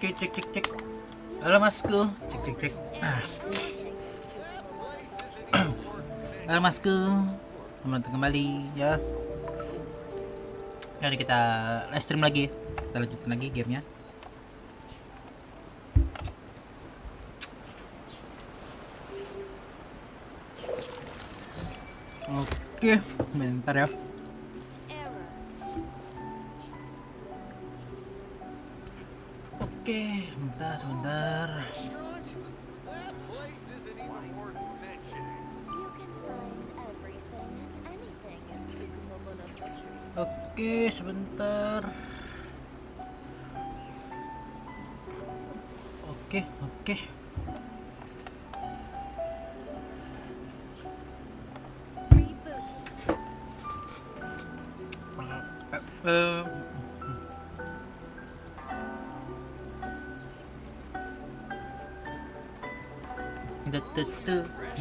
Oke, cek cek cek. Halo Masku. Cek cek cek. Halo Masku. Selamat datang kembali ya. Jadi kita live stream lagi. Kita lanjutin lagi gamenya. Oke, bentar ya. Oke, sebentar. Oke, sebentar. Oke.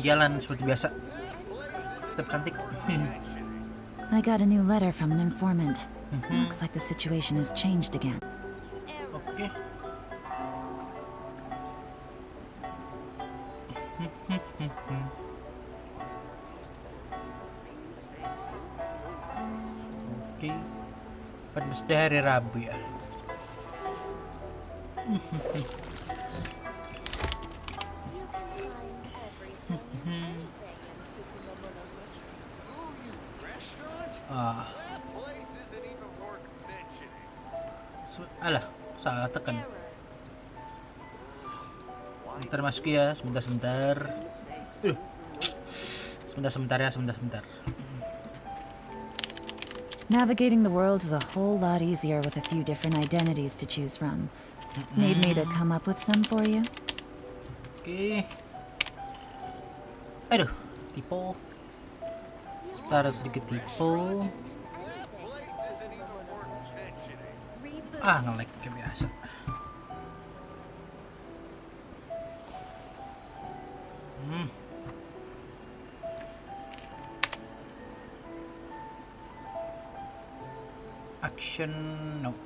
Jalan seperti biasa. Tetap cantik. I got a new letter from an informant. Looks like the situation has changed again. Oke. Oke. 14 hari Rabu ya. Alah, salah tekan. Bentar masuk ya, sebentar. Sebentar. Navigating the world is a whole lot easier with a few different identities to choose from. Need me to come up with some for you? Oke. Aduh, tipe. Sebentar sedikit tipe. Nge-lag kayak biasa. Action no.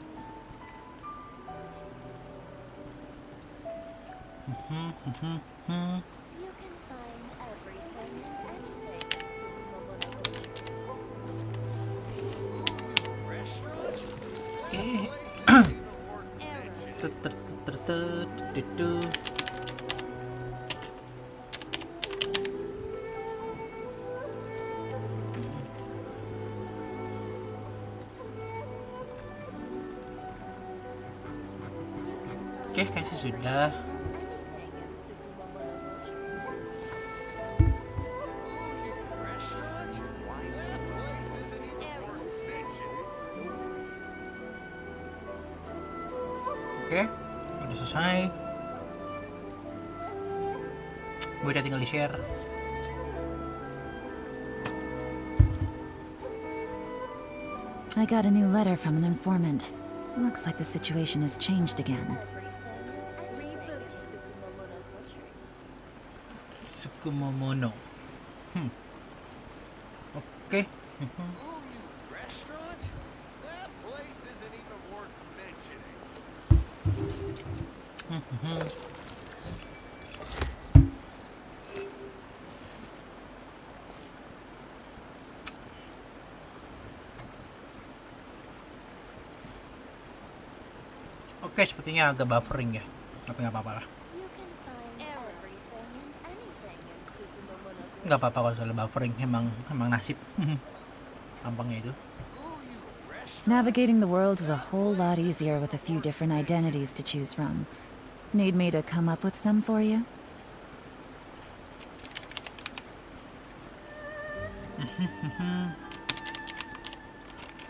Oke, kayaknya sudah. Oke, udah selesai. Gue udah tinggal di share. I got a new letter from an informant. Looks like the situation has changed again. Sukumomono. Oke. Oke, sepertinya agak buffering ya. Tapi nggak apa-apa lah. Nggak apa-apa kalau soal buffering, emang nasib. Gampangnya itu. Navigating the world is a whole lot easier with a few different identities to choose from. Need me to come up with some for you?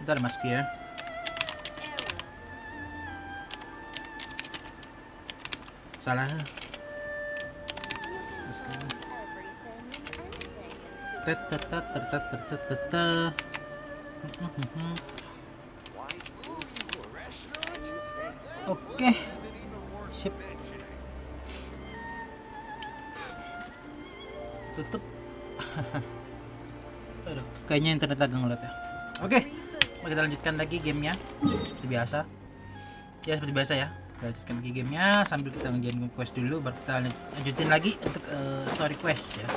Bentar Mas Ki ya. Salah. Mas Ki. Oke. Sip. Tutup. Aduh, kayaknya internet agak ngelag ya. Oke. Kita lanjutkan lagi gamenya seperti biasa. Ya seperti biasa ya. lanjutkan lagi gamenya sambil kita ngerjain quest dulu, baru kita lanjutin lagi untuk story quest ya.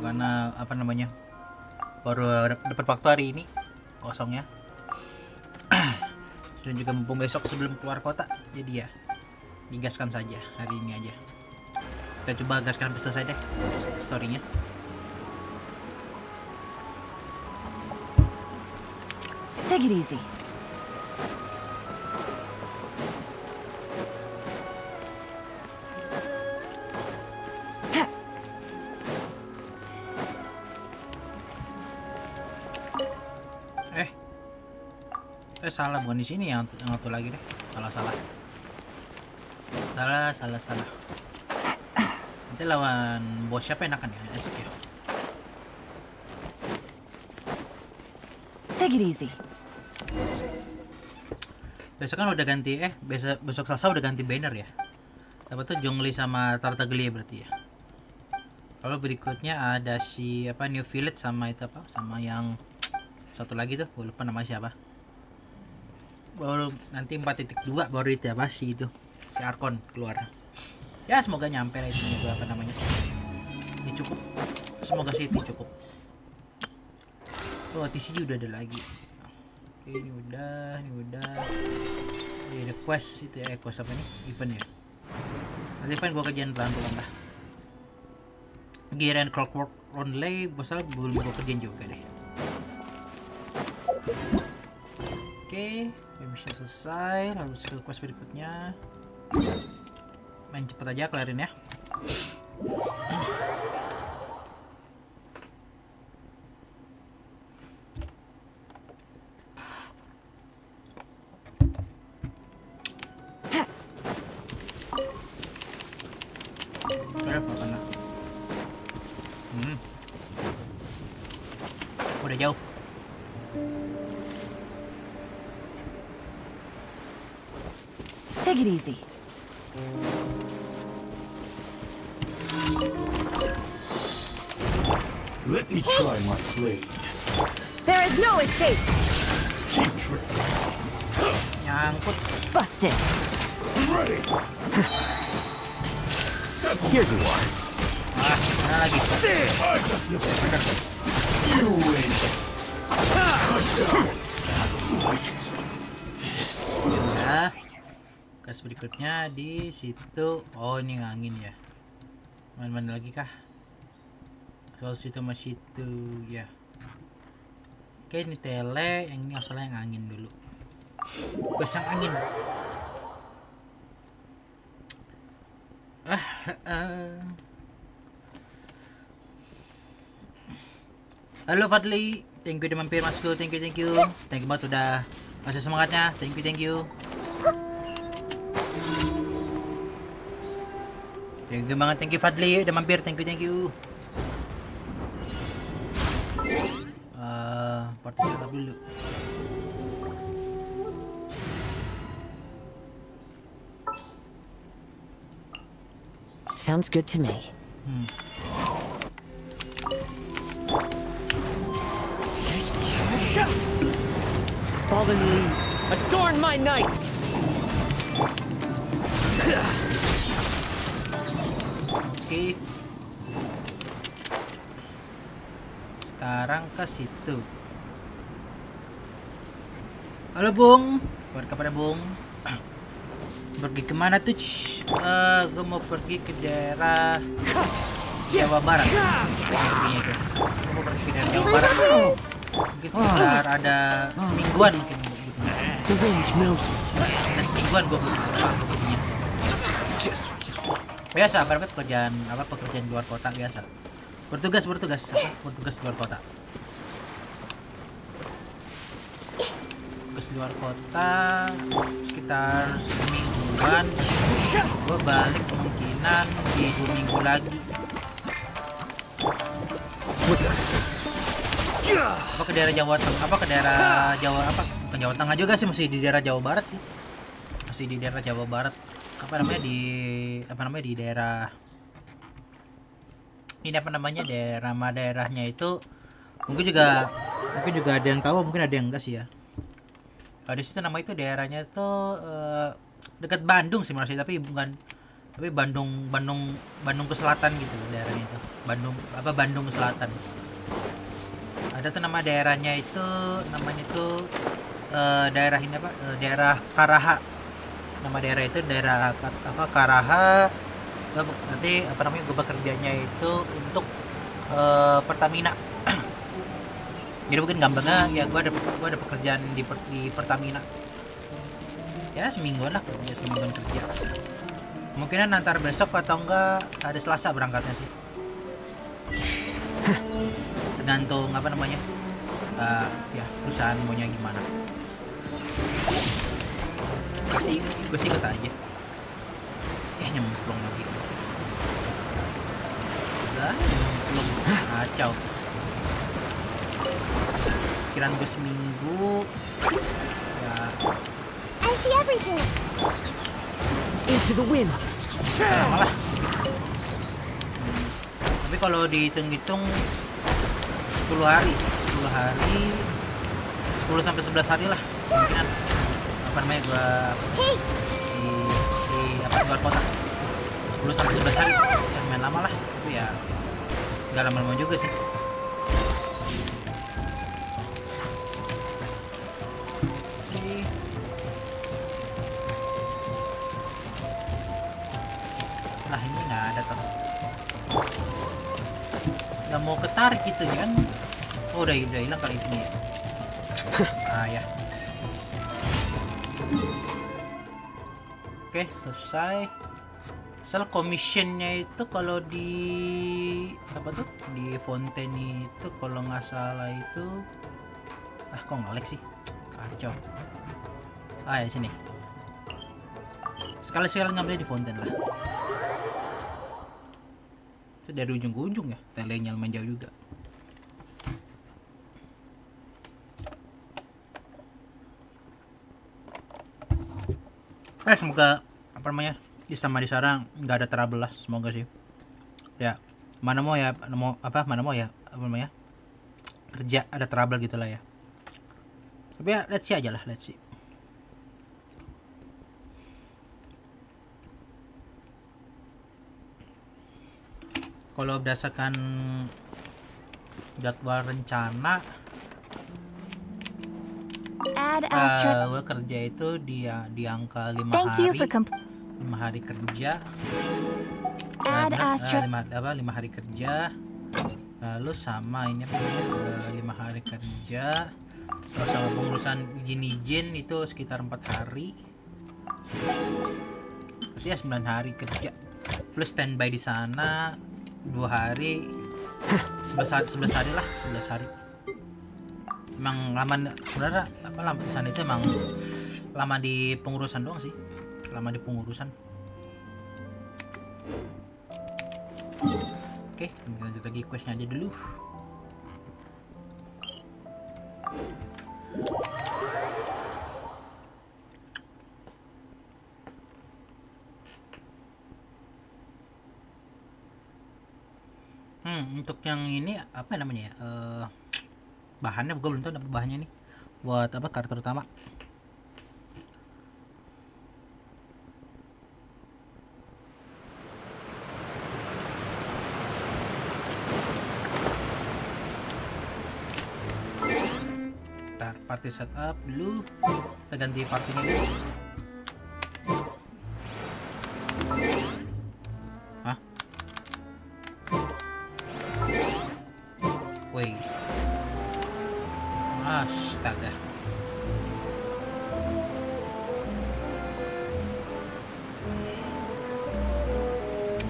Karena apa namanya, baru dapat waktu hari ini kosongnya. Dan juga mumpung besok sebelum keluar kota, jadi ya digaskan saja hari ini aja. Kita coba gaskan selesai deh storynya. Take it easy. Salah, bukan di sini yang satu lagi deh. Salah. Nanti lawan bos siapa enakan ya? Asik ya. Take it easy. Besok kan udah ganti besok Selasa udah ganti banner ya. Dapat tuh Jongli sama Tartaglia berarti ya. Kalau berikutnya ada si apa New Village sama itu apa? Sama yang satu lagi tuh, gue lupa namanya siapa. Baru nanti 4.2 baru itu apa sih itu si Arkon keluar ya, semoga nyampe lah itu juga apa namanya, ini cukup, semoga sih itu cukup. Oh TCG udah ada lagi. Oke, ini udah ini ada quest itu ya, quest apa nih, event ya. Nanti event gua kerjaan pelan-pelan lah. Giran Clockwork Only bosalah belum gua kerjain juga deh. Oke, bisa selesai, lalu ke quest berikutnya. Main cepet aja kelarin ya. Udah jauh. Take it easy. Let me try my blade. There is no escape. Cheap trick. Nyangkut. Busted. Ready. Here you are. Mana lagi? You win. Ya. Kas berikutnya di situ. Oh, ini ngangin ya. Mana lagi kah? Soal situ sama situ ya. Oke, ini tele, yang ini asalnya yang angin dulu. Pasang angin. Halo Fadli, thank you udah mampir MASKU, thank you banget udah masih semangatnya, thank you banget, thank you Fadli udah mampir, thank you partisipasi dulu. Sounds good to me. Fallen leaves, adorn my night! Oke. Sekarang ke situ. Halo Bung, buat kepada Bung. Pergi kemana tuh? Gue mau pergi ke daerah Jawa Barat. Gue mau pergi ke daerah Jawa Barat. Mungkin sekitar ada semingguan mungkin gitu. The wind knows me. Ada semingguan gue perginya. Biasa, pekerjaan luar kota biasa. Bertugas luar kota. Tugas luar kota sekitar semingguan. Gue balik kemungkinan di 2 minggu lagi. Apa ke daerah Jawa Tengah, bukan Jawa Tengah juga sih, masih di daerah Jawa Barat sih. Masih di daerah Jawa Barat. Di daerah ini daerahnya itu mungkin juga Mungkin juga ada yang tahu, mungkin ada yang enggak sih ya. Di situ nama itu daerahnya itu dekat Bandung sih masih, tapi bukan, tapi Bandung ke selatan gitu daerahnya itu. Bandung ke selatan. Ada tuh nama daerahnya itu, namanya itu daerah ini apa? Daerah Karaha. Nama daerah itu daerah Karaha. Nanti apa namanya, gue bekerjanya itu untuk Pertamina. Jadi mungkin gampangnya ya gue ada pekerjaan di Pertamina. Ya semingguan lah, semingguan kerja. Mungkinan antar besok atau enggak hari Selasa berangkatnya sih. Tergantung apa namanya, ya perusahaan maunya gimana. Gue sih ikut aja. Nyemplung lagi. Udah nyemplung, kacau. Kiraan gue seminggu ya. I see everything. Into the wind. Lama lah. Tapi kalau dihitung-hitung 10 hari sih, 10 hari, 10 sampai 11 hari lah mungkinan apa namanya gue di luar kota. 10 sampai 11 hari ya, main lama lah, tapi ya nggak lama-lama juga sih. Lah ini nggak ada tuh, nggak mau ketarik gitu kan. Oh udah hilang kali itu ya. Ya oke, selesai. Soal commissionnya itu kalau di apa tuh, di Fontaine itu kalau nggak salah itu kok ngelek sih, kacau. Ya di sini sekali-sekali ngambilnya di Fontaine lah. Itu dari ujung ke ujung ya, telenya lumayan jauh juga. Semoga apa namanya, selama di sana nggak ada trouble lah, semoga sih ya. Mana mau ya apa namanya, kerja ada trouble gitulah ya. Tapi ya let's see aja lah, let's see. Kalau berdasarkan jadwal rencana, gue kerja itu di angka 5 hari kerja. 5 hari kerja. Lalu sama ini apa namanya, 5 hari kerja. Kalau sama pengurusan izin itu sekitar 4 hari. Berarti ya 9 hari kerja. Plus standby di sana 2 hari. 11 hari lah, 11 hari. Emang lama sebenarnya, apa lama di sana itu emang lama di pengurusan doang sih, lama di pengurusan. Oke, kita lanjut lagi questnya aja dulu. Untuk yang ini apa namanya ya, bahannya gue belum tahu apa bahannya nih, buat apa karakter utama. Ntar party setup dulu, kita ganti partinya dulu. Woi, astaga.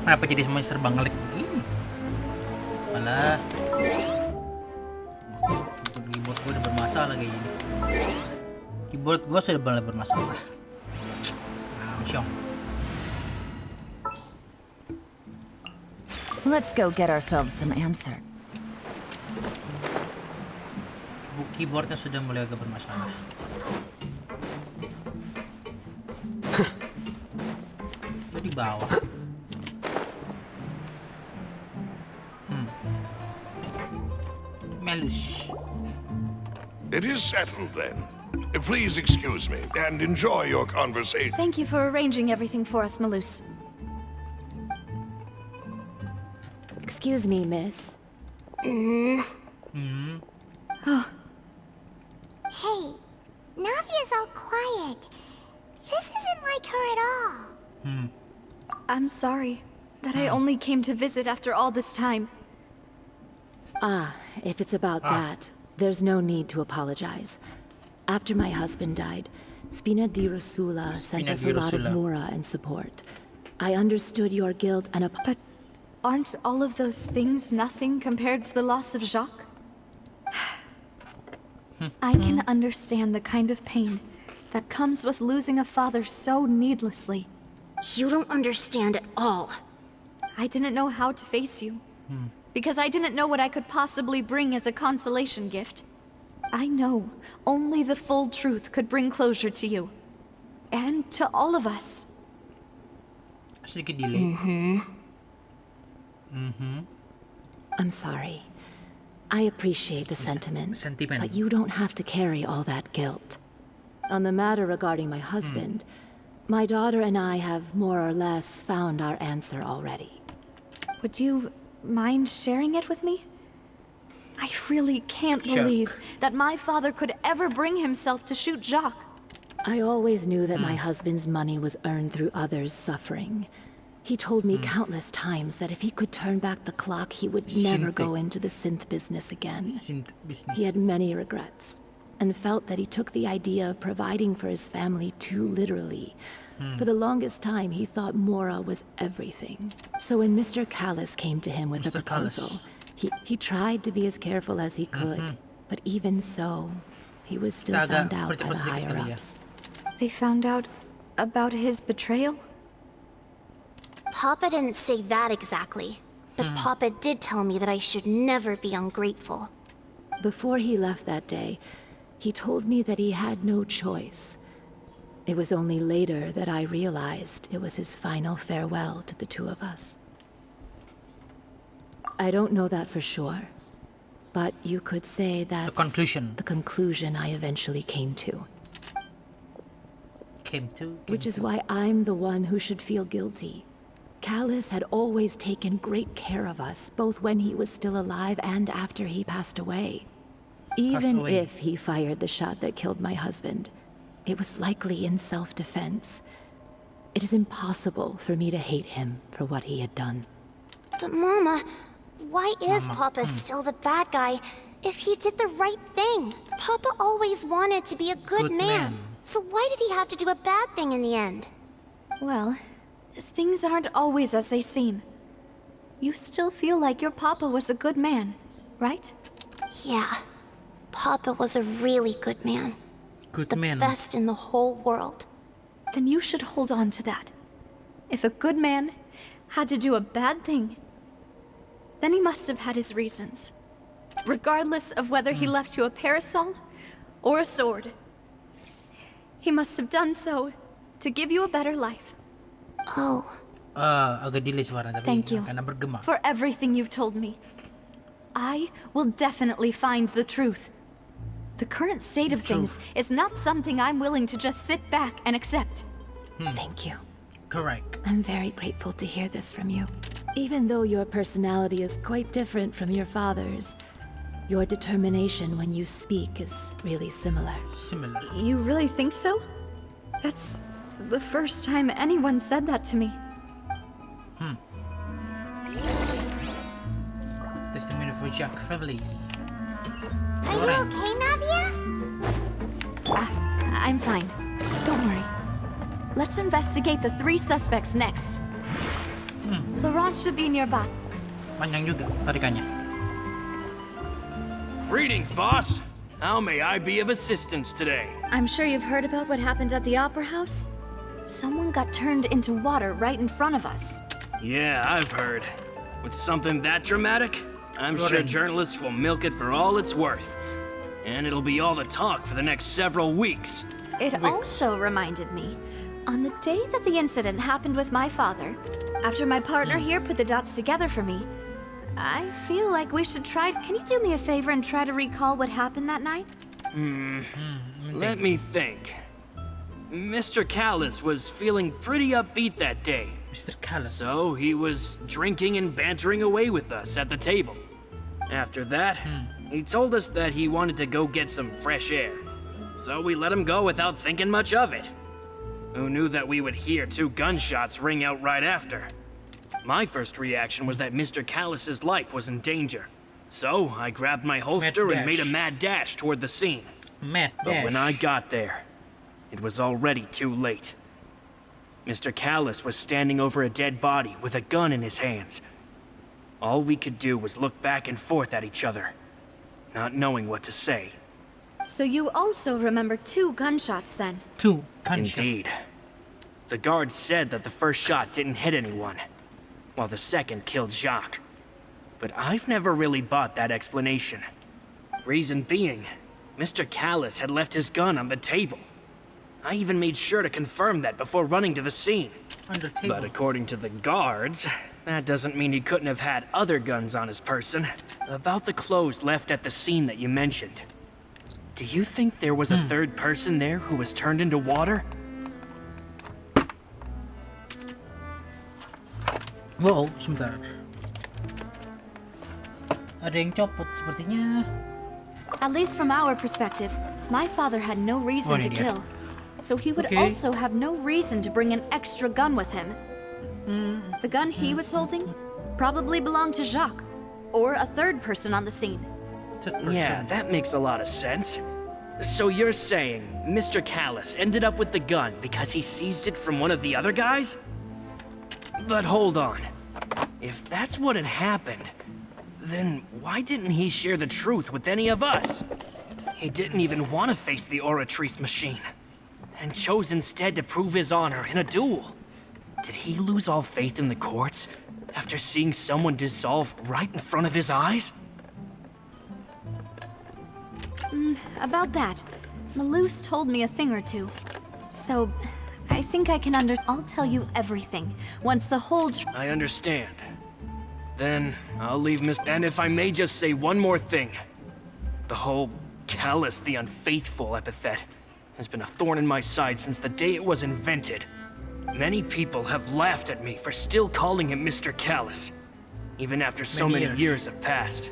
Kenapa jadi semuanya serba ngelik begini? Malah keyboard gue udah bermasalah kayak gini. Keyboard gue sudah mulai bermasalah. Syong. Let's go get ourselves some answer. Keyboardnya sudah mulai agak bermasalah. Itu di bawah. Melus. It is settled then. Please excuse me and enjoy your conversation. Thank you for arranging everything for us, Malus. Excuse me, miss. Hey, Navia's all quiet. This isn't like her at all. I'm sorry that I only came to visit after all this time. Ah, if it's about that, there's no need to apologize. After my husband died, Spina di Rosula sent Spina us di a lot of Rosula. mora and support. I understood your guilt and But aren't all of those things nothing compared to the loss of Jacques? I can understand the kind of pain that comes with losing a father so needlessly. You don't understand at all. I didn't know how to face you. Because I didn't know what I could possibly bring as a consolation gift. I know only the full truth could bring closure to you. And to all of us. Sedikit delay. I'm sorry. I appreciate the sentiment, sentiment. but you don't have to carry all that guilt. On the matter regarding my husband, my daughter and I have more or less found our answer already. Would you mind sharing it with me? I really can't Sure. believe that my father could ever bring himself to shoot Jacques. I always knew that my husband's money was earned through others' suffering. He told me countless times that if he could turn back the clock, he would never go into the synth business again. Synth business. He had many regrets, and felt that he took the idea of providing for his family too literally. For the longest time, he thought Mora was everything. So when Mr. Callis came to him with a Mr. Callis. proposal, he tried to be as careful as he could. But even so, he was still Kita agak found out by the percepat sedikit kali ya. higher-ups. They found out about his betrayal? Papa didn't say that exactly. But Papa did tell me that I should never be ungrateful. Before he left that day, he told me that he had no choice. It was only later that I realized it was his final farewell to the two of us. I don't know that for sure, but you could say that's conclusion. the conclusion I eventually came to. Which is why I'm the one who should feel guilty. Callis had always taken great care of us, both when he was still alive and after he passed away. Even away. if he fired the shot that killed my husband, it was likely in self-defense. It is impossible for me to hate him for what he had done. But Mama, why is Papa still the bad guy if he did the right thing? Papa always wanted to be a good man. So why did he have to do a bad thing in the end? Well, things aren't always as they seem. You still feel like your papa was a good man, right? Yeah. Papa was a really good man. Good man. Best in the whole world. Then you should hold on to that. If a good man had to do a bad thing, then he must have had his reasons. Regardless of whether he left you a parasol or a sword. He must have done so to give you a better life. Oh, Agak delay suara tapi Thank you karena bergema. for everything you've told me. I will definitely find the truth. The current state of things is not something I'm willing to just sit back and accept. Thank you. Correct. I'm very grateful to hear this from you. Even though your personality is quite different from your father's, your determination when you speak is really similar. Similar. You really think so? That's the first time anyone said that to me. Testimony for Jack family. are you okay, Navia? I'm fine. Don't worry. Let's investigate the 3 suspects next. Laurent should be nearby. Panjang juga tarikannya. Greetings, boss. How may I be of assistance today? I'm sure you've heard about what happened at the Opera House. Someone got turned into water right in front of us. Yeah, I've heard. With something that dramatic, I'm sure Rorin. journalists will milk it for all it's worth. And it'll be all the talk for the next several weeks. It also reminded me, on the day that the incident happened with my father, after my partner here put the dots together for me, I feel like we should try. Can you do me a favor and try to recall what happened that night? Let me think. Mr. Callus was feeling pretty upbeat that day. Mr. Callus. So he was drinking and bantering away with us at the table. After that, he told us that he wanted to go get some fresh air. So we let him go without thinking much of it. Who knew that we would hear 2 gunshots ring out right after? My first reaction was that Mr. Callus's life was in danger. So I grabbed my holster and made a mad dash toward the scene. Mad But when dash. I got there, it was already too late. Mr. Callus was standing over a dead body with a gun in his hands. All we could do was look back and forth at each other, not knowing what to say. So you also remember 2 gunshots then? 2 gunshots. Indeed. The guard said that the first shot didn't hit anyone, while the second killed Jacques. But I've never really bought that explanation. Reason being, Mr. Callus had left his gun on the table. I even made sure to confirm that before running to the scene. Under table. But according to the guards, that doesn't mean he couldn't have had other guns on his person. About the clothes left at the scene that you mentioned. Do you think there was a third person there who was turned into water? Wow, sebentar. Ada yang copot sepertinya. At least from our perspective, my father had no reason to ini dia. kill. So he would Okay. also have no reason to bring an extra gun with him. The gun he was holding probably belonged to Jacques, or a third person on the scene. Third person. Yeah, that makes a lot of sense. So you're saying Mr. Callus ended up with the gun because he seized it from one of the other guys? But hold on. If that's what had happened, then why didn't he share the truth with any of us? He didn't even want to face the Oratrice machine, and chose instead to prove his honor in a duel. Did he lose all faith in the courts after seeing someone dissolve right in front of his eyes? About that, Malouse told me a thing or two. So, I think I can I'll tell you everything once the whole I understand. Then I'll leave And if I may just say one more thing. The whole Callus the Unfaithful epithet has been a thorn in my side since the day it was invented. Many people have laughed at me for still calling him Mr. Callus, even after so many years have passed.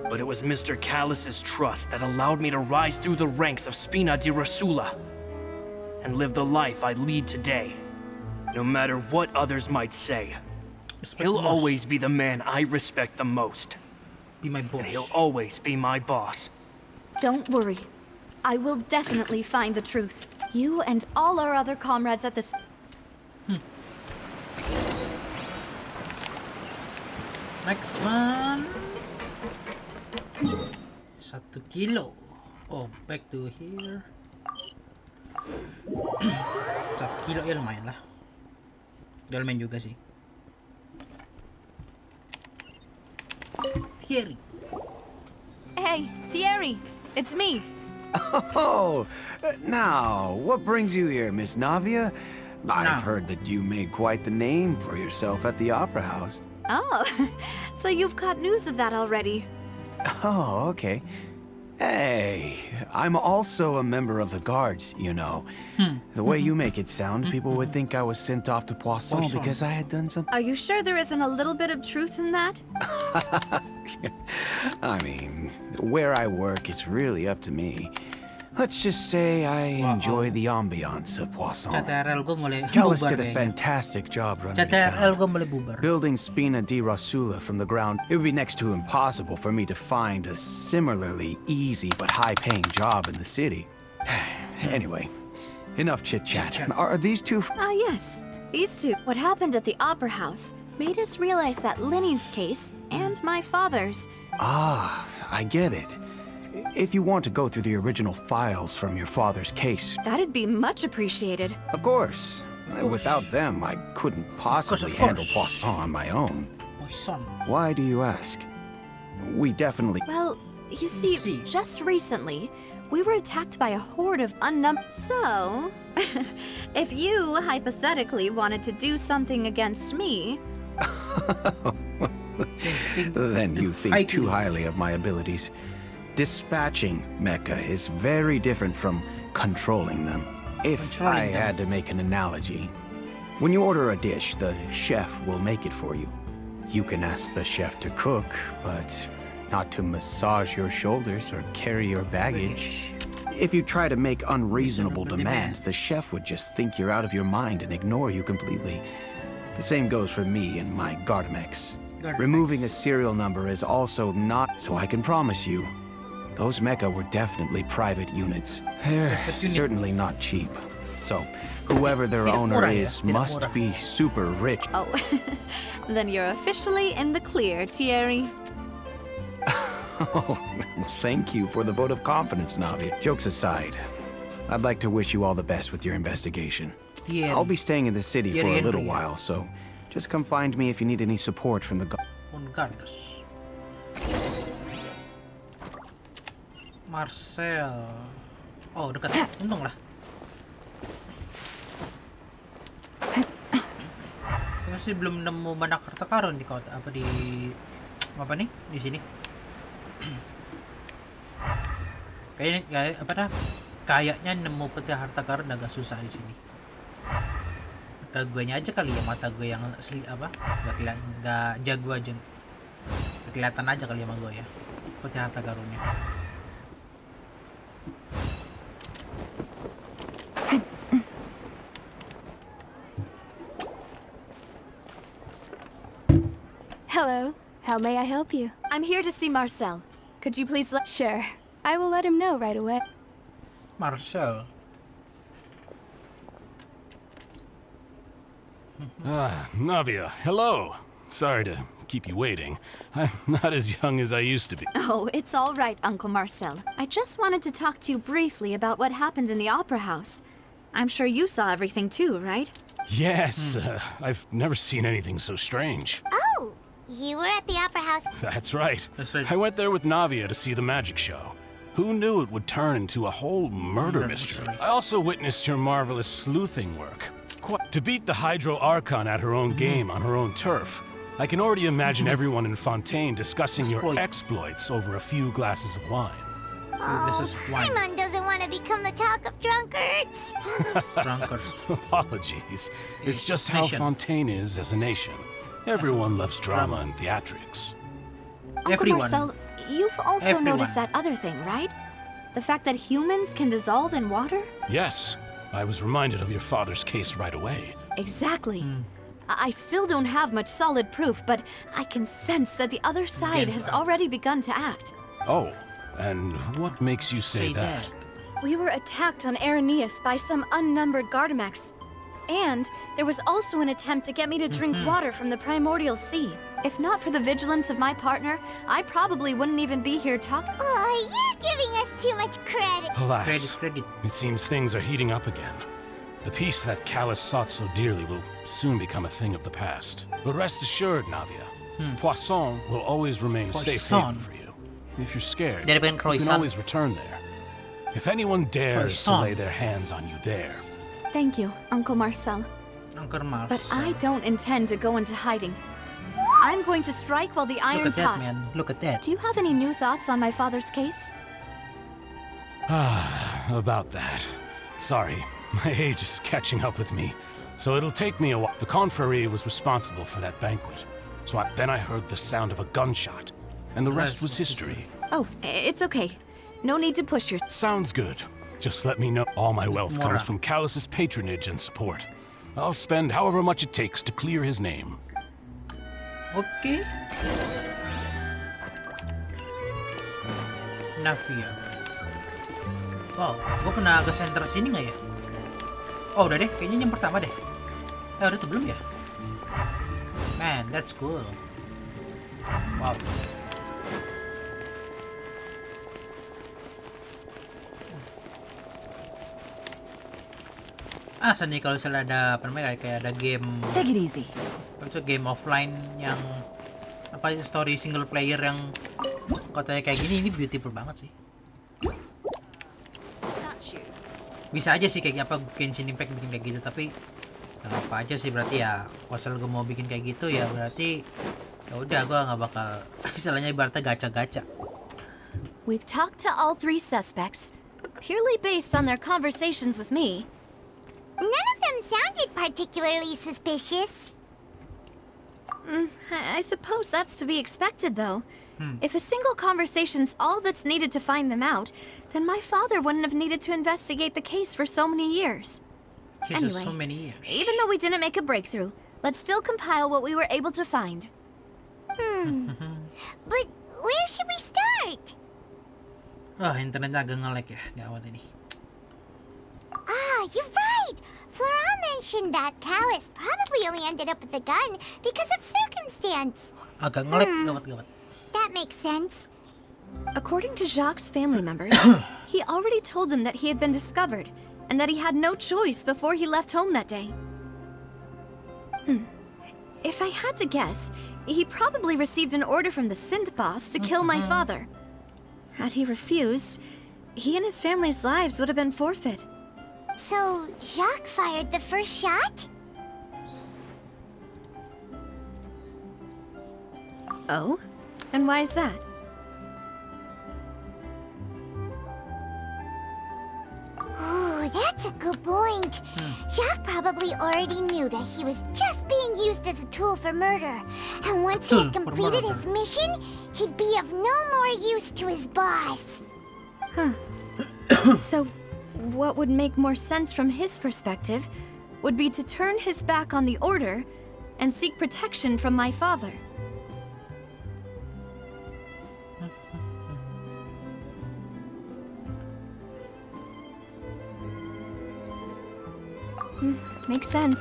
But it was Mr. Callus's trust that allowed me to rise through the ranks of Spina di Rosula and live the life I lead today. No matter what others might say, he'll always be the man I respect the most. Be my boss. And he'll always be my boss. Don't worry. I will definitely find the truth. You and all our other comrades at this... Next one. 1 kilo. Oh, back to here. 1 kilo ya lumayan lah. Lumayan juga sih. Thierry. Hey, Thierry, it's me. Oh, now, what brings you here, Miss Navia? I've Now. heard that you made quite the name for yourself at the Opera House. Oh, so you've caught news of that already. Oh, okay. Hey, I'm also a member of the guards, you know. The way you make it sound, people would think I was sent off to Poisson Poisson. because I had done something. Are you sure there isn't a little bit of truth in that? I mean, where I work is really up to me. Let's just say I enjoy the ambiance of Poisson. CTRL gue mulai Callus bubar did a kayaknya. fantastic job running the CTRL town. gue mulai bubar. Building Spina di Rosula from the ground, it would be next to impossible for me to find a similarly easy but high-paying job in the city. Anyway, enough chit-chat. Chit-chat. Are these two... Ah, yes. These two. What happened at the Opera House made us realize that Linny's case and my father's... Ah, I get it. If you want to go through the original files from your father's case, That'd be much appreciated. of course. Without them, I couldn't possibly handle course. Poisson on my own. Poison. Why do you ask? We definitely... Well, you see, see. just recently, we were attacked by a horde of So, if you hypothetically wanted to do something against me, Then you think too highly of my abilities. Dispatching mecha is very different from controlling them. If I had to make an analogy, when you order a dish, the chef will make it for you. You can ask the chef to cook, but not to massage your shoulders or carry your baggage. If you try to make unreasonable demands, the chef would just think you're out of your mind and ignore you completely. The same goes for me and my Gardamex. Removing a serial number is also not, so I can promise you, those mecha were definitely private units. They're certainly not cheap. So, whoever their owner is must be super rich. Oh, then you're officially in the clear, Thierry. Oh, thank you for the vote of confidence, Navi. Jokes aside, I'd like to wish you all the best with your investigation. I'll be staying in the city for a little while, so just come find me if you need any support from the Guards. Marcel. Oh, dekat. Untung lah. Masih belum nemu banyak harta karun di kota apa di apa nih di sini. Kayaknya nemu peti harta karun agak susah di sini. Mata guanya aja kali ya, mata gue yang asli apa? Gak jago aja. Gak kelihatan aja kali sama gue ya. Peti harta karunnya. Hello. How may I help you? I'm here to see Marcel. Could you please let... Sure. I will let him know right away. Marcel. Navia, hello. Sorry to keep you waiting. I'm not as young as I used to be. Oh, it's all right, Uncle Marcel. I just wanted to talk to you briefly about what happened in the Opera House. I'm sure you saw everything too, right? Yes, I've never seen anything so strange. Oh, you were at the Opera House. That's right. That's right. I went there with Navia to see the magic show. Who knew it would turn into a whole murder mystery? I also witnessed your marvelous sleuthing work. To beat the Hydro Archon at her own game on her own turf, I can already imagine everyone in Fontaine discussing your exploits over a few glasses of wine. Oh, Simon doesn't want to become the talk of drunkards. Apologies. It's just how Fontaine is as a nation. Everyone loves drama and theatrics. Uncle Marcel, you've also noticed that other thing, right? The fact that humans can dissolve in water? Yes. I was reminded of your father's case right away. Exactly. I still don't have much solid proof, but I can sense that the other side has already begun to act. Oh, and what makes you say that? We were attacked on Araneus by some unnumbered Gardamex. And there was also an attempt to get me to drink water from the primordial sea. If not for the vigilance of my partner, I probably wouldn't even be here talking. Oh, you're giving us too much credit. Alas, it seems things are heating up again. The peace that Callus sought so dearly will soon become a thing of the past. But rest assured, Navia, Poisson will always remain a safe haven for you. If you're scared, you can always return there. If anyone dares to lay their hands on you there. Thank you, Uncle Marcel. Uncle Marcel. But I don't intend to go into hiding. I'm going to strike while the iron's hot. Look at that, man. Look at that. Do you have any new thoughts on my father's case? About that. Sorry, my age is catching up with me, so it'll take me a while. The confrérie was responsible for that banquet, so then I heard the sound of a gunshot, and the rest was history. Oh, it's okay. No need to push your... Sounds good. Just let me know. All my wealth comes from Callus's patronage and support. I'll spend however much it takes to clear his name. Okay. Navia. Wow, gue pernah ke center sini nggak ya? Oh udah deh, kayaknya yang pertama deh. Udah tuh belum ya? Man, that's cool. Wow. Nih kalau misalnya ada apa namanya kayak ada game. Take it easy. Itu game offline yang apa story single player yang katanya kayak gini, ini beautiful banget sih. Bisa aja sih kayak apa Genshin Impact bikin kayak gitu, tapi nggak apa aja sih berarti ya. Kalau gue mau bikin kayak gitu ya berarti ya udah gue nggak bakal istilahnya ibaratnya gacha-gacha. We've talked to all 3 suspects, purely based on their conversations with me. None of them sounded particularly suspicious. I suppose that's to be expected, though. If a single conversation's all that's needed to find them out, then my father wouldn't have needed to investigate the case for so many years. Anyway, so many years. even though we didn't make a breakthrough, let's still compile what we were able to find. But where should we start? Oh, internetnya agak nge-lag ya, gawat ini. Ah, you're right! Flora mentioned that Callus probably only ended up with the gun because of circumstance. Agak nge-lag, gawat-gawat. That makes sense. According to Jacques' family members, he already told them that he had been discovered, and that he had no choice before he left home that day. If I had to guess, he probably received an order from the synth boss to kill my father. Had he refused, he and his family's lives would have been forfeit. So, Jacques fired the first shot? Oh? And why is that? Ooh, that's a good point. Jacques probably already knew that he was just being used as a tool for murder. And once he had completed his mission, he'd be of no more use to his boss. So, what would make more sense from his perspective would be to turn his back on the order and seek protection from my father. Makes sense.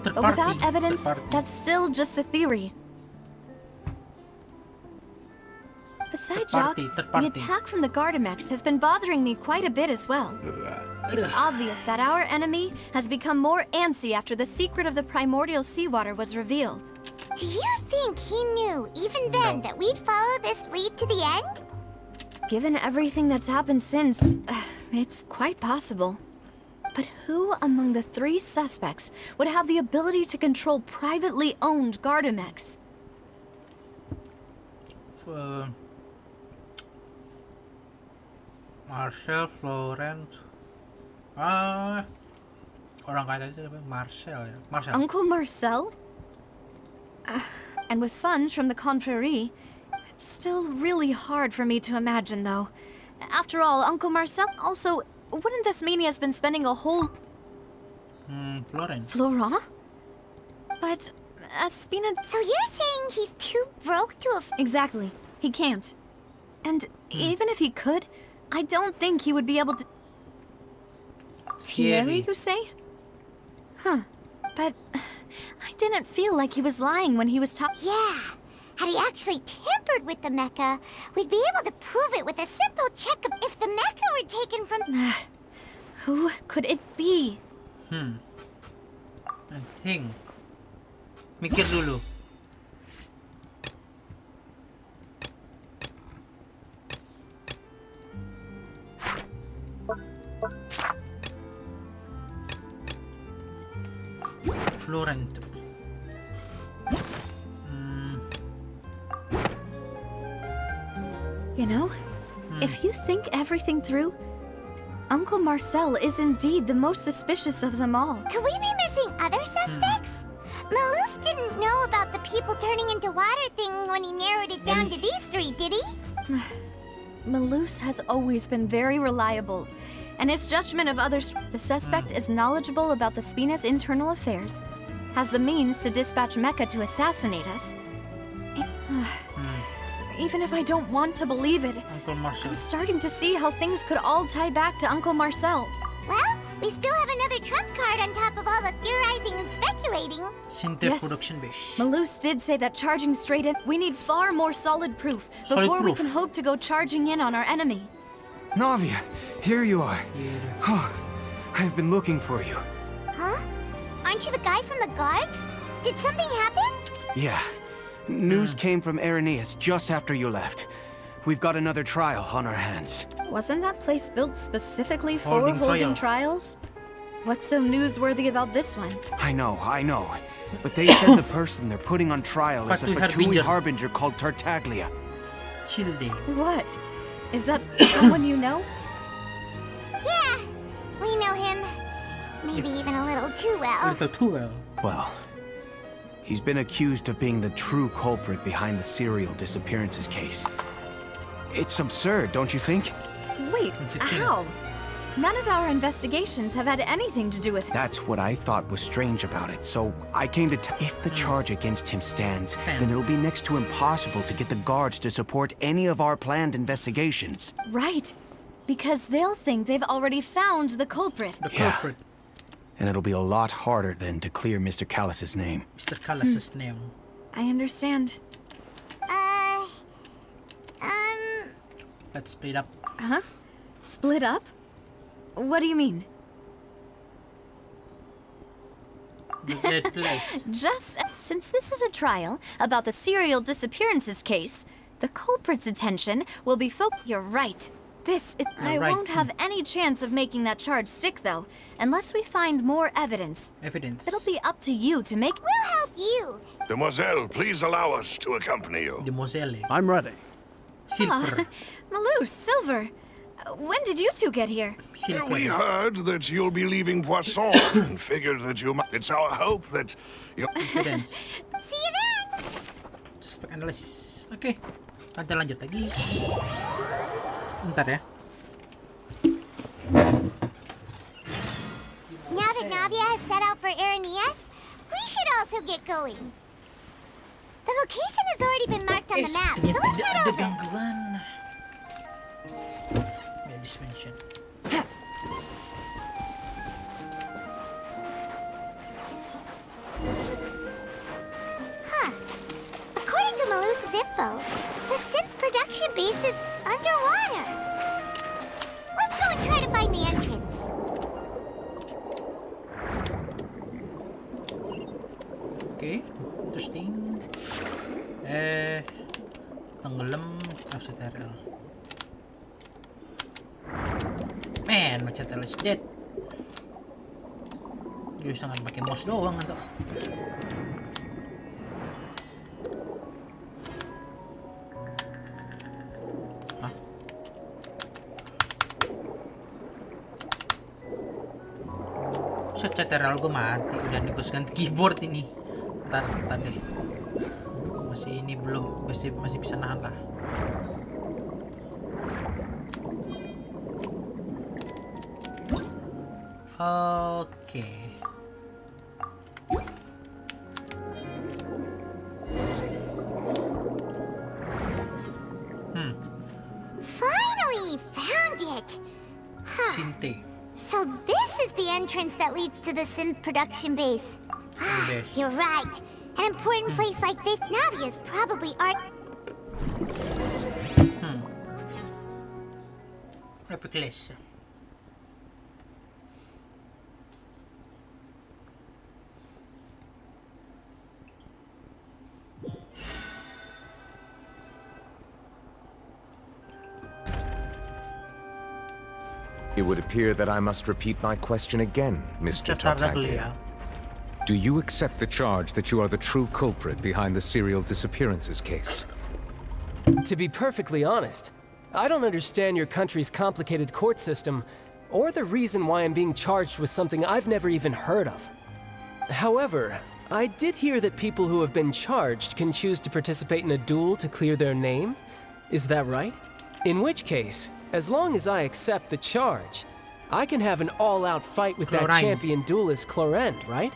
But without evidence, that's still just a theory. Besides Jacques, the attack from the Gardamex has been bothering me quite a bit as well. It's obvious that our enemy has become more antsy after the secret of the primordial seawater was revealed. Do you think he knew, even then, that we'd follow this lead to the end? Given everything that's happened since, it's quite possible. But who among the 3 suspects would have the ability to control privately owned Gardamex? Marcel, Florence, orang kaya tadi siapa? Marcel ya, Marcel. Uncle Marcel? And with funds from the Confrérie, it's still really hard for me to imagine, though. After all, Uncle Marcel also... Wouldn't this mean he has been spending a whole... Florence. Florent? But... Spina... So you're saying he's too broke to Exactly. He can't. And even if he could, I don't think he would be able to... Thierry, you say? Huh. But... I didn't feel like he was lying when he was talking... Yeah. Had he actually tampered with the mecha, we'd be able to prove it with a simple check of if the mecha were taken from... Who could it be? I think. Mikir dulu. Florent. You know, if you think everything through, Uncle Marcel is indeed the most suspicious of them all. Could we be missing other suspects? Malus didn't know about the people turning into water thing when he narrowed it down to these 3, did he? Malus has always been very reliable, and his judgment of others... The suspect is knowledgeable about the Spina's internal affairs, has the means to dispatch Mecha to assassinate us. Even if I don't want to believe it, I'm starting to see how things could all tie back to Uncle Marcel. Well, we still have another trump card on top of all the theorizing and speculating. Yes. Production base. Malus did say that charging straight in, we need far more solid proof before we can hope to go charging in on our enemy. Navia, here you are. Oh, I've been looking for you. Huh? Aren't you the guy from the guards? Did something happen? Yeah. News came from Irenaeus just after you left. We've got another trial on our hands. Wasn't that place built specifically for holding trials? What's so newsworthy about this one? I know. But they said the person they're putting on trial is a Fatui Harbinger called Tartaglia. Chill day. What? Is that someone you know? Yeah, we know him. Maybe even a little too well. Well, he's been accused of being the true culprit behind the serial disappearances case. It's absurd, don't you think? Wait, how? None of our investigations have had anything to do with... That's what I thought was strange about it, so I came to if the charge against him stands, then it'll be next to impossible to get the guards to support any of our planned investigations. Right, because they'll think they've already found the culprit. Yeah. And it'll be a lot harder then to clear Mr. Callus's name. Mr. Callus's name. I understand. Let's split up. Huh? Split up? What do you mean? Dead place. Just since this is a trial about the serial disappearances case, the culprit's attention will be You're right. This is... I won't have any chance of making that charge stick, though, unless we find more evidence. It'll be up to you to make... We'll help you. Demoiselle, please allow us to accompany you. Demoiselle. I'm ready. Silver. Malou, Silver. When did you two get here? We heard that you'll be leaving Poisson and figured that you might... It's our hope that you... Evidence. See you then. Suspect analysis. Oke. Kita lanjut lagi. Bentar ya. Now that Navia has set out for Aranias, we should also get going. The location has already been marked on the map, so let's head over. Gangguan. Mention. Huh. According to Malusa's info, the synth production base is underwater. Let's go and try to find the entrance. Okay, interesting. Tenggelam FCTRL. Man, FCTRL is dead. Gue bisa nggak pakai mouse doang atau? Hah? FCTRL gue mati, udah nih gue ganti keyboard ini. Ntar deh. Masih ini belum, masih bisa nahan lah. Oke. Finally found it. Huh. Sinte. So this is the entrance that leads to the synth production base. You're right. An important place like this, Navia's probably Epic list. It would appear that I must repeat my question again, Mr. Tartaglia. Do you accept the charge that you are the true culprit behind the serial disappearances case? To be perfectly honest, I don't understand your country's complicated court system, or the reason why I'm being charged with something I've never even heard of. However, I did hear that people who have been charged can choose to participate in a duel to clear their name. Is that right? In which case, as long as I accept the charge, I can have an all-out fight with that champion duelist Clorend, right?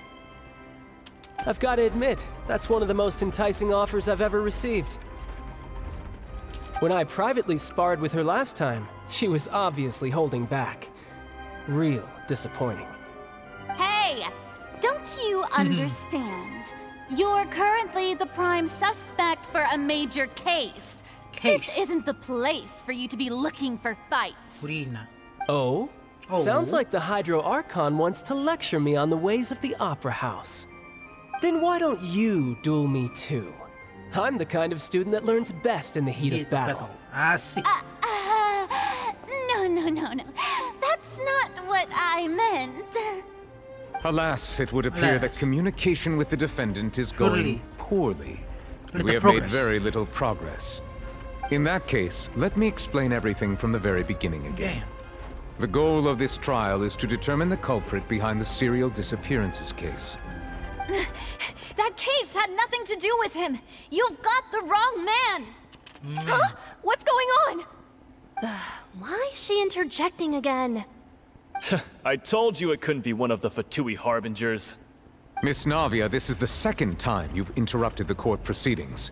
I've got to admit, that's one of the most enticing offers I've ever received. When I privately sparred with her last time, she was obviously holding back. Real disappointing. Hey! Don't you understand? You're currently the prime suspect for a major case. This isn't the place for you to be looking for fights. Oh? Sounds like the Hydro Archon wants to lecture me on the ways of the Opera House. Then why don't you duel me too? I'm the kind of student that learns best in the heat of battle. No. That's not what I meant. Alas, it would appear that communication with the defendant is going poorly. We have made very little progress. In that case, let me explain everything from the very beginning again. The goal of this trial is to determine the culprit behind the serial disappearances case. That case had nothing to do with him. You've got the wrong man. Huh? What's going on? Why is she interjecting again? I told you it couldn't be one of the Fatui harbingers. Miss Navia, this is the second time you've interrupted the court proceedings.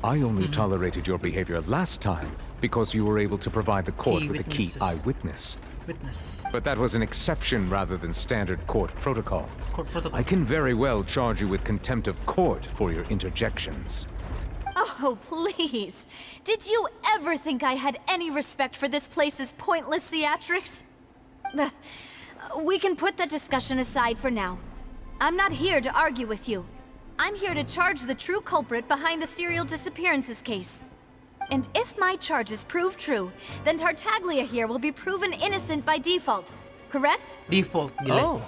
I only tolerated your behavior last time because you were able to provide the court with a key eyewitness. But that was an exception rather than standard court protocol. I can very well charge you with contempt of court for your interjections. Oh, please. Did you ever think I had any respect for this place's pointless theatrics? We can put that discussion aside for now. I'm not here to argue with you. I'm here to charge the true culprit behind the serial disappearances case. And if my charges prove true, then Tartaglia here will be proven innocent by default, correct? Default. Oh,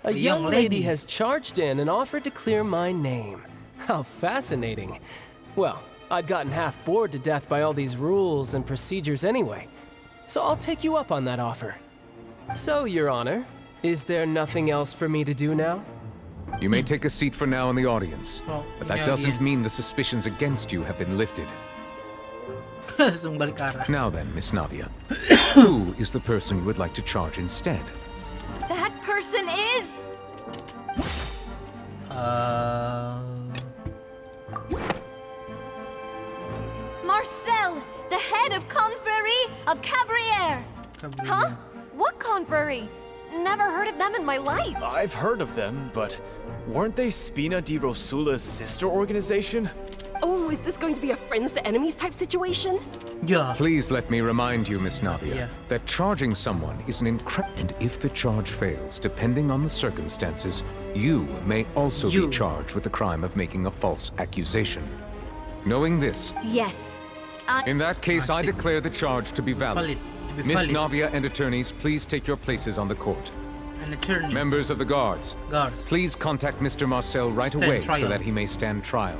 a young lady has charged in and offered to clear my name. How fascinating. Well, I'd gotten half bored to death by all these rules and procedures anyway, so I'll take you up on that offer. So, Your Honor, is there nothing else for me to do now? You may take a seat for now in the audience, but that doesn't mean the suspicions against you have been lifted. Now then, Miss Navia, who is the person you would like to charge instead? That person is... Marcel, the head of Confrérie of Cabrières. Huh? What confrérie? Never heard of them in my life. I've heard of them, but weren't they Spina di Rosula's sister organization? Oh, is this going to be a friends to enemies type situation? Yeah. Please let me remind you, Miss Navia, that charging someone is an and if the charge fails, depending on the circumstances, you may also be charged with the crime of making a false accusation. Knowing this, yes. In that case, I declare the charge to be valid. Miss Navia and attorneys, please take your places on the court. An attorney. Members of the guards, please contact Mr. Marcel right away so that he may stand trial.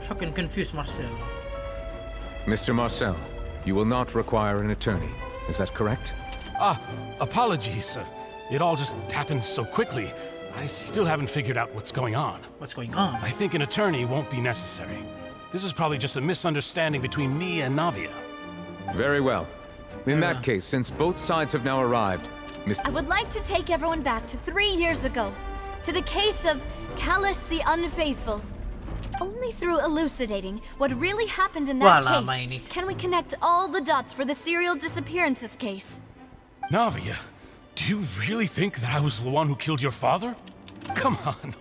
Shock and confuse Marcel. Mr. Marcel, you will not require an attorney. Is that correct? Apologies. It all just happened so quickly. I still haven't figured out what's going on. What's going on? I think an attorney won't be necessary. This is probably just a misunderstanding between me and Navia. Very well. In that case, since both sides have now arrived, I would like to take everyone back to 3 years ago, to the case of Callus the Unfaithful. Only through elucidating what really happened in that case can we connect all the dots for the serial disappearances case. Navia, do you really think that I was the one who killed your father? Come on,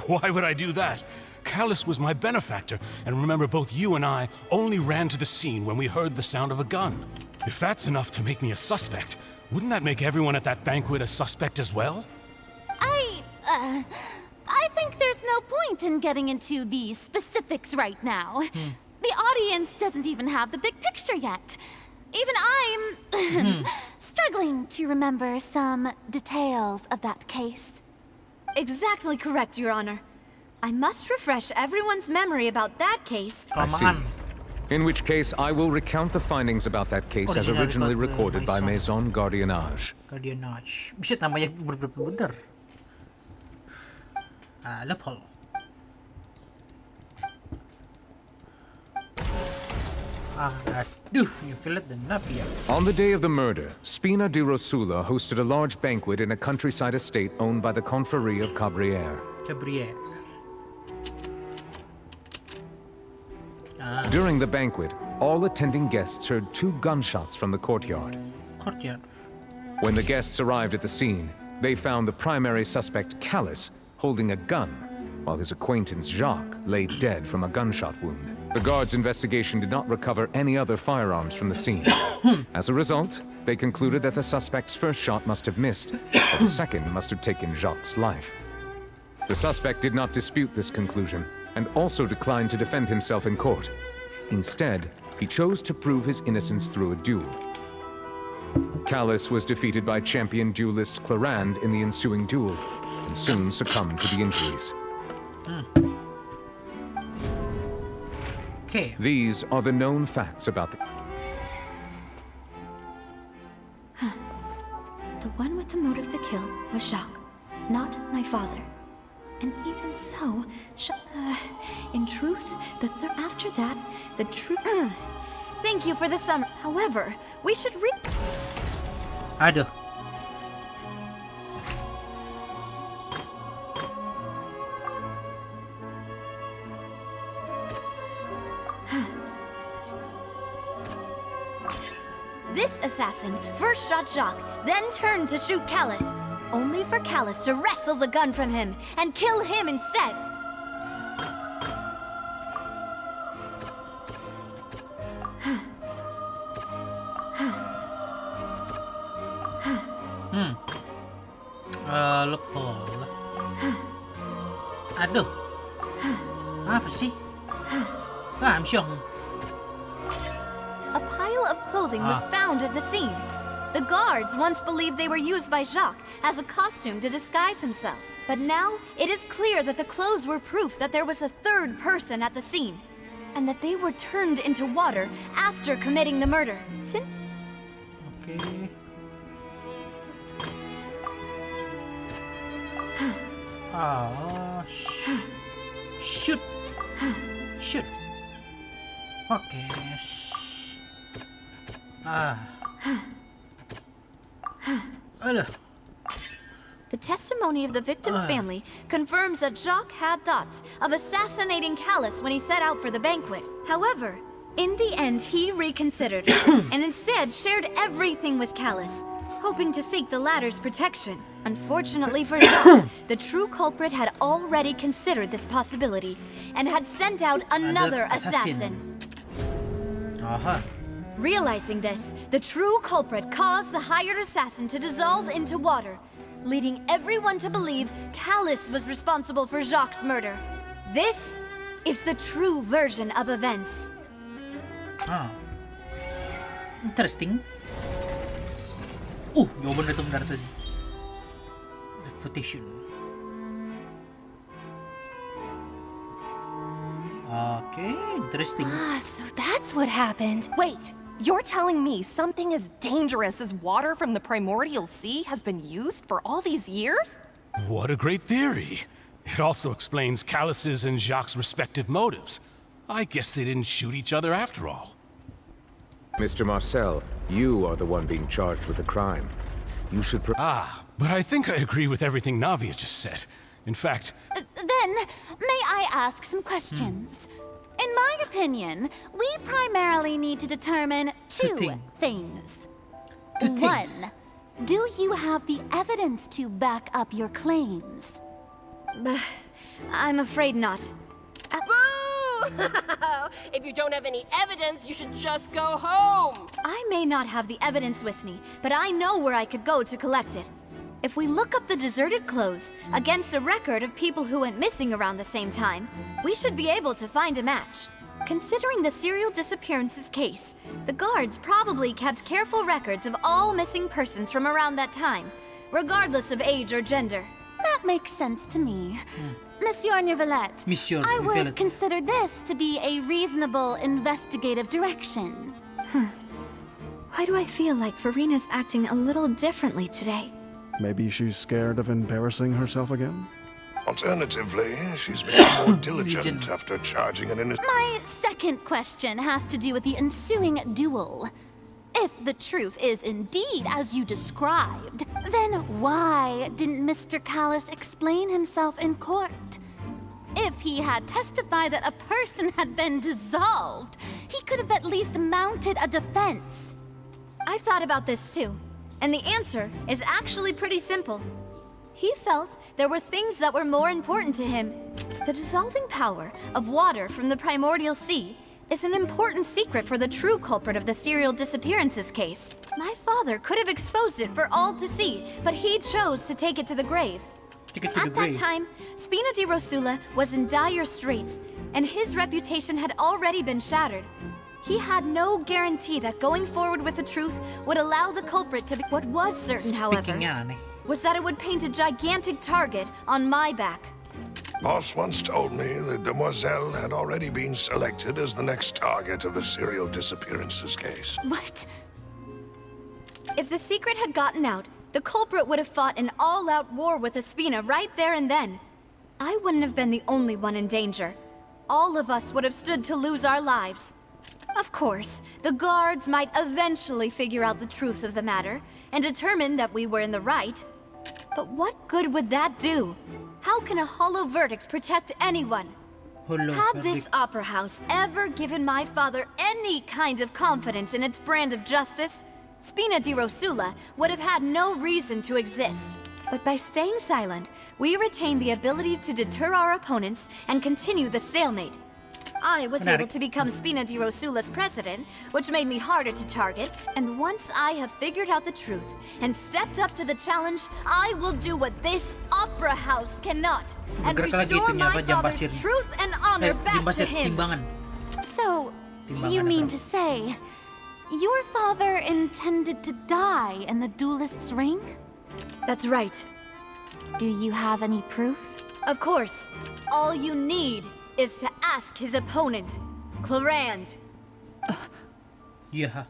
why would I do that? Callus was my benefactor, and remember, both you and I only ran to the scene when we heard the sound of a gun. If that's enough to make me a suspect, wouldn't that make everyone at that banquet a suspect as well? I think there's no point in getting into the specifics right now. The audience doesn't even have the big picture yet. Even I'm struggling to remember some details of that case. Exactly correct, Your Honor. I must refresh everyone's memory about that case. I see. In which case, I will recount the findings about that case as originally recorded by Maison Gardiennage. Gardiennage. Buset, namanya bener-bener. Loophole. Aduh, you feel it, the Navia. On the day of the murder, Spina di Rosula hosted a large banquet in a countryside estate owned by the Confrérie of Cabrières. During the banquet, all attending guests heard 2 gunshots from the courtyard. When the guests arrived at the scene, they found the primary suspect, Callus, holding a gun, while his acquaintance, Jacques, lay dead from a gunshot wound. The guards' investigation did not recover any other firearms from the scene. As a result, they concluded that the suspect's first shot must have missed, but the second must have taken Jacques' life. The suspect did not dispute this conclusion, and also declined to defend himself in court. Instead, he chose to prove his innocence through a duel. Callus was defeated by champion duelist Clarand in the ensuing duel, and soon succumbed to the injuries. Okay. These are the known facts about the... The one with the motive to kill was Jacques, not my father. And even so, in truth, after that, the truth... Thank you for the summer. However, we should Aduh. This assassin first shot Jacques, then turned to shoot Callus, only for Callus to wrestle the gun from him and kill him instead. Loophole. Aduh. Apa sih? I'm sure. A pile of clothing was found at the scene. The guards once believed they were used by Jacques as a costume to disguise himself. But now, it is clear that the clothes were proof that there was a third person at the scene, and that they were turned into water after committing the murder. Okay. Shoot. Shoot. Okay. The testimony of the victim's family confirms that Jacques had thoughts of assassinating Callus when he set out for the banquet. However, in the end, he reconsidered and instead shared everything with Callus, hoping to seek the latter's protection. Unfortunately for Jacques, the true culprit had already considered this possibility and had sent out another assassin. Realizing this, the true culprit caused the hired assassin to dissolve into water, leading everyone to believe Callus was responsible for Jacques' murder. This is the true version of events. Interesting. Jawaban itu benar tuh sih. Refutation. Okay, interesting. So that's what happened. Wait, you're telling me something as dangerous as water from the primordial sea has been used for all these years? What a great theory. It also explains Callus's and Jacques' respective motives. I guess they didn't shoot each other after all. Mr. Marcel, you are the one being charged with the crime. You should but I think I agree with everything Navia just said. In fact... Then, may I ask some questions? In my opinion, we primarily need to determine two things. One, do you have the evidence to back up your claims? I'm afraid not. Boo! If you don't have any evidence, you should just go home! I may not have the evidence with me, but I know where I could go to collect it. If we look up the deserted clothes against a record of people who went missing around the same time, we should be able to find a match. Considering the serial disappearances case, the guards probably kept careful records of all missing persons from around that time, regardless of age or gender. That makes sense to me. Monsieur Neuvillette, I would consider this to be a reasonable investigative direction. Why do I feel like Farina's acting a little differently today? Maybe she's scared of embarrassing herself again? Alternatively, she's become more diligent after charging an innocent... My second question has to do with the ensuing duel. If the truth is indeed as you described, then why didn't Mr. Callus explain himself in court? If he had testified that a person had been dissolved, he could have at least mounted a defense. I've thought about this too, and the answer is actually pretty simple. He felt there were things that were more important to him. The dissolving power of water from the primordial sea is an important secret for the true culprit of the serial disappearances case. My father could have exposed it for all to see, but he chose to take it to the grave. At that time, Spina di Rosula was in dire straits, and his reputation had already been shattered. He had no guarantee that going forward with the truth would allow the culprit to be... What was certain, however, was that it would paint a gigantic target on my back. Boss once told me that Demoiselle had already been selected as the next target of the serial disappearances case. What? If the secret had gotten out, the culprit would have fought an all-out war with Espina right there and then. I wouldn't have been the only one in danger. All of us would have stood to lose our lives. Of course, the guards might eventually figure out the truth of the matter and determine that we were in the right. But what good would that do? How can a hollow verdict protect anyone? Had this opera house ever given my father any kind of confidence in its brand of justice, Spina di Rosula would have had no reason to exist. But by staying silent, we retain the ability to deter our opponents and continue the stalemate. I was able to become Spina di Rosula's president, which made me harder to target, and once I have figured out the truth and stepped up to the challenge, I will do what this opera house cannot, and restore my father's truth and honor back to him. So, you mean to say, your father intended to die in the duelist's ring? That's right. Do you have any proof? Of course. All you need is to ask his opponent, Clarand. Yeah.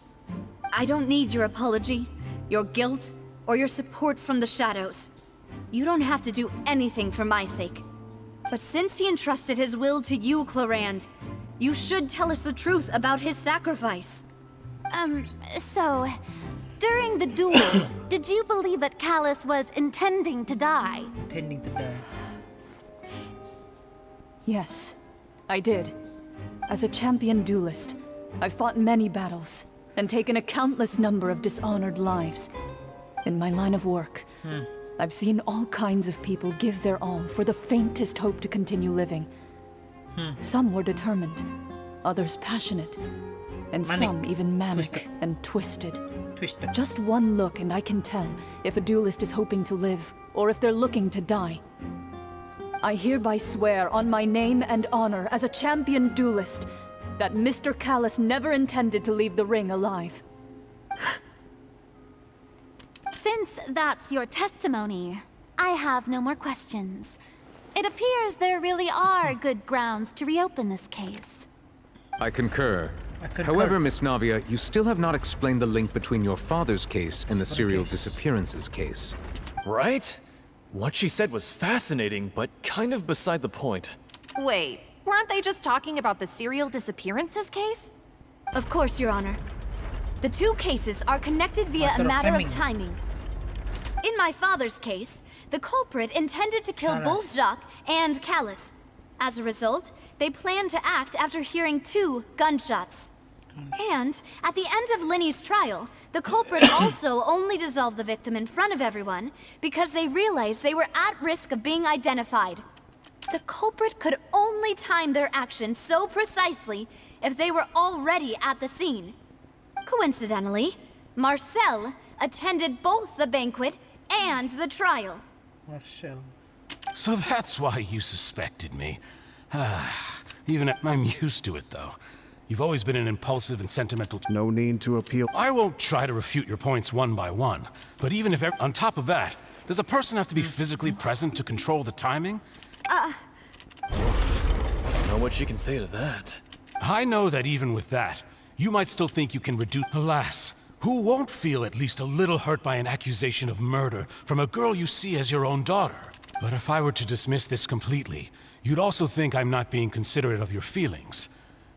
I don't need your apology, your guilt, or your support from the shadows. You don't have to do anything for my sake. But since he entrusted his will to you, Clarand, you should tell us the truth about his sacrifice. So, during the duel, did you believe that Callus was intending to die? Intending to die. Yes, I did. As a champion duelist, I've fought many battles and taken a countless number of dishonored lives. In my line of work, I've seen all kinds of people give their all for the faintest hope to continue living. Some were determined, others passionate, and some even manic and twisted. Just one look and I can tell if a duelist is hoping to live or if they're looking to die. I hereby swear on my name and honor as a champion duelist that Mr. Callus never intended to leave the ring alive. Since that's your testimony, I have no more questions. It appears there really are good grounds to reopen this case. I concur. However, Miss Navia, you still have not explained the link between your father's case and the serial disappearances case. Right? What she said was fascinating, but kind of beside the point. Wait, weren't they just talking about the serial disappearances case? Of course, Your Honor. The two cases are connected via a matter of timing. In my father's case, the culprit intended to kill both Jacques and Callus. As a result, they planned to act after hearing 2 gunshots. And at the end of Linny's trial, the culprit also only dissolved the victim in front of everyone because they realized they were at risk of being identified. The culprit could only time their actions so precisely if they were already at the scene. Coincidentally, Marcel attended both the banquet and the trial. Marcel. So that's why you suspected me. Even I'm used to it, though. You've always been an impulsive and sentimental... No need to appeal. I won't try to refute your points one by one, but even if... On top of that, does a person have to be physically present to control the timing? I don't know what she can say to that. I know that even with that, you might still think you can reduce... Alas, who won't feel at least a little hurt by an accusation of murder from a girl you see as your own daughter? But if I were to dismiss this completely, you'd also think I'm not being considerate of your feelings.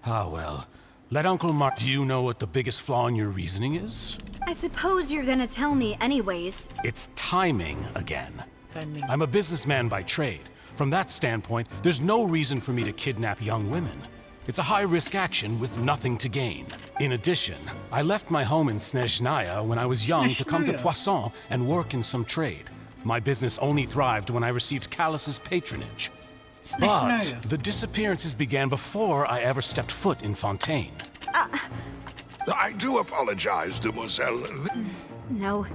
Ah, well. Let Uncle Mark... Do you know what the biggest flaw in your reasoning is? I suppose you're gonna tell me anyways. It's timing again. Timing. I'm a businessman by trade. From that standpoint, there's no reason for me to kidnap young women. It's a high-risk action with nothing to gain. In addition, I left my home in Snezhnaya when I was young to come to Poisson and work in some trade. My business only thrived when I received Callus's patronage. But the disappearances began before I ever stepped foot in Fontaine. I do apologize, Demoiselle. No,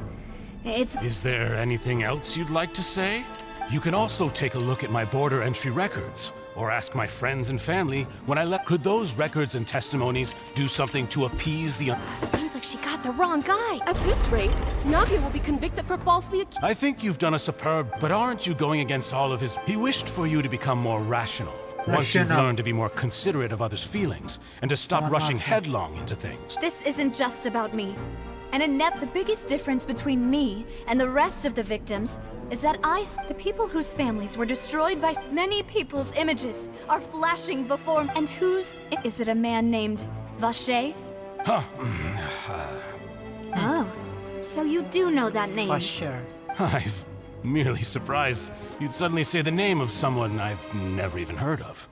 it's... Is there anything else you'd like to say? You can also take a look at my border entry records. Or ask my friends and family when I left. Could those records and testimonies do something to appease the... Seems like she got the wrong guy. At this rate, Navia will be convicted for falsely accusing. I think you've done a superb, but aren't you going against all of his... He wished for you to become more rational. Once you've learned to be more considerate of others' feelings, and to stop rushing headlong into things. This isn't just about me. And Annette, the biggest difference between me and the rest of the victims is that the people whose families were destroyed by many people's images are flashing before me. And whose? Is it a man named Vache? Huh. Oh, so you do know that name. Vache. I'm merely surprised you'd suddenly say the name of someone I've never even heard of.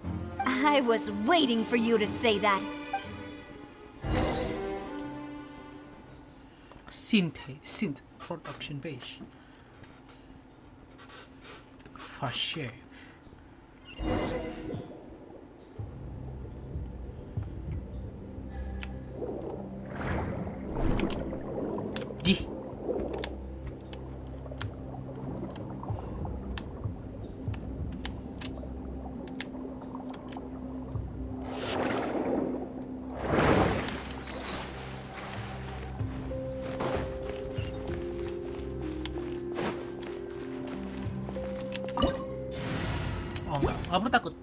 I was waiting for you to say that. Synth production page. Vache. Di. Oh enggak, kamu takut?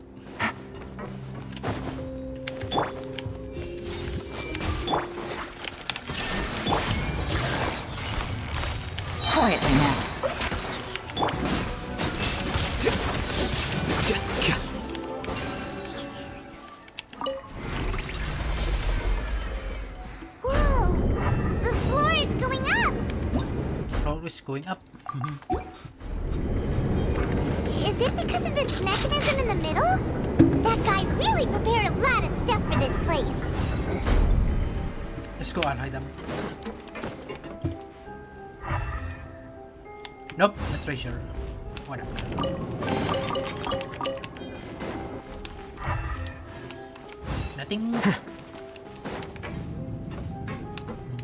Quietly now. Whoa! The floor is going up! Floor is going up. Is it because of this mechanism in the middle? That guy really prepared a lot of stuff for this place. Let's go on, hide them. Nope, the treasure. What? Nothing.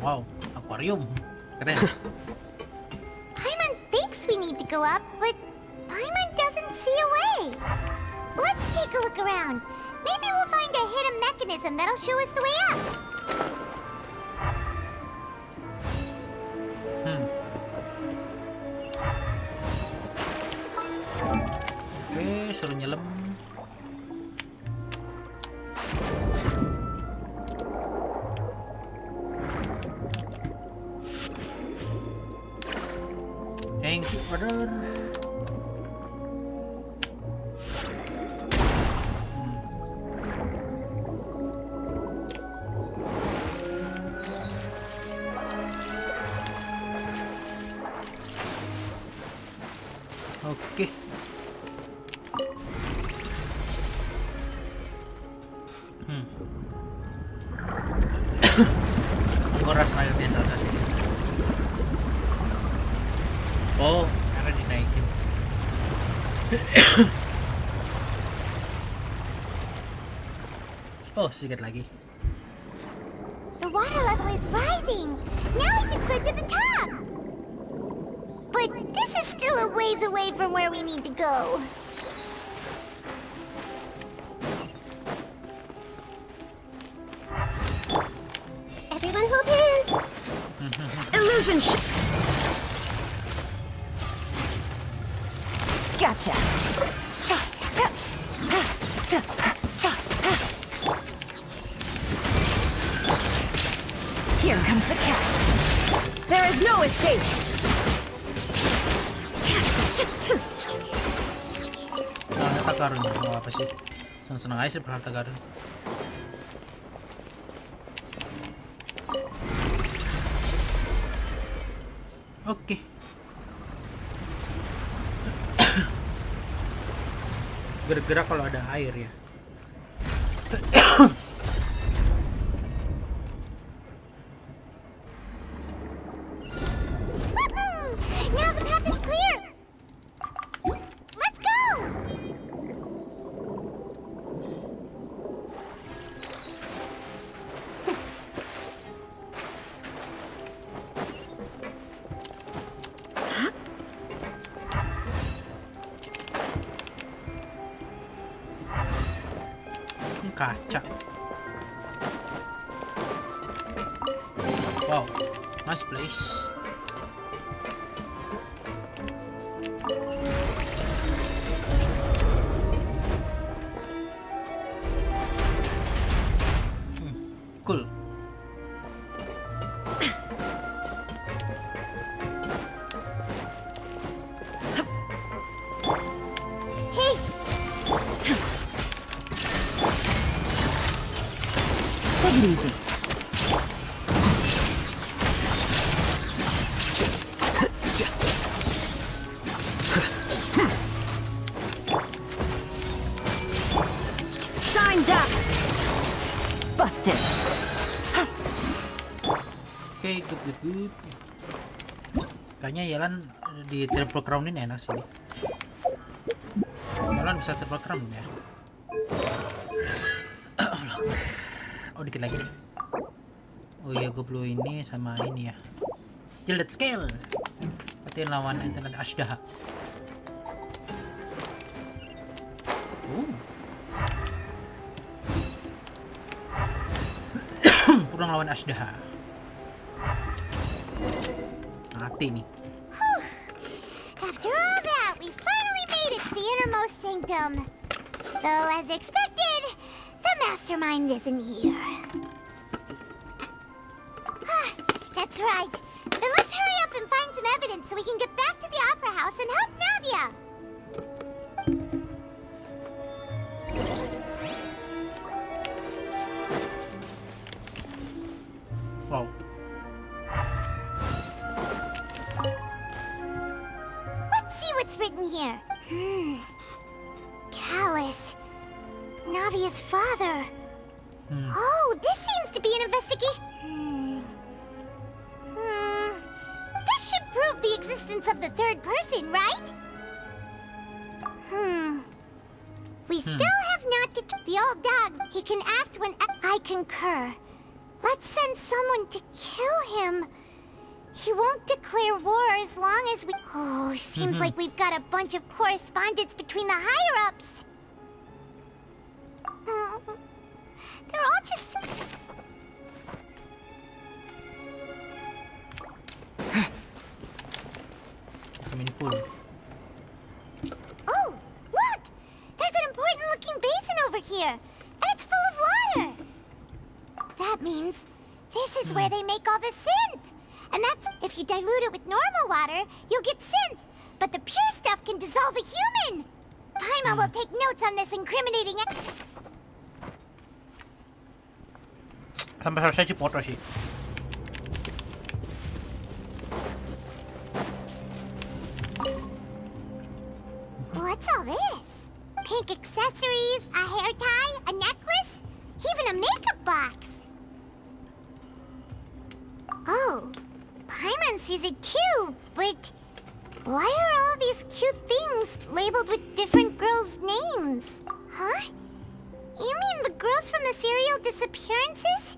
Wow, aquarium. Keren. Paimon thinks we need to go up, but Paimon doesn't see a way. Let's take a look around. Maybe we'll find a hidden mechanism that'll show us the way up. Oke, suruh nyelam. Thank you, brother. Oke. Kuras air di atas sini. Oh, karena dinaikin. Oh, sedikit lagi. The water level is rising. Now we can swim to the top. But this is still a ways away from where we need to go. Everyone hold hands. Illusion Gotcha. Here comes the catch. There is no escape. Harta karun, mau apa sih? Senang-senang aja sih harta karun. Oke. Gerak-gerak kalau ada air ya. Now the path is clear. Let's go. Kaca. Wow, nice place. Cool. Hey! Take it easy. Shine duck! Busted. Oke, good. Kayaknya Yalan di triple crown ini enak sih. Yalan bisa triple crown ya. Oh, dikit lagi nih. Oh iya, gue perlu ini sama ini ya. Jilid scale. Berarti lawan internet Ashdaha. Kurang lawan Ashdaha. Mati nih. After all that, we finally made it to the innermost sanctum. Though, as expected, the mastermind isn't here. That's right. Then let's hurry up and find some evidence so we can get back to the opera house and help Navia. Wow. Let's see what's written here. Callus. Navia's father. Oh, this seems to be an investigation. This should prove the existence of the third person, right? We still have not the old dog. He can act when I concur. Let's send someone to kill him. He won't declare war as long as we... Oh, seems like we've got a bunch of correspondence between the higher-ups. They're all just... Oh, look! There's an important-looking basin over here, and it's full of water. That means this is where they make all the synth. And that's, if you dilute it with normal water, you'll get synth. But the pure stuff can dissolve a human. Paimon will take notes on this incriminating... Sampai selesai dipoto sih. What's all this? Pink accessories, a hair tie, a necklace, even a makeup box. Oh, Paimon sees it too, but why are all these cute things labeled with different girls' names? Huh? You mean the girls from the serial disappearances?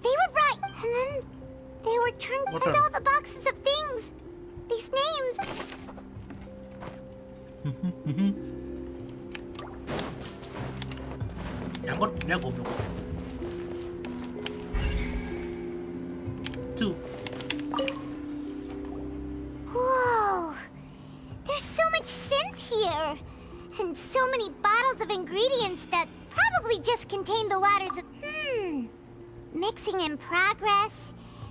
They were brought, and then they were turned into all the boxes of things. These names. Nyangkut, dia goblok. 2. Whoa! There's so much synth here! And so many bottles of ingredients that probably just contain the waters of... Mixing in progress.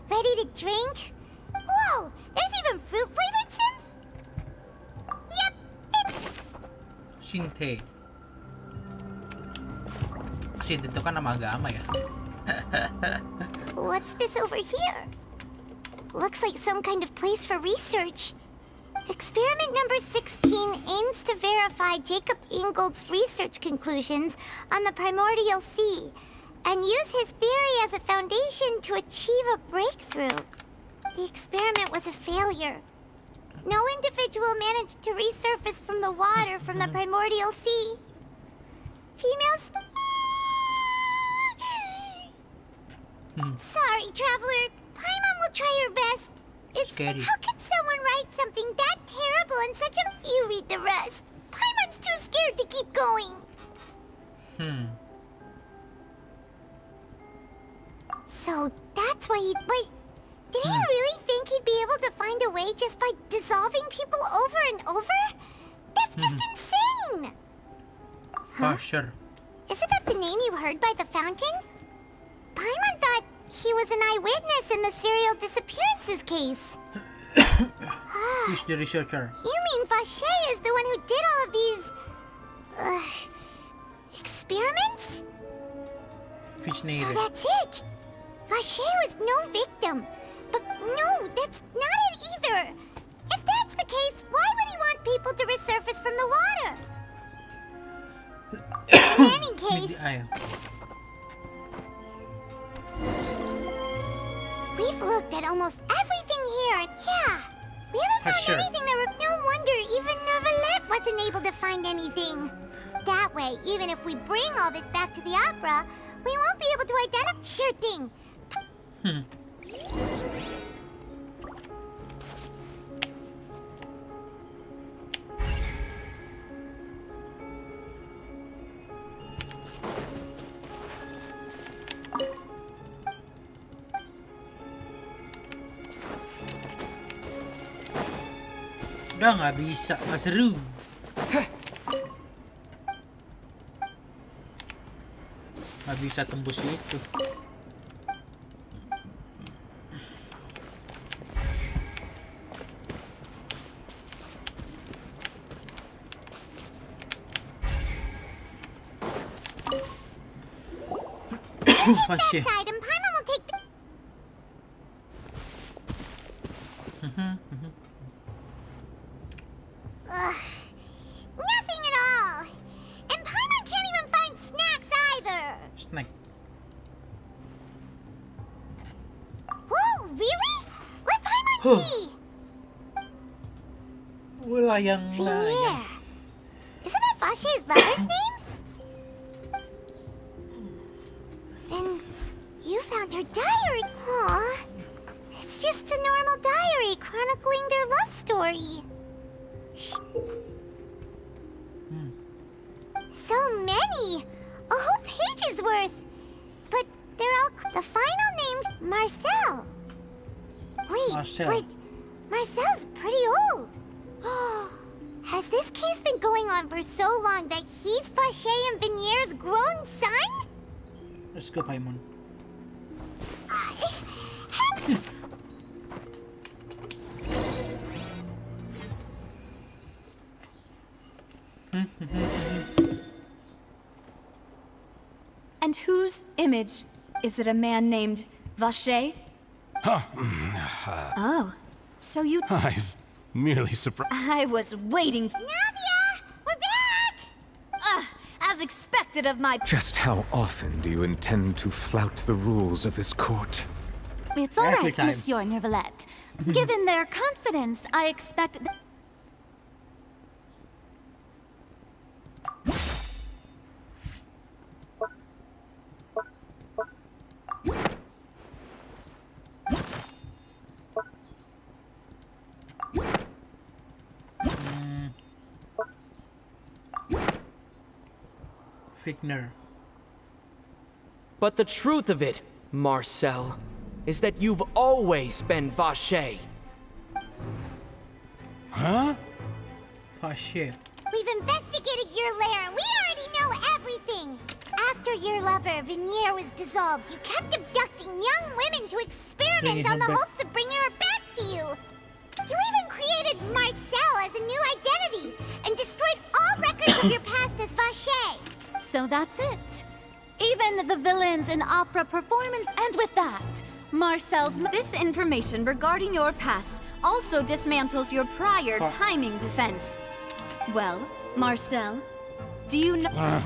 Ready to drink? Whoa! There's even fruit-flavored synth? Yep, Sinte. Sinte itu kan nama agama ya. What's this over here? Looks like some kind of place for research. Experiment number 16 aims to verify Jacob Ingold's research conclusions on the primordial sea and use his theory as a foundation to achieve a breakthrough. The experiment was a failure. No individual managed to resurface from the water from the primordial sea. Females... Sorry, traveler. Paimon will try her best. It's scary. How can someone write something that terrible in such a... You read the rest. Paimon's too scared to keep going. So that's why he... Wait, did he really think he'd be able to find a way just by dissolving people over and over? That's just insane! For sure. Isn't that the name you heard by the fountain? Paimon thought he was an eyewitness in the serial disappearances case. Who's the researcher? You mean Vache is the one who did all of these... experiments? So that's it! Vache was no victim. But no, that's not it either! If that's the case, why would he want people to resurface from the water? In any case... We've looked at almost everything here, and yeah, we haven't found anything that no wonder even Nervalette wasn't able to find anything. That way, even if we bring all this back to the opera, we won't be able to identify... Sure thing. Udah nggak bisa, nggak seru. Nggak bisa tembus itu. Masih. Nothing at all. And Paimon can't even find snacks either. Snack. Whoa, really? Let Paimon see. Layang. Isn't that Vache's lover's name? Then you found her diary. Aw. It's just a normal diary chronicling their love story. So many! A whole page's worth! But they're all... The final name's Marcel. Wait, but Marcel's pretty old. Has this case been going on for so long that he's Vache and Venier's grown son? Let's go, Paimon. And whose image? Is it a man named Vache? Oh, so you... I've merely surprised. I was waiting. Navia! We're back! As expected of my... Just how often do you intend to flout the rules of this court? It's all right, Monsieur Nervalette. Given their confidence, I expect... Figner. But the truth of it, Marcel, is that you've always been Vache. Huh? Vache. We've investigated your lair and we already know everything! After your lover, Venier, was dissolved, you kept abducting young women to experiment on the hopes of bringing her back to you! You even created Marcel as a new identity and destroyed all records of your past as Vache! So that's it. Even the villains in opera performance, and with that, Marcel's... This information regarding your past also dismantles your prior timing defense. Well, Marcel, do you know...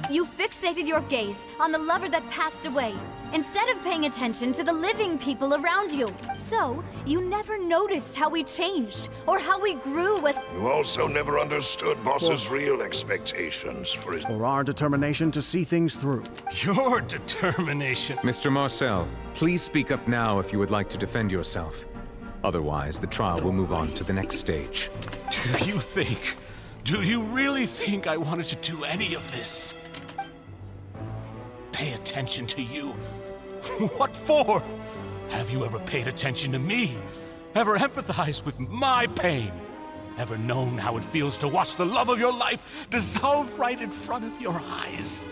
You fixated your gaze on the lover that passed away, instead of paying attention to the living people around you. So, you never noticed how we changed, or how we grew with... You also never understood Boss's real expectations for his... Or our determination to see things through. Your determination. Mr. Marcel, please speak up now if you would like to defend yourself. Otherwise, the trial will move on to the next stage. Do you really think I wanted to do any of this? Pay attention to you. What for? Have you ever paid attention to me? Ever empathized with my pain? Ever known how it feels to watch the love of your life dissolve right in front of your eyes?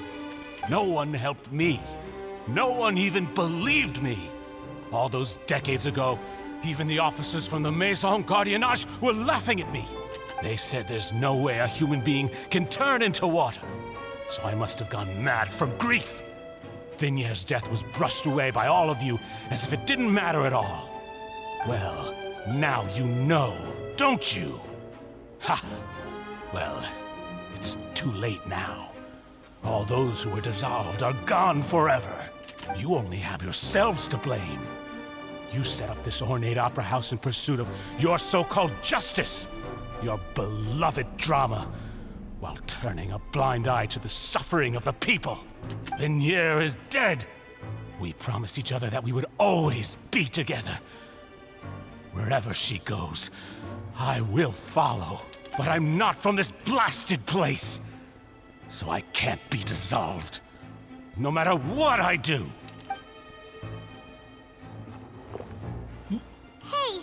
No one helped me. No one even believed me. All those decades ago, even the officers from the Maison Gardiennage were laughing at me. They said there's no way a human being can turn into water. So I must have gone mad from grief. Vignere's death was brushed away by all of you as if it didn't matter at all. Well, now you know, don't you? Ha! Well, it's too late now. All those who were dissolved are gone forever. You only have yourselves to blame. You set up this ornate opera house in pursuit of your so-called justice, your beloved drama, while turning a blind eye to the suffering of the people. Vignere is dead. We promised each other that we would always be together. Wherever she goes, I will follow. But I'm not from this blasted place. So I can't be dissolved. No matter what I do. Hey,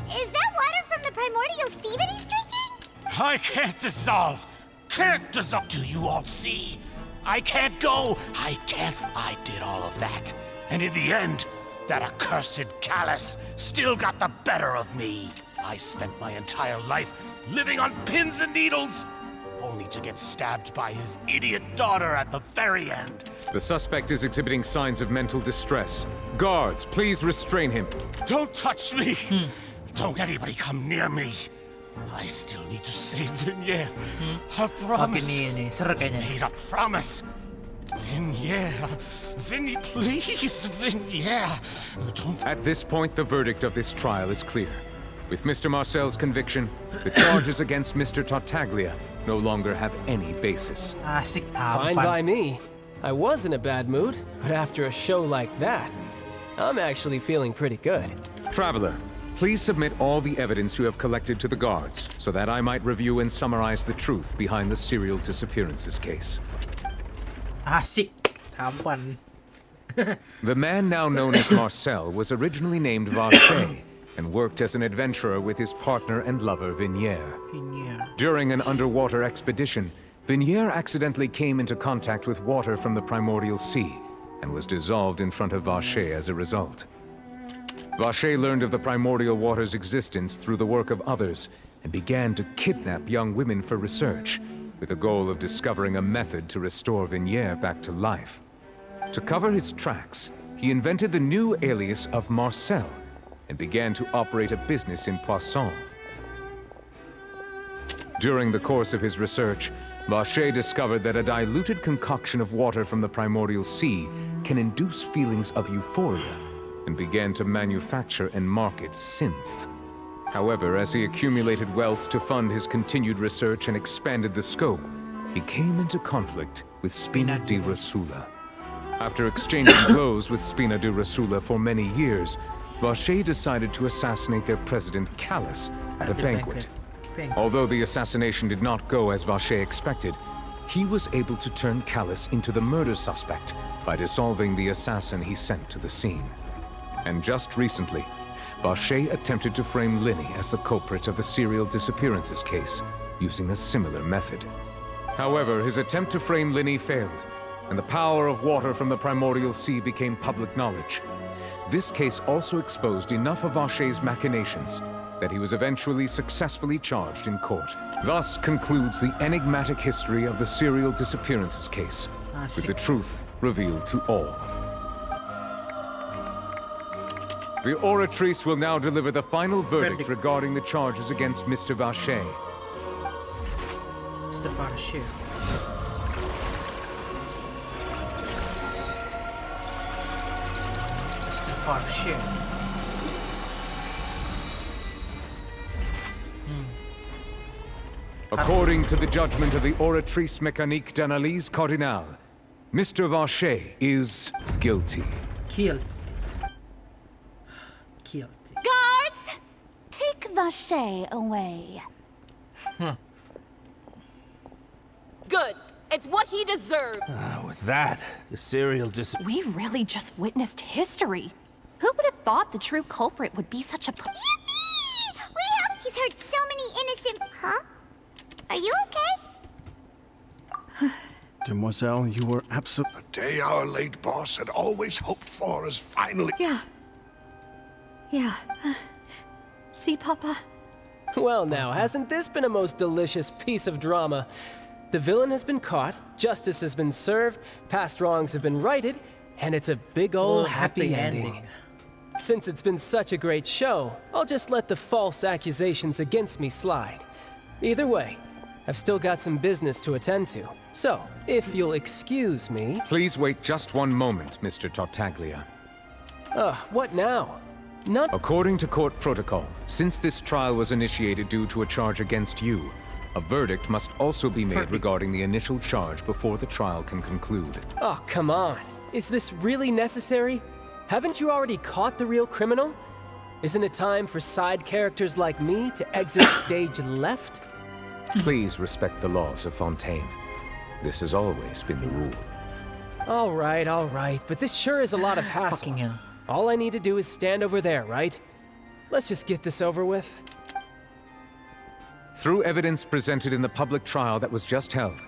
is that water from the primordial sea that he's drinking? I can't dissolve. Can't dissolve. Do you all see? I can't go. I did all of that. And in the end, that accursed Callus still got the better of me. I spent my entire life living on pins and needles, only to get stabbed by his idiot daughter at the very end. The suspect is exhibiting signs of mental distress. Guards, please restrain him. Don't touch me! Don't anybody come near me. I still need to save Vignere. A promise. Made a promise. Vignere. Please, Vignere. Don't... At this point, the verdict of this trial is clear. With Mr. Marcel's conviction, the charges against Mr. Tartaglia no longer have any basis. Fine by me. I was in a bad mood, but after a show like that, I'm actually feeling pretty good. Traveler, please submit all the evidence you have collected to the guards, so that I might review and summarize the truth behind the serial disappearances case. Asik, tampan. The man now known as Marcel was originally named Vache and worked as an adventurer with his partner and lover Vignere. During an underwater expedition, Vignere accidentally came into contact with water from the primordial sea and was dissolved in front of Vache as a result. Vache learned of the primordial water's existence through the work of others and began to kidnap young women for research, with the goal of discovering a method to restore Vignere back to life. To cover his tracks, he invented the new alias of Marcel and began to operate a business in Poisson. During the course of his research, Vache discovered that a diluted concoction of water from the primordial sea can induce feelings of euphoria, and began to manufacture and market synth. However, as he accumulated wealth to fund his continued research and expanded the scope, he came into conflict with Spina di Rosula. After exchanging blows with Spina di Rosula for many years, Vache decided to assassinate their president Callus at a banquet. Although the assassination did not go as Vache expected, he was able to turn Callus into the murder suspect by dissolving the assassin he sent to the scene. And just recently, Vache attempted to frame Linny as the culprit of the serial disappearances case, using a similar method. However, his attempt to frame Linny failed, and the power of water from the primordial sea became public knowledge. This case also exposed enough of Vache's machinations that he was eventually successfully charged in court. Thus concludes the enigmatic history of the serial disappearances case, with the truth revealed to all. The Oratrice will now deliver the final verdict regarding the charges against Mr. Vache. Mr. Vache. Mr. Vache. According to the judgment of the Oratrice Mécanique d'Analyse Cardinale, Mr. Vache is guilty. Guilty. Guards! Take Vache away. Good. It's what he deserved. With that, the serial We really just witnessed history. Who would have thought the true culprit would be such a... He's hurt so many innocent... Huh? Are you okay? Demoiselle, you were absolutely... The day our late boss had always hoped for is finally... Yeah. See, Papa? Well now, hasn't this been a most delicious piece of drama? The villain has been caught, justice has been served, past wrongs have been righted, and it's a big old happy ending. Since it's been such a great show, I'll just let the false accusations against me slide. Either way, I've still got some business to attend to. So, if you'll excuse me... Please wait just one moment, Mr. Tartaglia. What now? According to court protocol, since this trial was initiated due to a charge against you, a verdict must also be made regarding the initial charge before the trial can conclude. Oh, come on. Is this really necessary? Haven't you already caught the real criminal? Isn't it time for side characters like me to exit stage left? Please respect the laws of Fontaine. This has always been the rule. All right, but this sure is a lot of hassle. All I need to do is stand over there, right? Let's just get this over with. Through evidence presented in the public trial that was just held,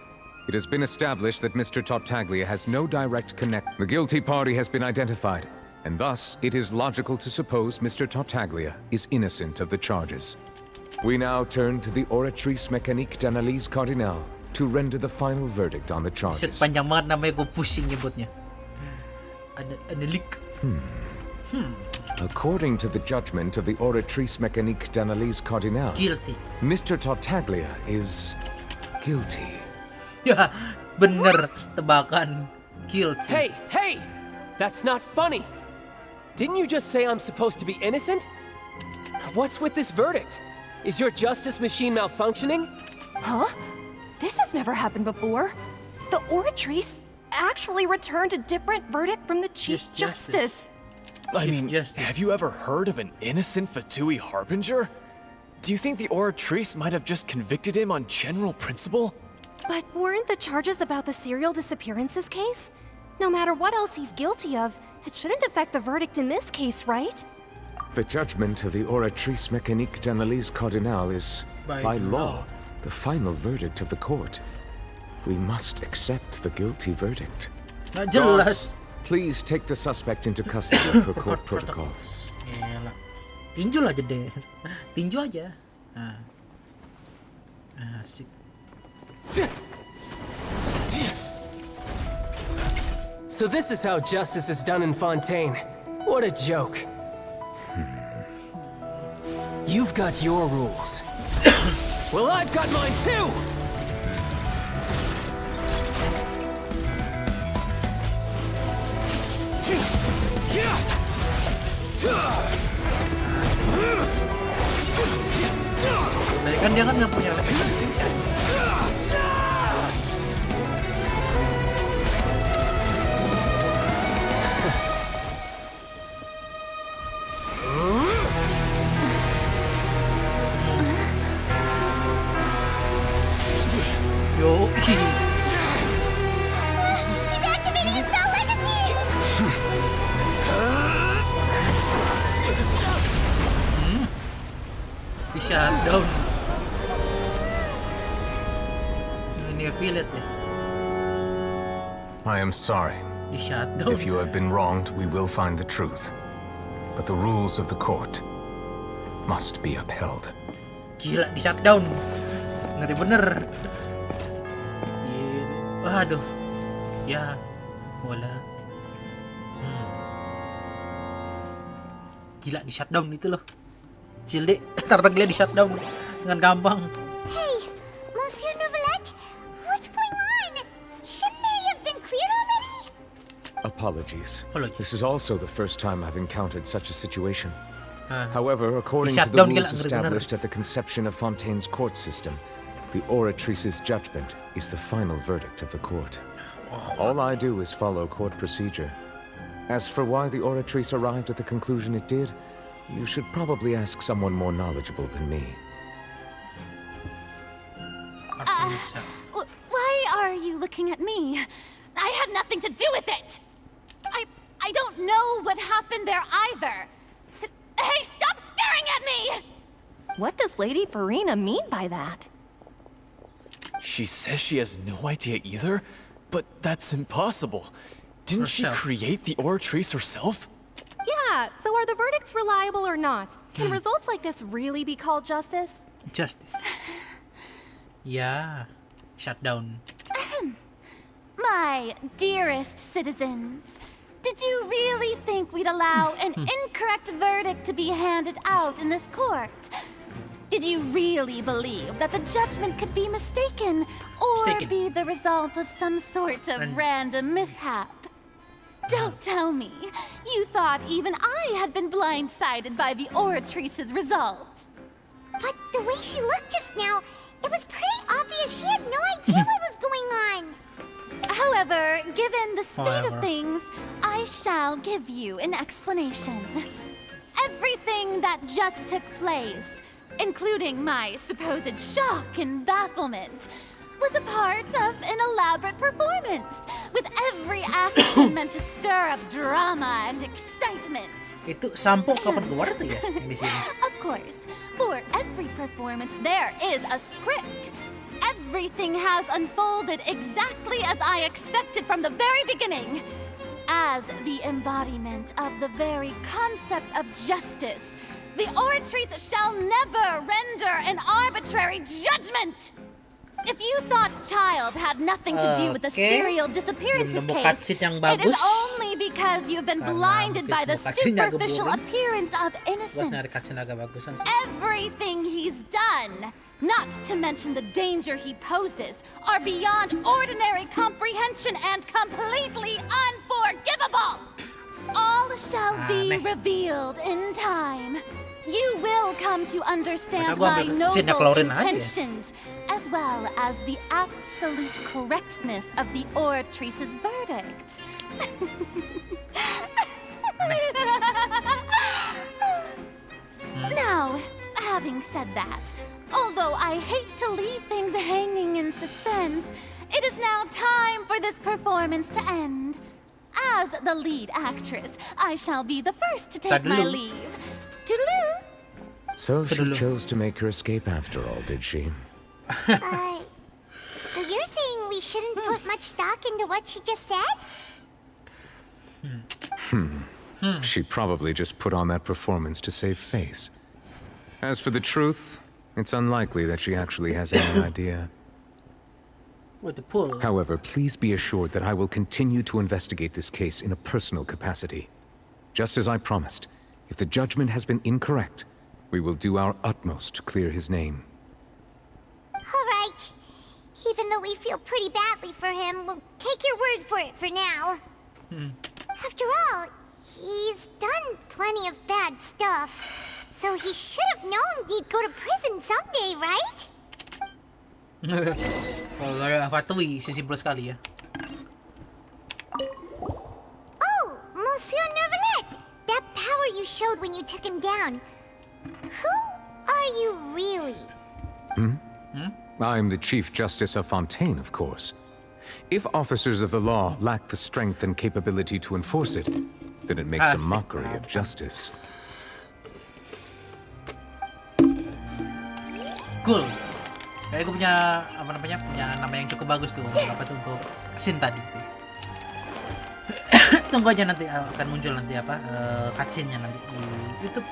it has been established that Mr. Tartaglia has no direct connection. The guilty party has been identified, and thus it is logical to suppose Mr. Tartaglia is innocent of the charges. We now turn to the Oratrice Mécanique d'Analyse Cardinale to render the final verdict on the charges. Panjang banget namanya, gue pusing nyebutnya. Analyse. According to the judgment of the Oratrice Mécanique d'Analyse Cardinale, guilty. Mr. Tartaglia is guilty. Ya, bener tebakan. Guilty. Hey! That's not funny! Didn't you just say I'm supposed to be innocent? What's with this verdict? Is your justice machine malfunctioning? Huh? This has never happened before. The Oratrice actually returned a different verdict from the Chief Justice. I mean, have you ever heard of an innocent Fatui Harbinger? Do you think the Oratrice might have just convicted him on general principle? But weren't the charges about the serial disappearances case? No matter what else he's guilty of, it shouldn't affect the verdict in this case, right? The judgment of the Oratrice Mécanique d'Analyse Cardinale is, by law, the final verdict of the court. We must accept the guilty verdict. Guards, please take the suspect into custody per court protocol. Tinju aja deh. Tinju aja. Asik. So this is how justice is done in Fontaine. What a joke. You've got your rules. Well, I've got mine too! Kan dia kan nggak punya Yo, He's activating his spell legacy! Di shutdown. Ini affiliate ya. I am sorry. Di shutdown. If you have been wronged, we will find the truth. But the rules of the court must be upheld. Gila, di shutdown. Ngeri bener. Waduh. Ya, wala. Gila, di shutdown itu loh. Cilde, Tartaglia di shutdown dengan gampang. Hey, Monsieur Novelette, what's going on? Shouldn't they have been cleared already? Apologies. This is also the first time I've encountered such a situation. Ah. However, according to the rules established at the conception of Fontaine's court system, the Oratrice's judgment is the final verdict of the court. All I do is follow court procedure. As for why the Oratrice arrived at the conclusion it did, you should probably ask someone more knowledgeable than me. Why are you looking at me. I had nothing to do with it. I don't know what happened there either. Hey, stop staring at me! What does Lady Farina mean by that? She says she has no idea either, but that's impossible. Didn't she create the Oratrice herself? Yeah, so are the verdicts reliable or not? Can results like this really be called justice? Justice. Yeah. Shut down. My dearest citizens, did you really think we'd allow an incorrect verdict to be handed out in this court? Did you really believe that the judgment could be mistaken or be the result of some sort of random mishap? Don't tell me. You thought even I had been blindsided by the Oratrice's result. But the way she looked just now, it was pretty obvious she had no idea what was going on. However, given the state of things, I shall give you an explanation. Everything that just took place, including my supposed shock and bafflement, was a part of an elaborate performance, with every action meant to stir up drama and excitement. Itu sampo kapan keluar tuh ya yang di sini? Of course, for every performance there is a script. Everything has unfolded exactly as I expected from the very beginning. As the embodiment of the very concept of justice, the Oratrice shall never render an arbitrary judgment. If you thought Child had nothing to do with the serial disappearances case, it is only because you've been blinded by the superficial appearance of innocence. Everything he's done, not to mention the danger he poses, are beyond ordinary comprehension and completely unforgivable. All shall be revealed in time. You will come to understand my noble intentions, as well as the absolute correctness of the Oratrice's verdict. Now, having said that, although I hate to leave things hanging in suspense, it is now time for this performance to end. As the lead actress, I shall be the first to take my leave. Toodaloo! So she chose to make her escape after all, did she? So you're saying we shouldn't put much stock into what she just said? She probably just put on that performance to save face. As for the truth, it's unlikely that she actually has any idea. What the pull? However, please be assured that I will continue to investigate this case in a personal capacity. Just as I promised, if the judgment has been incorrect, we will do our utmost to clear his name. All right. Even though we feel pretty badly for him, we'll take your word for it for now. After all, he's done plenty of bad stuff. So he should have known he'd go to prison someday, right? Kalau ada Fatui, sesimpel sekali ya. Oh, Monsieur Nervalet! That power you showed when you took him down. Who are you really? I'm the Chief Justice of Fontaine, of course. If officers of the law lack the strength and capability to enforce it, then it makes a mockery of justice. Cool. Kayak gue punya punya nama yang cukup bagus tuh untuk scene tadi tuh. Tunggu aja nanti akan muncul nanti cutscene-nya nanti di YouTube.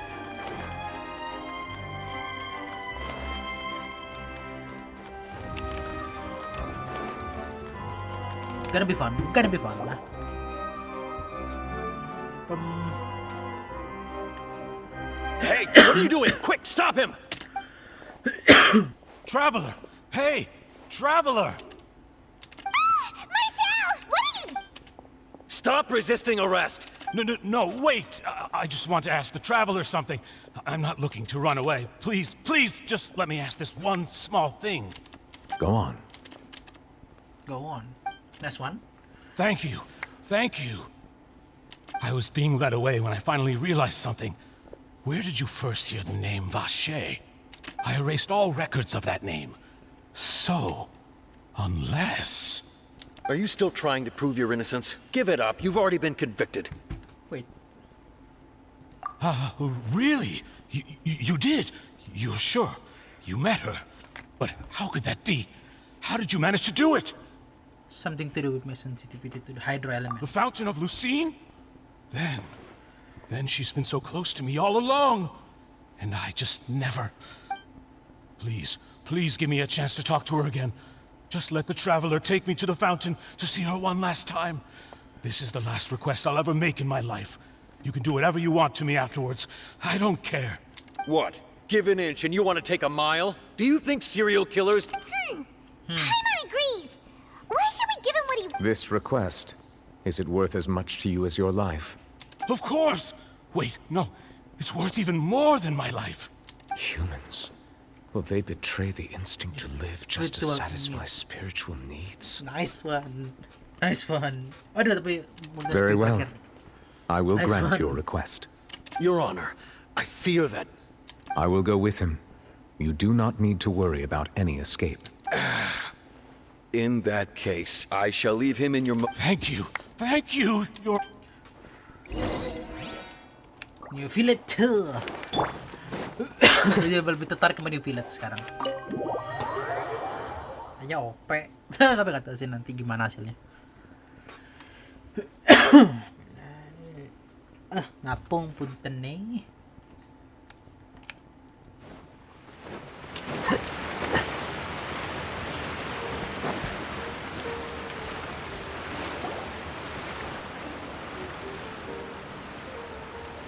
Gonna be fun lah. Hey, what are you doing? Quick, stop him! Traveler! Hey! Traveler! Marcel! What are you... Stop resisting arrest! No, wait! I just want to ask the Traveler something. I'm not looking to run away. Please, just let me ask this one small thing. Go on. Go on. Next one. Thank you. I was being led away when I finally realized something. Where did you first hear the name Vacher? I erased all records of that name. So, unless... Are you still trying to prove your innocence? Give it up. You've already been convicted. Wait. Really? You did? You're sure? You met her? But how could that be? How did you manage to do it? Something to do with my sensitivity to the hydro element. The Fountain of Lucine? Then she's been so close to me all along. And I just never... Please give me a chance to talk to her again. Just let the Traveler take me to the fountain to see her one last time. This is the last request I'll ever make in my life. You can do whatever you want to me afterwards. I don't care. What? Give an inch and you want to take a mile? Do you think serial killers... Paimon agrees. Why should we give him what he... This request, is it worth as much to you as your life? Of course! Wait, no. It's worth even more than my life. Humans. Will they betray the instinct to live just to satisfy spiritual needs? Nice one. Nice one. Aduh, tapi... Very well. I will grant your request. Your Honor, I fear that... I will go with him. You do not need to worry about any escape. In that case, I shall leave him in your... Thank you. Thank you. Your... New Village. Jadi lebih tertarik sama New Village sekarang. Aja OP. Tapi nggak tahu sih nanti gimana hasilnya. Ngapung punten nih.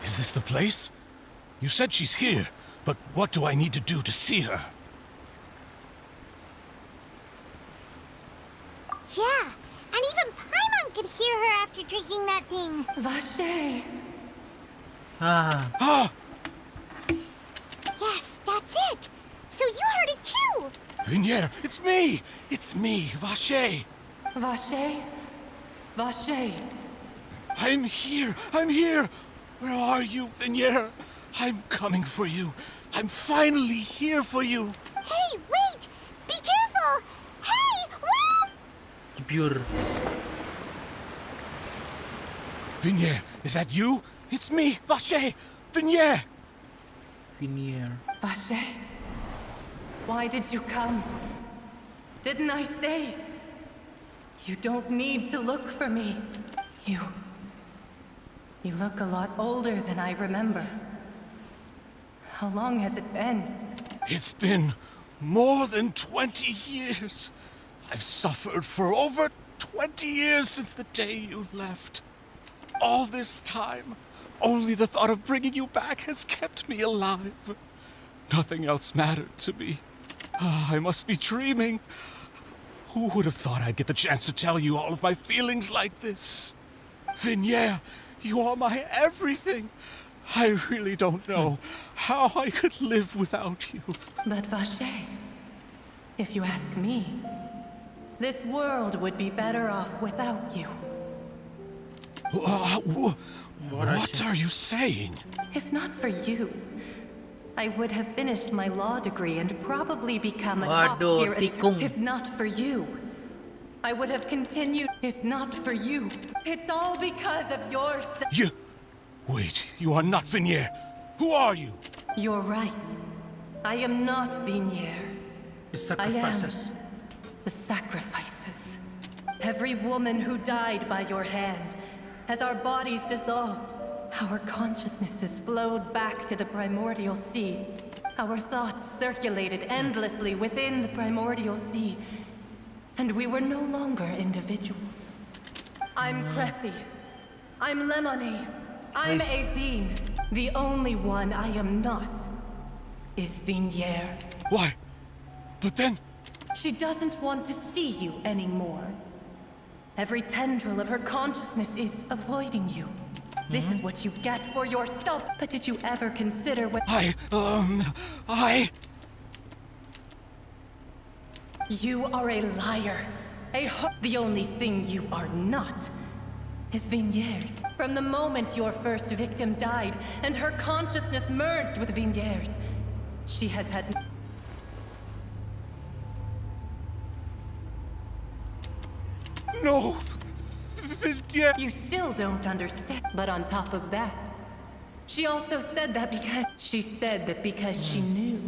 Is this the place? You said she's here, but what do I need to do to see her? Yeah, and even Paimon could hear her after drinking that thing. Vache. Yes, that's it. So you heard it too. Vinier, it's me! It's me, Vache. Vache? Vache. I'm here! I'm here! Where are you, Vinier? I'm coming for you. I'm finally here for you. Hey, wait! Be careful! Hey, whoa! Pure. Vinier, is that you? It's me, Vache! Vinier! Vinier. Vache? Why did you come? Didn't I say? You don't need to look for me. You look a lot older than I remember. How long has it been? It's been more than 20 years. I've suffered for over 20 years since the day you left. All this time, only the thought of bringing you back has kept me alive. Nothing else mattered to me. I must be dreaming. Who would have thought I'd get the chance to tell you all of my feelings like this? Vinier, you are my everything. I really don't know how I could live without you. But Vache, if you ask me, this world would be better off without you. What are you saying? If not for you, I would have finished my law degree and probably become a top-tier attorney. If not for you, I would have continued. If not for you, it's all because of your... Wait, you are not Vinier. Who are you? You're right. I am not Vinier. The sacrifices. I am the sacrifices. Every woman who died by your hand, as our bodies dissolved, our consciousnesses flowed back to the primordial sea. Our thoughts circulated endlessly within the primordial sea, and we were no longer individuals. I'm Cressy. I'm Lemonade. I'm Azine. The only one I am not is Vinier. Why? But then... She doesn't want to see you anymore. Every tendril of her consciousness is avoiding you. This is what you get for yourself. But did you ever consider what... You are a liar. The only thing you are not is Vinier's. From the moment your first victim died and her consciousness merged with Vinier's, she has had... No. You still don't understand. But on top of that, she also said that because she knew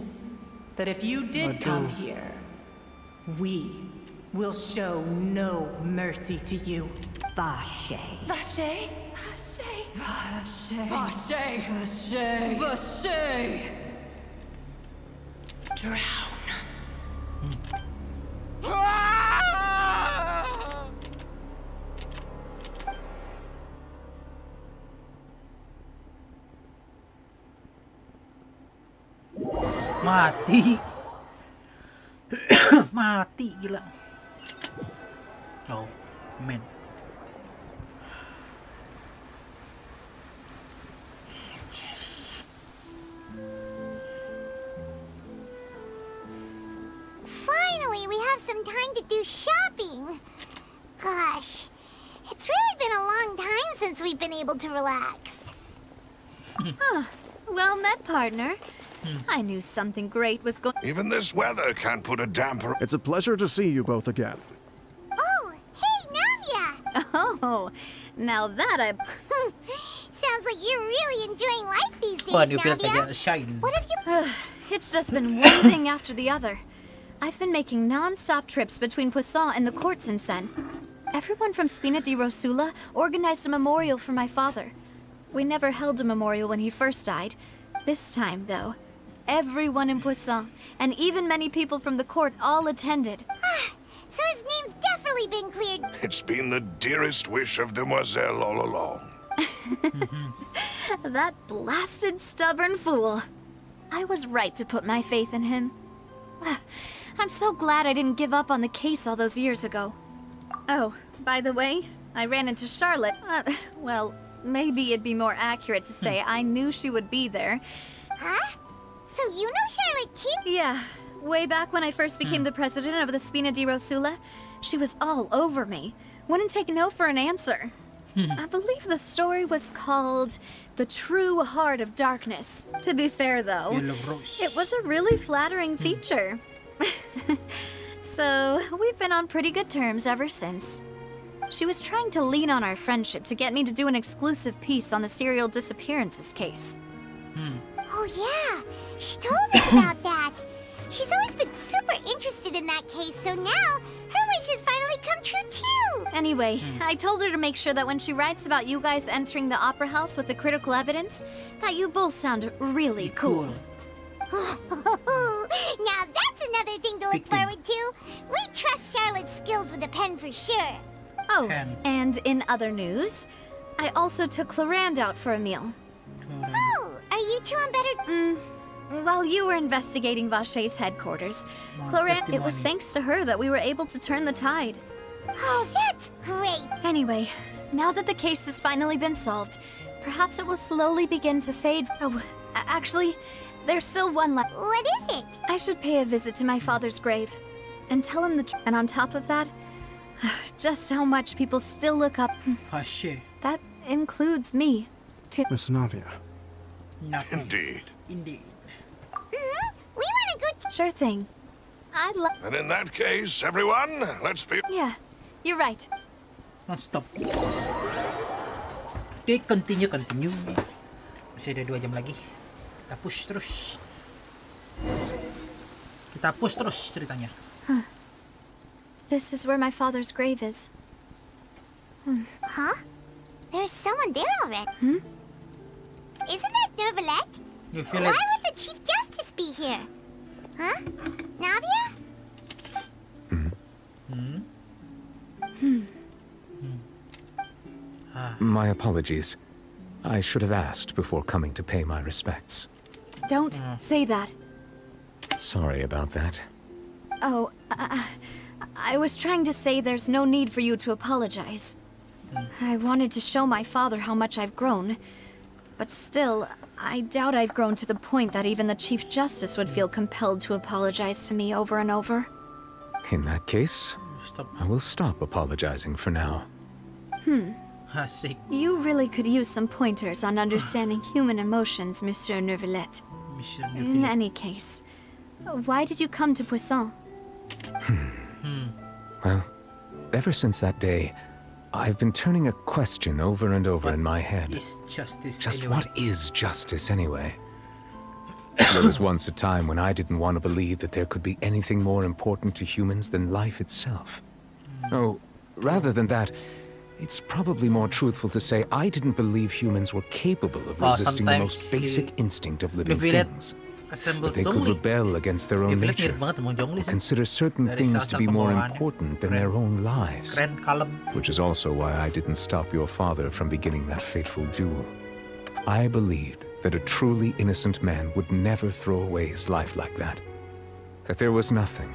that if you did come here, we will show no mercy to you. Vache. Vache? Vache. Vache. Vache. Vache. Drown. Mati. Mati gila. Oh, man. Finally, we have some time to do shopping. Gosh, it's really been a long time since we've been able to relax. Huh. Well met, partner. I knew something great was going. Even this weather can't put a damper. It's a pleasure to see you both again. Oh, hey, Navia! Oh, now that I. Sounds like you're really enjoying life these days, Wah, new filter Navia. aja shine. What have you... It's just been one thing after the other. I've been making non-stop trips between Poisson and the court since then. Everyone from Spina di Rosula organized a memorial for my father. We never held a memorial when he first died. This time, though, everyone in Poisson, and even many people from the court, all attended. So his name's definitely been cleared. It's been the dearest wish of Demoiselle all along. That blasted stubborn fool. I was right to put my faith in him. I'm so glad I didn't give up on the case all those years ago. Oh, by the way, I ran into Charlotte. Well, maybe it'd be more accurate to say I knew she would be there. Huh? So you know Charlotte too? Yeah, way back when I first became the president of the Spina di Rosula, she was all over me. Wouldn't take no for an answer. I believe the story was called The True Heart of Darkness. To be fair, though, it was a really flattering feature. So, we've been on pretty good terms ever since. She was trying to lean on our friendship to get me to do an exclusive piece on the serial disappearances case. Oh yeah, she told us about that. She's always been super interested in that case, so now her wish has finally come true too. Anyway, I told her to make sure that when she writes about you guys entering the opera house with the critical evidence, that you both sound really cool. Now that's another thing to look forward to. We trust Charlotte's skills with a pen for sure. Oh, and in other news, I also took Clarand out for a meal. Oh, are you two on better... While you were investigating Vache's headquarters, Clarand, it was thanks to her that we were able to turn the tide. Oh, that's great. Anyway, now that the case has finally been solved, perhaps it will slowly begin to fade. Oh, actually, there's still one left. What is it? I should pay a visit to my father's grave and tell him the and on top of that, just how much people still look up. That includes me, too. Miss Navia. Indeed. Indeed. We want to go... Sure thing. I'd love... And in that case, everyone, let's be... Yeah, you're right. Non-stop. Oke, continue. Masih ada 2 jam lagi. Kita push terus. Ceritanya. This is where my father's grave is. Huh? There's someone there already. Isn't that Nervalette? You feel Why it? would the Chief Justice be here? Huh? Navia? My apologies. I should have asked before coming to pay my respects. Don't say that. Sorry about that. Oh, I was trying to say there's no need for you to apologize. I wanted to show my father how much I've grown. But still, I doubt I've grown to the point that even the Chief Justice would feel compelled to apologize to me over and over. In that case, I will stop apologizing for now. You really could use some pointers on understanding human emotions, Monsieur Nervalette. In any case, why did you come to Poisson? Well, ever since that day, I've been turning a question over and over in my head. Is justice Just anyway? what is justice anyway? There was once a time when I didn't want to believe that there could be anything more important to humans than life itself. Oh, rather than that, it's probably more truthful to say I didn't believe humans were capable of resisting the most basic instinct of living things. That they could rebel against their own nature, or consider certain things to be more important than their own lives. Which is also why I didn't stop your father from beginning that fateful duel. I believed that a truly innocent man would never throw away his life like that. That there was nothing,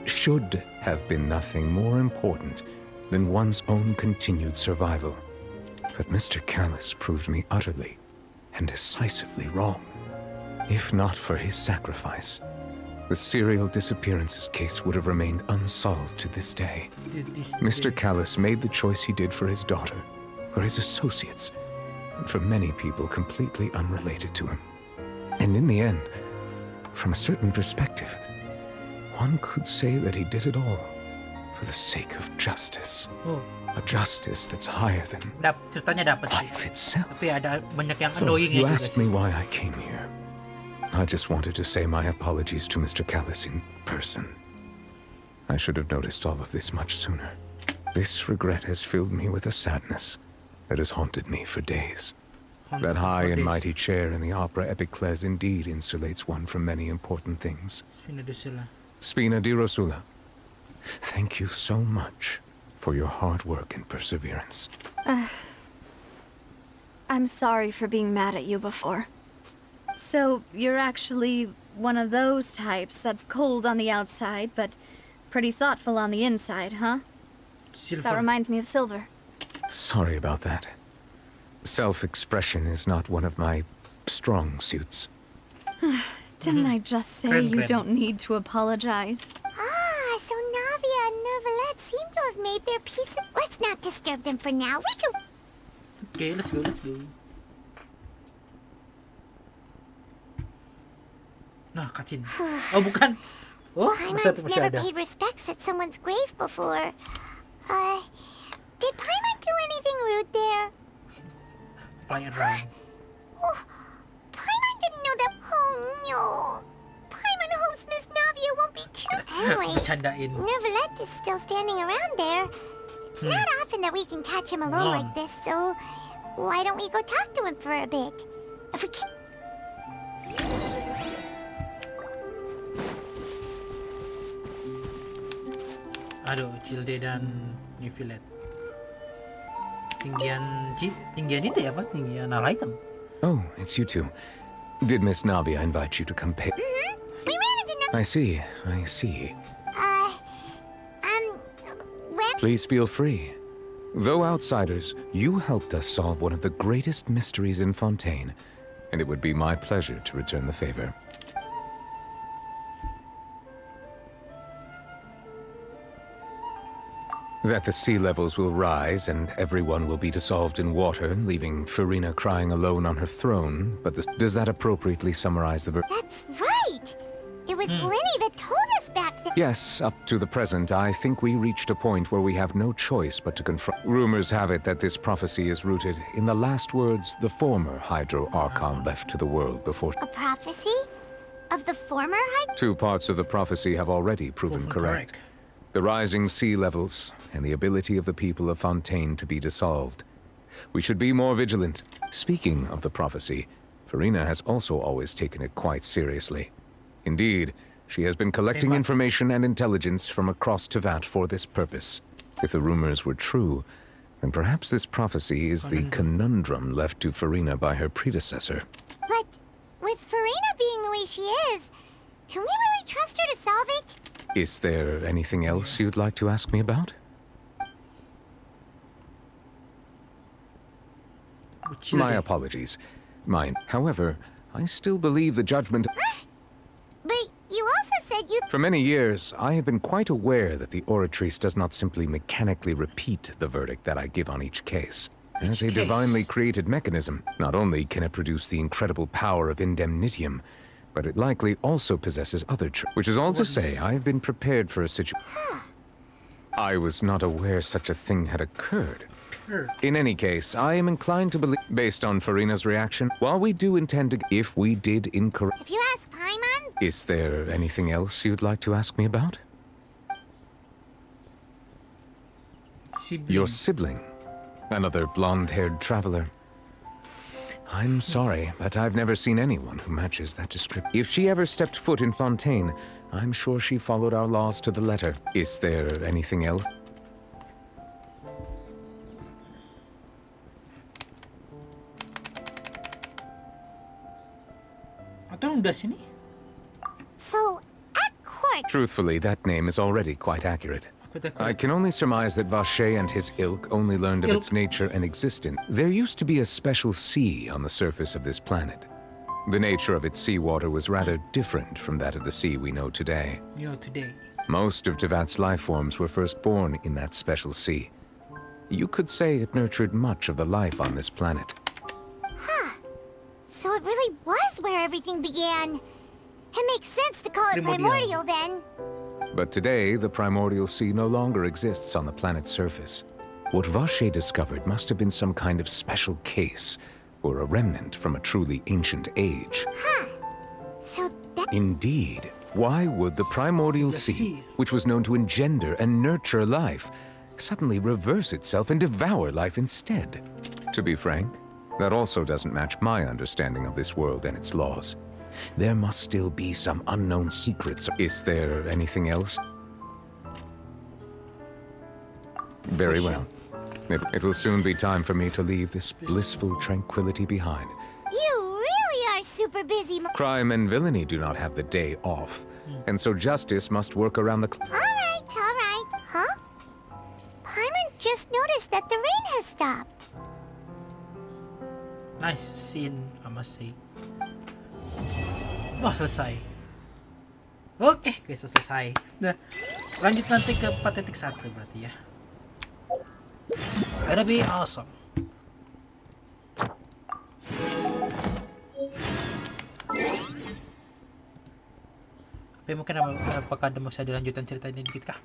should have been nothing more important than one's own continued survival. But Mr. Callus proved me utterly and decisively wrong. If not for his sacrifice, the serial disappearances case would have remained unsolved to this day. Mr. Callus made the choice he did for his daughter, for his associates, and for many people completely unrelated to him. And in the end, from a certain perspective, one could say that he did it all for the sake of justice. A justice that's higher than life itself. So, you asked me why I came here. I just wanted to say my apologies to Mr. Callus in person. I should have noticed all of this much sooner. This regret has filled me with a sadness that has haunted me for days. That high and mighty chair in the opera Epicles indeed insulates one from many important things. Spina di Rosula, thank you so much for your hard work and perseverance. I'm sorry for being mad at you before. So, you're actually one of those types that's cold on the outside, but pretty thoughtful on the inside, huh? That reminds me of Silver. Sorry about that. Self-expression is not one of my strong suits. Didn't I just say you don't need to apologize? Ah, so Navia and Neuvillette seem to have made their peace. Let's not disturb them for now. We can... Okay, let's go. Nah, cutscene. Oh, bukan. Oh, Paimon's never paid respects at someone's grave before. Did Paimon do anything rude there? Fly around. Oh, Paimon didn't know that. Oh no. Paimon hopes Miss Navia won't be too. Anyway, Neuvillette is still standing around there. It's not often that we can catch him alone like this, so why don't we go talk to him for a bit? If we can... Aduh, Cilde dan Neuvillette. Tinggian itu ya, apa? Tinggian ala hitam. Oh, it's you two. Did Miss Navia invite you to come pay? We ran into I see. when... Please feel free. Though outsiders, you helped us solve one of the greatest mysteries in Fontaine, and it would be my pleasure to return the favor. That the sea levels will rise and everyone will be dissolved in water, leaving Farina crying alone on her throne, but does that appropriately summarize the That's right! It was Linny that told us back then. Yes, up to the present, I think we reached a point where we have no choice but to confront. Rumors have it that this prophecy is rooted in the last words the former Hydro Archon left to the world before. A prophecy? Of the former Hydro? 2 parts of the prophecy have already proven correct. The rising sea levels, and the ability of the people of Fontaine to be dissolved. We should be more vigilant. Speaking of the prophecy, Farina has also always taken it quite seriously. Indeed, she has been collecting information and intelligence from across Tevat for this purpose. If the rumors were true, then perhaps this prophecy is the conundrum left to Farina by her predecessor. But with Farina being the way she is, can we really trust her to solve it? Is there anything else you'd like to ask me about? My apologies. Mine. However, I still believe the judgment... But you also said you... For many years, I have been quite aware that the Oratrice does not simply mechanically repeat the verdict that I give on each case. As a divinely created mechanism, not only can it produce the incredible power of indemnitium, but it likely also possesses other which is all to say, I have been prepared for a situation. I was not aware such a thing had occurred. In any case, I am inclined to believe, based on Farina's reaction, while we do intend to, if we did incorrect... If you ask Paimon... Is there anything else you'd like to ask me about? Your sibling. Another blonde-haired traveler. I'm sorry, but I've never seen anyone who matches that description. If she ever stepped foot in Fontaine, I'm sure she followed our laws to the letter. Is there anything else? So, at court... Truthfully, that name is already quite accurate. I can only surmise that Vache and his ilk only learned of its nature and existence. There used to be a special sea on the surface of this planet. The nature of its seawater was rather different from that of the sea we know today. Most of Tevat's life forms were first born in that special sea. You could say it nurtured much of the life on this planet. Huh. So it really was where everything began. It makes sense to call it primordial then. But today, the primordial sea no longer exists on the planet's surface. What Vache discovered must have been some kind of special case, or a remnant from a truly ancient age. Huh. So that... Indeed. Why would the primordial sea, which was known to engender and nurture life, suddenly reverse itself and devour life instead? To be frank, that also doesn't match my understanding of this world and its laws. There must still be some unknown secrets. Is there anything else? Very well. It will soon be time for me to leave this blissful tranquility behind. You really are super busy. Crime and villainy do not have the day off, and so justice must work around the clock. All right. Huh? Paimon just noticed that the rain has stopped. Nice scene, I must say. Wah, selesai. Oke, guys, selesai. Nah, lanjut nanti ke 4.1 berarti ya. Gonna be awesome. Tapi mungkin apakah ada bisa dilanjutan cerita ini dikit kah?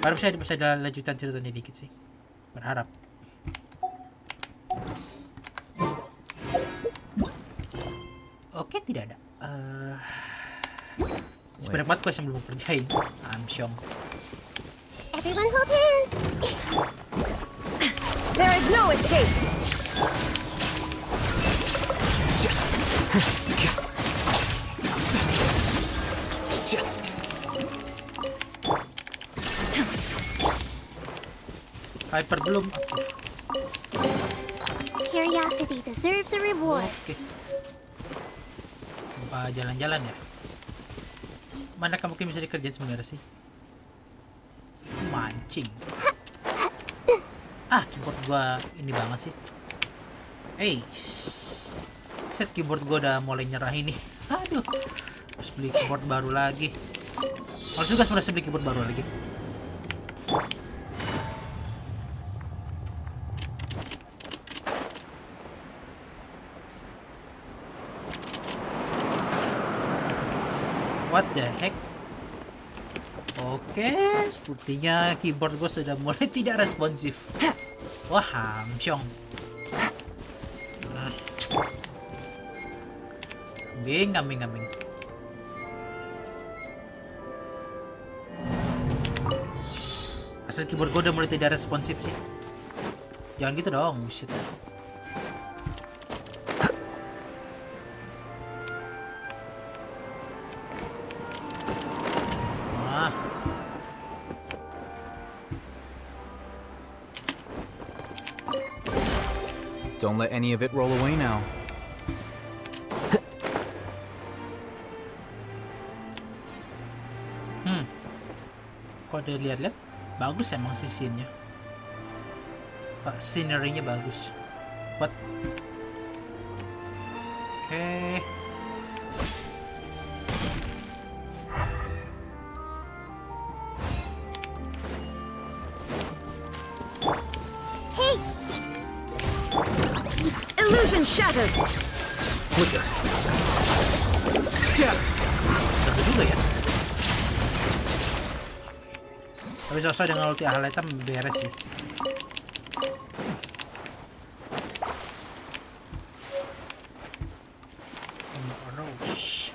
Harusnya bisa dilanjutan cerita ini dikit sih. Berharap. Oke, tidak ada. Sebanyak banget quest yang belum kerjain. Amsyong. Everyone hold hands. There is no escape. Hyper belum. Curiosity deserves a reward. Oke. Jalan-jalan ya. Mana kamu mungkin bisa dikerjain sebenarnya sih? Mancing. Keyboard gua ini banget sih. Set keyboard gua udah mulai nyerah ini. Aduh. Harus beli keyboard baru lagi. Harus juga sebenarnya beli keyboard baru lagi. What the heck? Oke, sepertinya keyboard gue sudah mulai tidak responsif. Wah, hamsyong. Kambing. Asal keyboard gue udah mulai tidak responsif sih. Jangan gitu dong, bullshit. Don't let any of it roll away now. Kok ada lihat-lihat? Bagus emang sih scene-nya. Scenery-nya bagus. What? Oke. Illusion shattered. Flicker. Scatter. Udah juga ya. Tapi selesai dengan ulti highlight beres sih. Rose.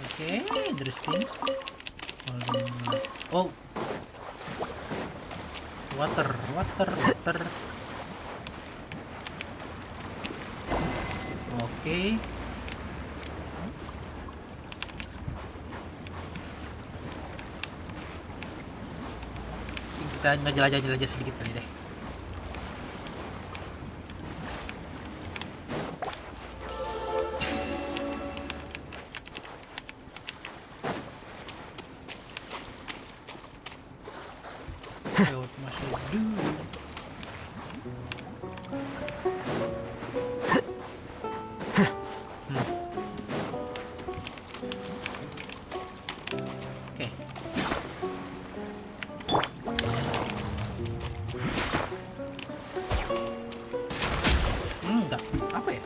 Oke, interesting. Oh. Water. Oke. Kita ngejelajah sedikit kali deh. Lewat masuk dulu. Oke. Enggak. Apa ya?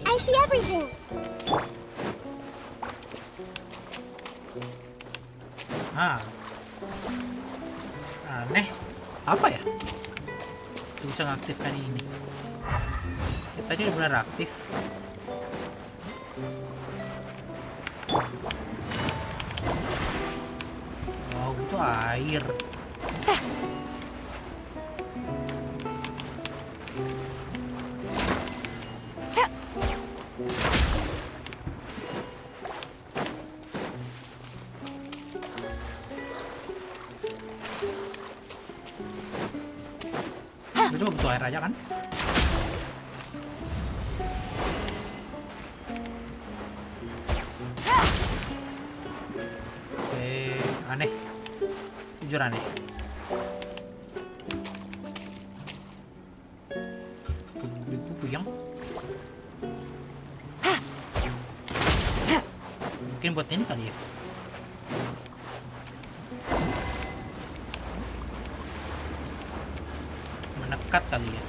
I see everything. Aneh. Apa ya? Bisa ngaktifkan ini. Ya, tadi udah benar aktif. Wow, itu air. Coba butuh air aja kan? Oke, aneh. Jujur aneh. Puyeng. Mungkin buat ini kali ya. Menekat kali ya.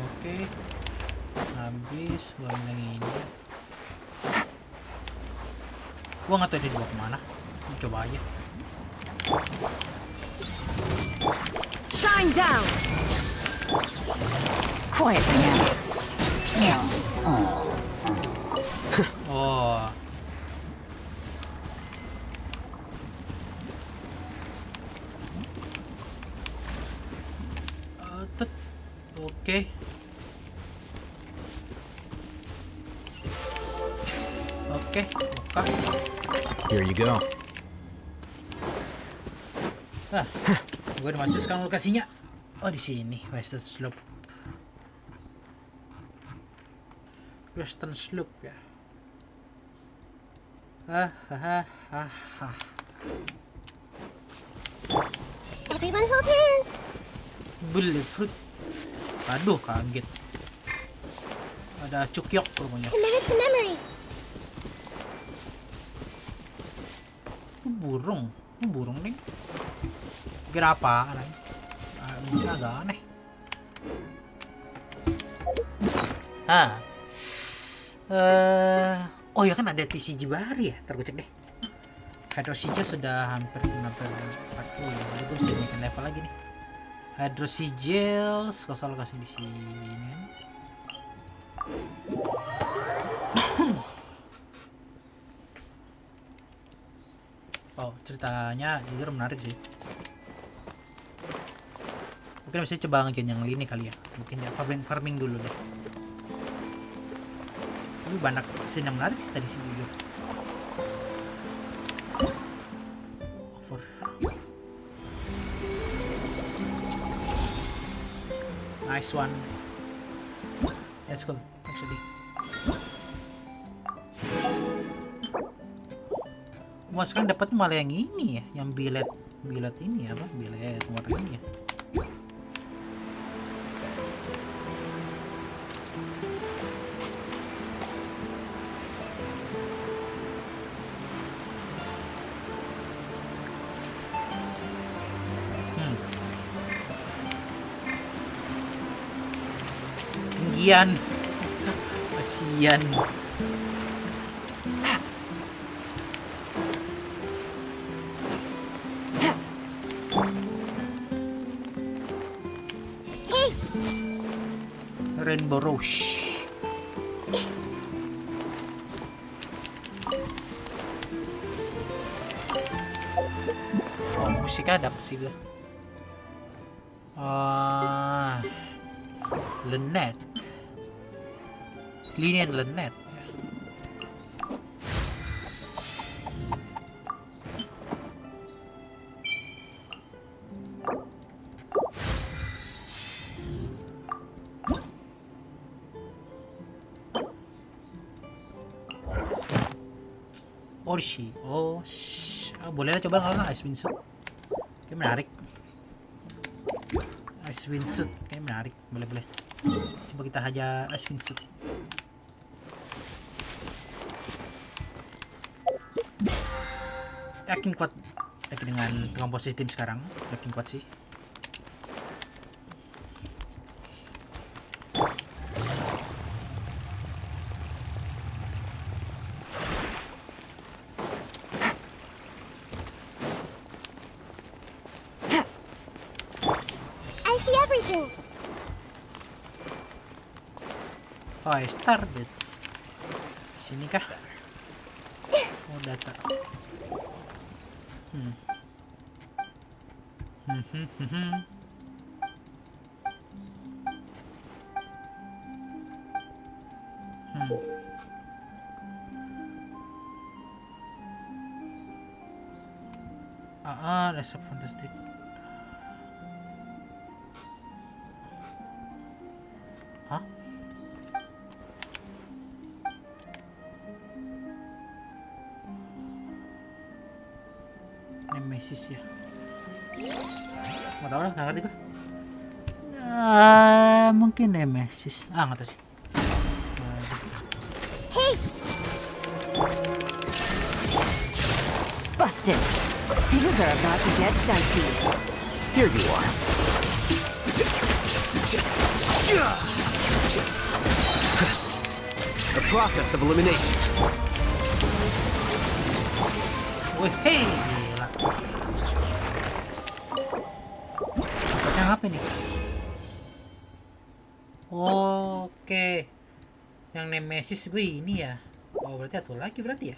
Oke. Habis buang yang ini. Gua nggak tahu dia dibawa kemana. Coba aja. Shine down. Quietly now. Oh. Oke. Oke, buka. Here you go. Gue udah masuk sekarang lokasinya. Oh, di sini, Western Slope. Western Slope ya. Everyone hold hands. Bullet fruit. Aduh, kaget. Ada cukyok pokoknya. Committed to memory. Burung nih. Kira apaan? Mungkin agak aneh. Oh ya kan ada TCG baru ya. Ntar gue cek deh. Hydro Sigil sudah hampir 40 ya. Jadi gue bisa naikin level lagi nih. Hydro Sigils, kalau salah kasih di sini. Oh, ceritanya jujur menarik sih. Mungkin bisa coba ngejoin yang ini kali ya. Mungkin ya farming dulu deh. Tapi banyak scene yang menarik sih tadi sih jujur. Over. Nice one. Let's go. Actually. Wah, sekarang dapat malah yang ini ya, yang bilet ini apa? Bilet warna ini ya. Tinggian. Kasian. Rainbow Rush. Oh, musik ada apa sih gue? Lenet. Linian Lenet. Orshi. Boleh lah coba kalau nggak Ice Windsuit. Kayak menarik. Ice Windsuit kayak menarik. Boleh. Coba kita hajar Ice Windsuit. Yakin kuat. Yakin dengan komposisi tim sekarang. Yakin kuat sih. Oh, I started. Sini kah? Oh, data. That's a fantastic. Hah? Nemesis ya? Nggak tahu lah, nggak ngerti gue. Mungkin Nemesis. Nggak tahu sih. Hey! Busted. Things are about to get dicey. Here you are. The process of elimination. Wih, gila. Yang apa nih? Oke. Yang Nemesis gue ini ya. Oh, berarti satu lagi berarti ya.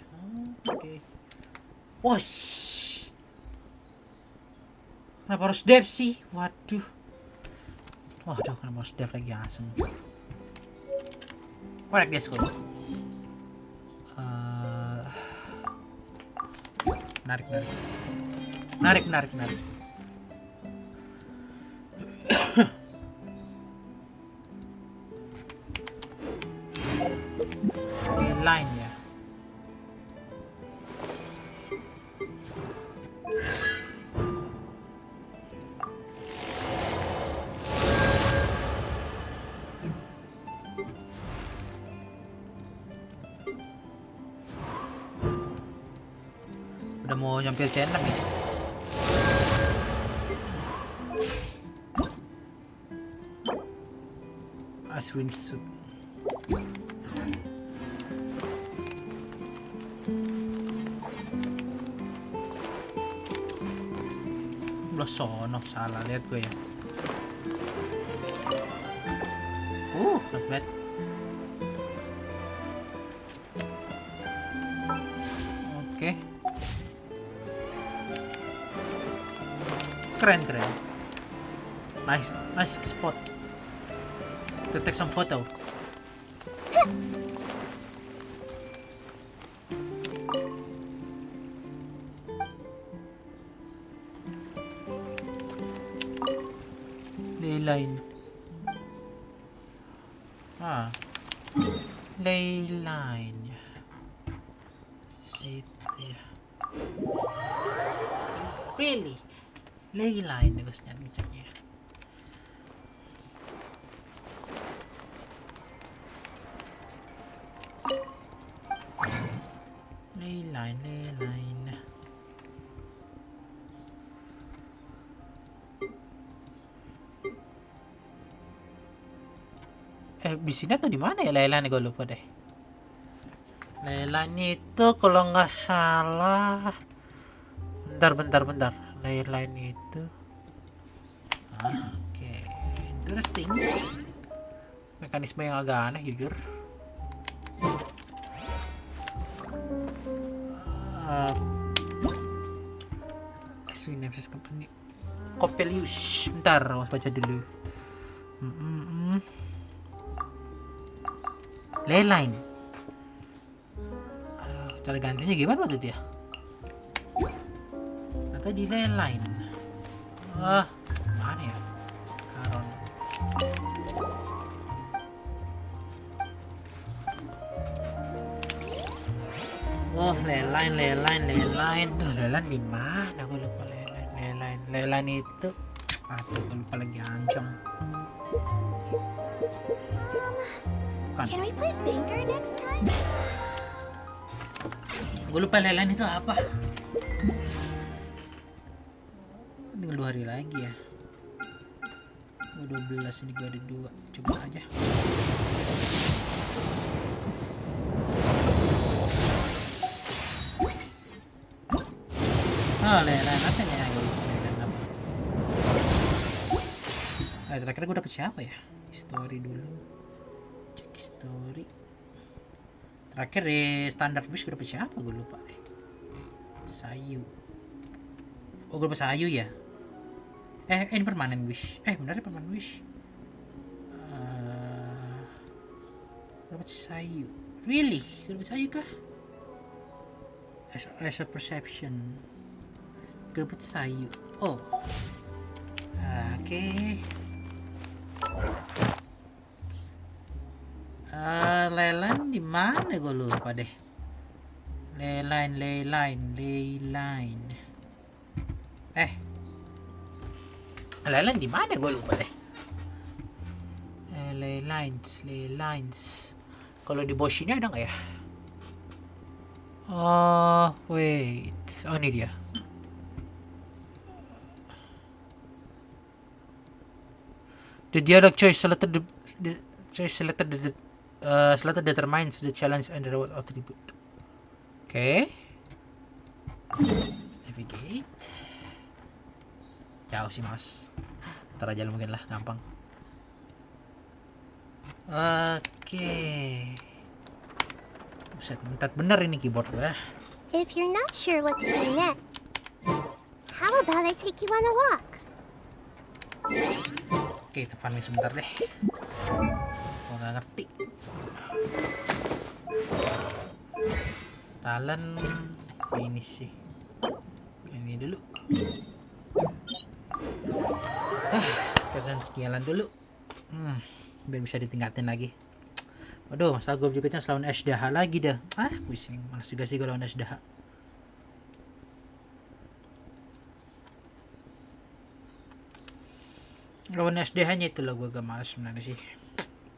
Oke. Wosh. Kenapa harus dev sih? Waduh, kenapa harus dev lagi asem? Korek dia sekolah. Menarik. Line ya. Udah mau nyampe C6 ini. Ice Windsuit. Belah sono, salah lihat gue ya. Not bad. Oke. Keren. Nice spot. To take some photo. Leyline. Leyline. Really? Leyline bagusnya ngeceknya. Leyline. Di sini atau di mana ya Laylan? Gue lupa deh. Laylan itu kalau nggak salah, bentar. Laylan itu, oke, interesting. Mekanisme yang agak aneh jujur. Nemesis Company. Coppelius. Bentar, harus baca dulu. Leyline. Cara gantinya gimana waktu itu ya? Atau di Leyline? Mana ya? Karon. Oh, Leyline. Duh, Leyline di mana? Gue lupa Leyline itu. Gue lupa lagi anjong. Can we play Banger next time? Gue lupa Leyline itu apa. Tinggal 2 hari lagi ya. Gue 12, ini gue ada 2. Coba aja. Oh, Leyline apa nih? Leyline apa? Terakhir gue dapet siapa ya? History dulu. Cek history. Terakhir di standar wish gue dapet siapa? Gue lupa deh. Sayu. Oh, gue dapet Sayu ya? Ini permanen wish. Bener permanen wish. Dapet Sayu. Really? Gue dapet Sayu kah? As a perception. Gue dapet Sayu. Oh. Oke. Leyline di mana? Gue lupa deh. Leyline. Leyline di mana? Gue lupa deh. Leylines. Kalau di Bosch ini ada nggak ya? Oh, wait. Oh, ini dia. The dialogue choice selected determines the challenge and the reward attribute. Oke. Navigate. Jauh sih mas. Ntar aja mungkin lah, gampang. Oke. Buset, mentat bener ini keyboard gue. If you're not sure what to do next, how about I take you on a walk? Oke, kita farming sebentar deh. Gua gak ngerti. Talent ini sih. Ini dulu. Jalan dulu. Biar bisa ditingkatin lagi. Waduh, masalah gue berikutnya lawan SDH lagi dah. Pusing. Malas juga sih gue lawan SDH. Lawan SDH nya itulah gue agak males sebenarnya sih.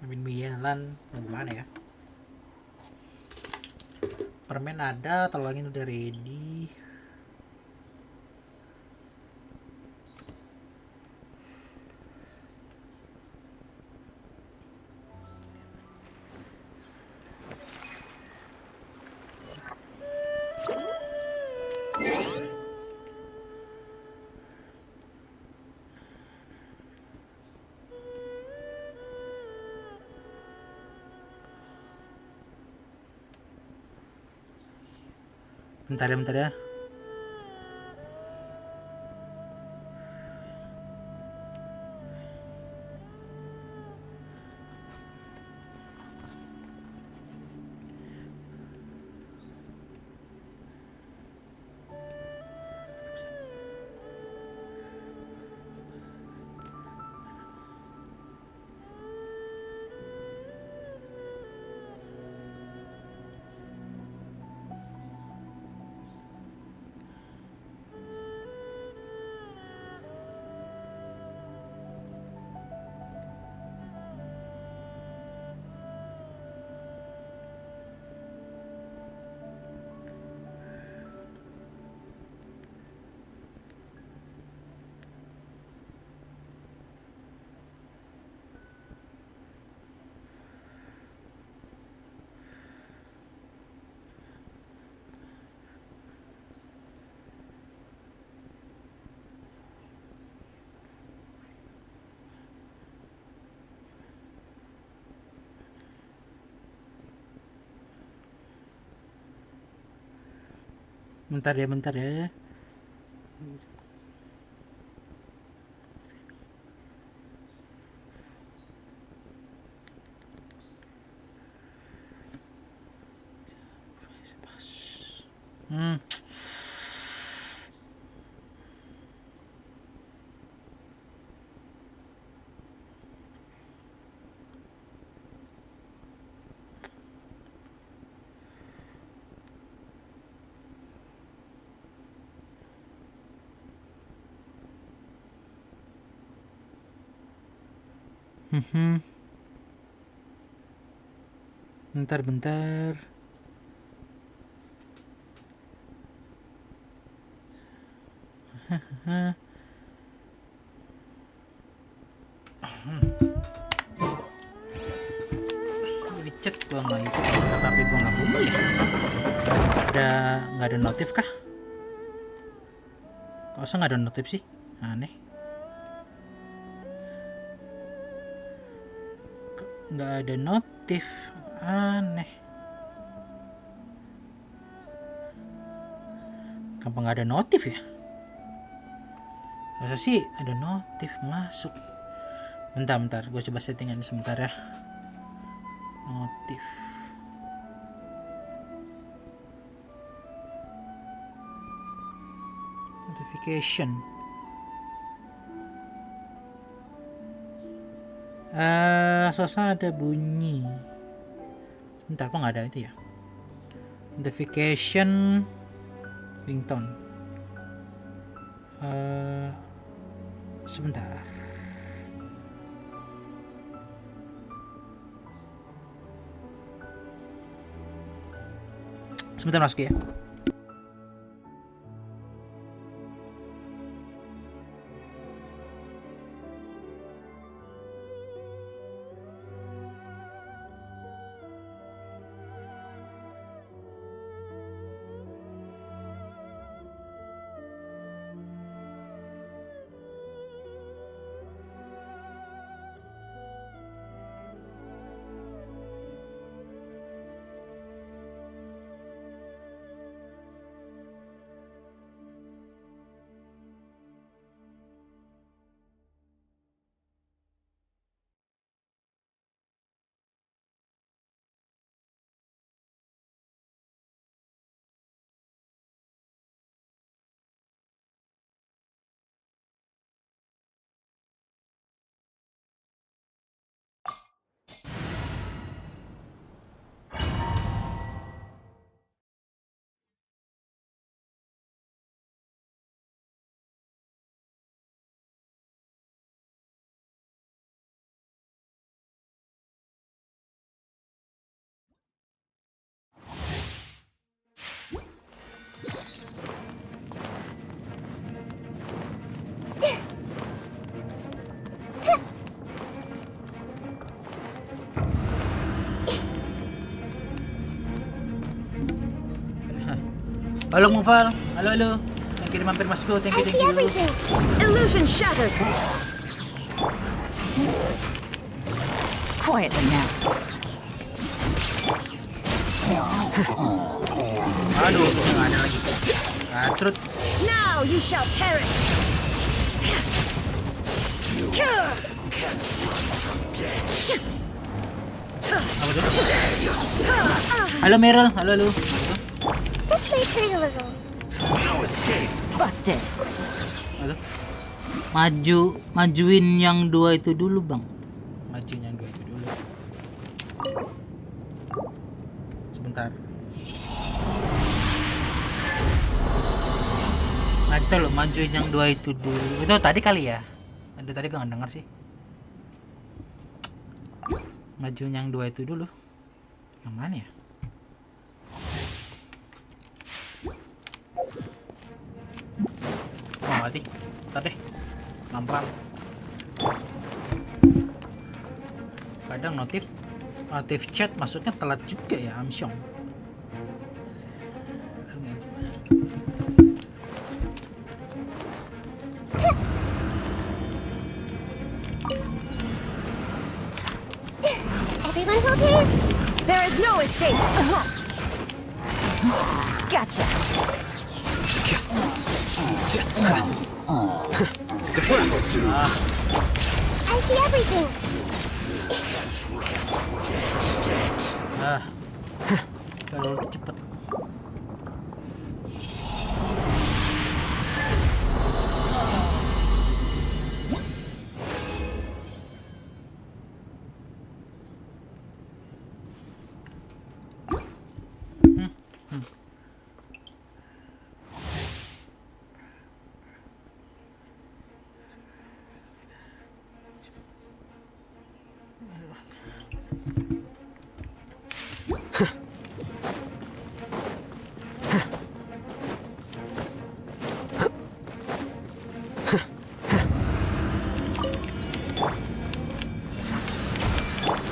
Main mialan, gimana ya? Permen ada, tolongin udah ready. Bentar ya. Bentar ya. Bentar. Di chat gua nggak itu, apa gua nggak bunyi ya? Nggak ada notif kah? Kok usah nggak ada notif sih? Aneh. Nggak ada notif, aneh. Kenapa nggak ada notif ya? Masa sih ada notif masuk? Bentar, gue coba settingan sebentar ya. Notif. Notification. Sosa ada bunyi. Bentar, kok nggak ada itu ya? Notification, ringtone. Sebentar. Sebentar masuk ya. Halo Mufal, halo. Yang kirim mampir MASKU, thank you. Illusion shattered. Quietly now. Aduh, nggak ada lagi. Kacrut. Now you shall perish. Halo Meryl, halo. This may hurt a little. Busted. Halo. Majuin yang dua itu dulu, Bang. Majuin yang dua itu dulu. Sebentar. Nah, itu loh, majuin yang dua itu dulu. Itu tadi kali ya? Aduh, tadi gue nggak denger sih. Majuin yang dua itu dulu. Yang mana ya? Oh, mati. Ntar deh. Pelan-pelan. Kadang notif chat masuknya telat juga ya, Amsyong. Everyone okay? There is no escape. Gotcha. I see everything. Kalau cepet.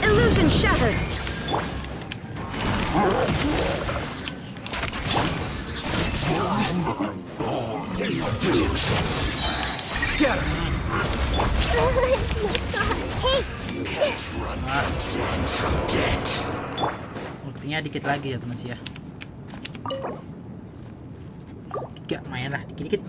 Illusion shattered. Scatter. Buktinya dikit lagi ya teman sih ya. 3 main lah dikit-dikit.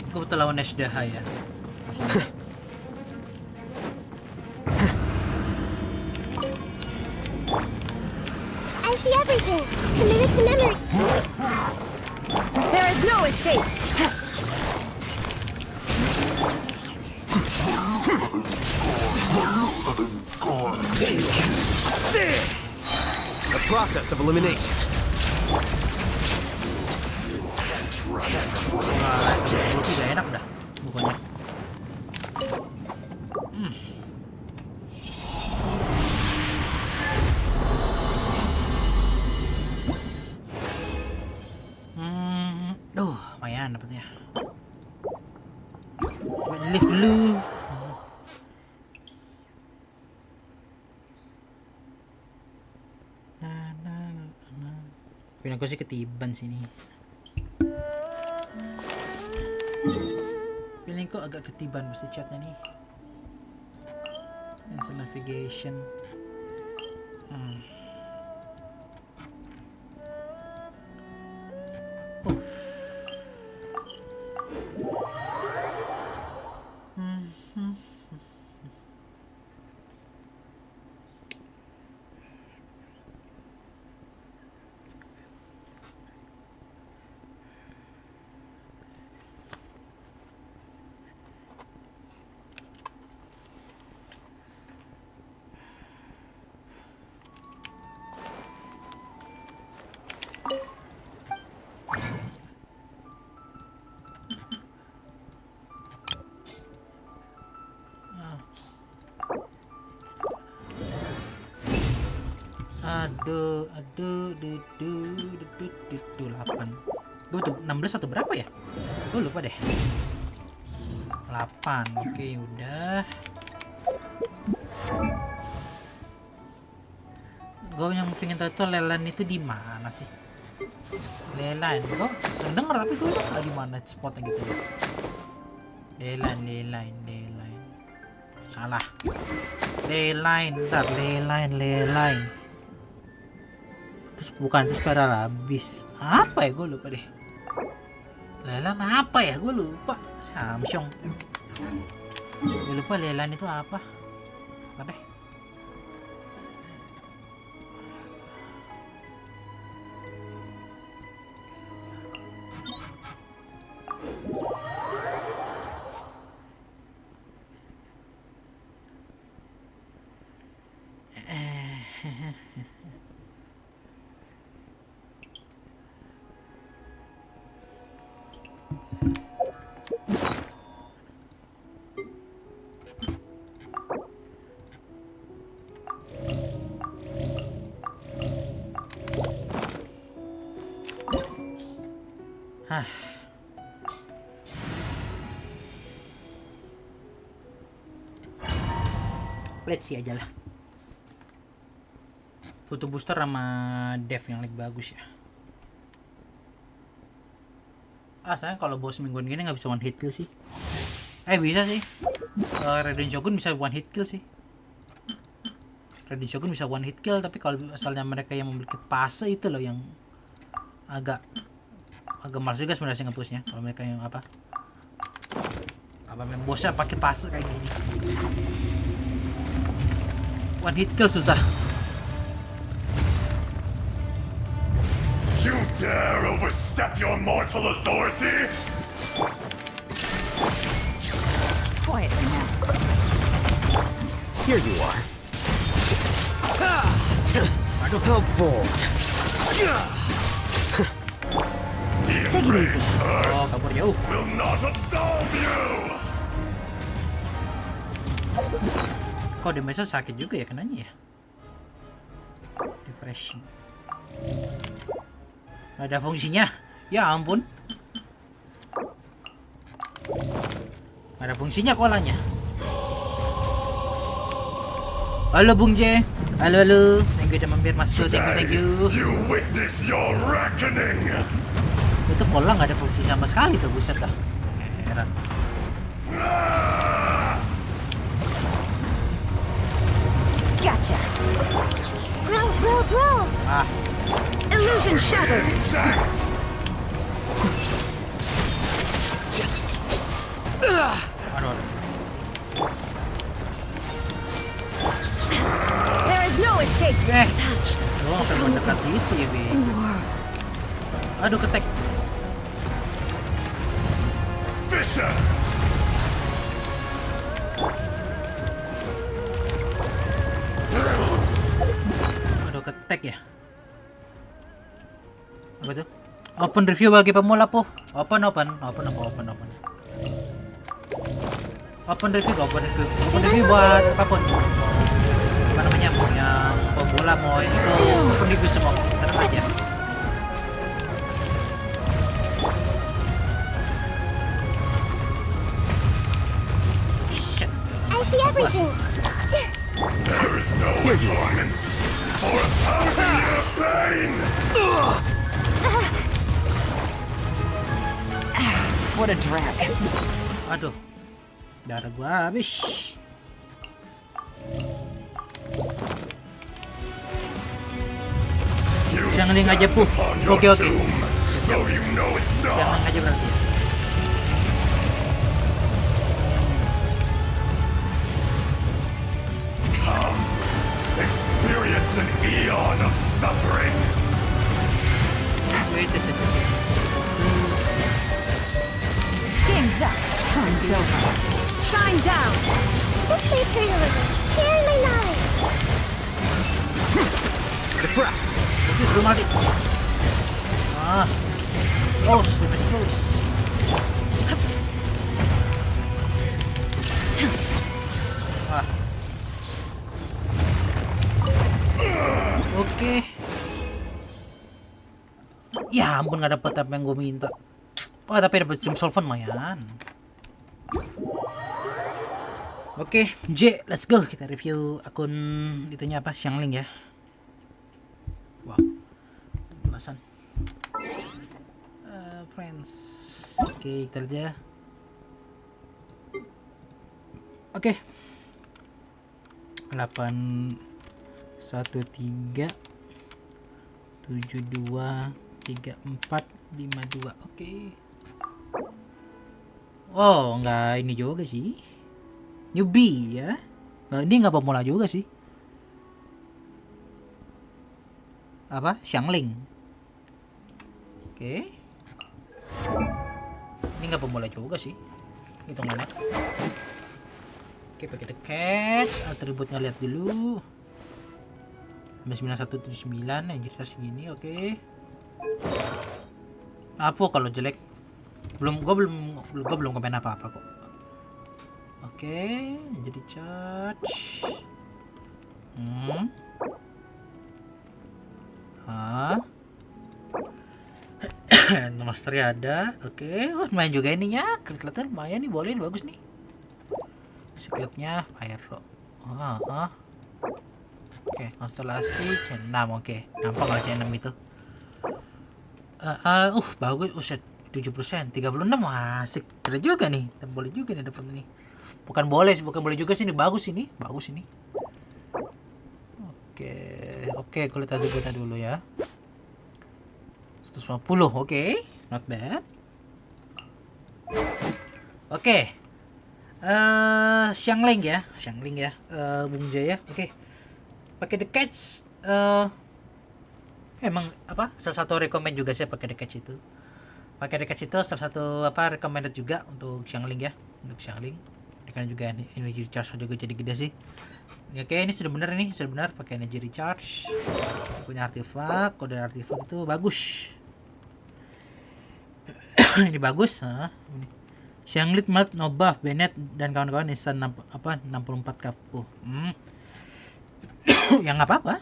Gue betul lawan sudah ya. I see everything. Committed to memory. There is no escape. The process of elimination. Itu udah enak dah bukannya. Lumayan dapetnya. Coba di lift dulu. Tapi aku sih ketiban sini. Feeling kok agak ketiban mesti chatnya nih. Instant navigation. Aduh, 8. Gue tuh 16 atau berapa ya? Gue lupa deh. 8. Oke, udah. Gue yang pengen tahu tuh lelan itu di mana sih? Lelan, gue sering denger tapi gue lupa di mana spotnya gitu deh. Lelan. Salah. Lelan. Terus bukan terus para habis. Apa ya, gue lupa deh. Lelan apa ya, gue lupa. Samsung. Gue lupa lelan itu apa. Apa deh. Let's see aja lah. Foto booster sama dev yang lebih bagus ya. Saya kalau bos mingguan gini nggak bisa one hit kill sih. Bisa sih. Raiden Shogun bisa one hit kill sih. Raiden Shogun bisa one hit kill, tapi kalau asalnya mereka yang memiliki fase itu loh yang agak males juga sebenarnya nge-pushnya. Kalau mereka yang apa main bosnya pakai fase kayak gini. One hit kill susah. You dare overstep your mortal authority? Quietly now. Here you are. How bold. Take it easy. Kabur jauh. Will not absolve you. Kok damage sakit juga ya kenanya ya? Refreshing. Gak ada fungsinya. Ya ampun. Gak ada fungsinya kolanya. Halo Bung J. Halo. Thank you udah mampir masuk. Thank you. You witness your reckoning. Itu kola gak ada fungsi sama sekali tuh, buset dah. Heran. Gotcha. Bro. Illusion shattered. Aduh. There is no escape. Lo akan mendekati itu ya, Bi. Aduh, ketek. Fisher. Aduh, ketek ya. Apa tuh? Open review bagi pemula po. Open review buat apapun. Apa namanya? Mau yang pemula mau itu open review semua. Tenang aja. Shit. I see everything. There is no atonement for a thousand year pain. What a drag. Aduh. Darah gua habis. Siang aja pu. Oke. Siang aja berarti. Come, experience an eon of suffering. Wait. Game's up. Time's over. Shine down. Let's play for you, sharing my knowledge. Defract. Itu sebelum mati. Close. Oke. Ya ampun nggak dapet apa yang gue minta. Tapi dapet gem solvent lumayan. Oke, J, let's go. Kita review akun itunya apa? Xiangling ya. Wow. Belasan. Friends. Oke, kita lihat ya. Oke. 8 1 3 7 2 3 4 5 2. Oke. Oh, enggak ini juga sih. Newbie ya. Nggak, ini nggak pemula juga sih. Apa? Xiangling. Oke. Ini nggak pemula juga sih. Hitungannya. Oke, pakai the catch. Atributnya lihat dulu. 9179 yang jelas segini. Oke. Apa kalau jelek? Gua belum komen apa-apa kok. Oke, jadi charge. Masternya ada. Oke, lumayan juga ininya. Kelihatan lumayan nih, boleh bagus nih. Skillnya Pyro. Oke, konstelasi C6. Oke, gampang lah C6 itu. Bagus. Set. 7%, 36. Wah, asik. Keren juga nih. Boleh juga nih dapat ini. Bukan boleh juga sih, ini bagus ini. Bagus ini. Oke, kulit atributnya dulu ya. 150, oke. Not bad. Oke. Xiangling ya. Bung Jaya. Oke. Pakai the catch. Emang apa? Salah satu recommend juga sih pakai the catch itu. Pakai the catch itu salah satu recommended juga untuk Xiangling ya. Untuk Xiangling. Karena juga energy recharge juga jadi gede sih. Oke, ini sudah benar pakai energy recharge. Punya artefak, kode artefak itu bagus. Ini bagus, ini. Xianglit Malt No Buff Bennett dan kawan-kawan instan 64 kapu. Ya nggak apa-apa.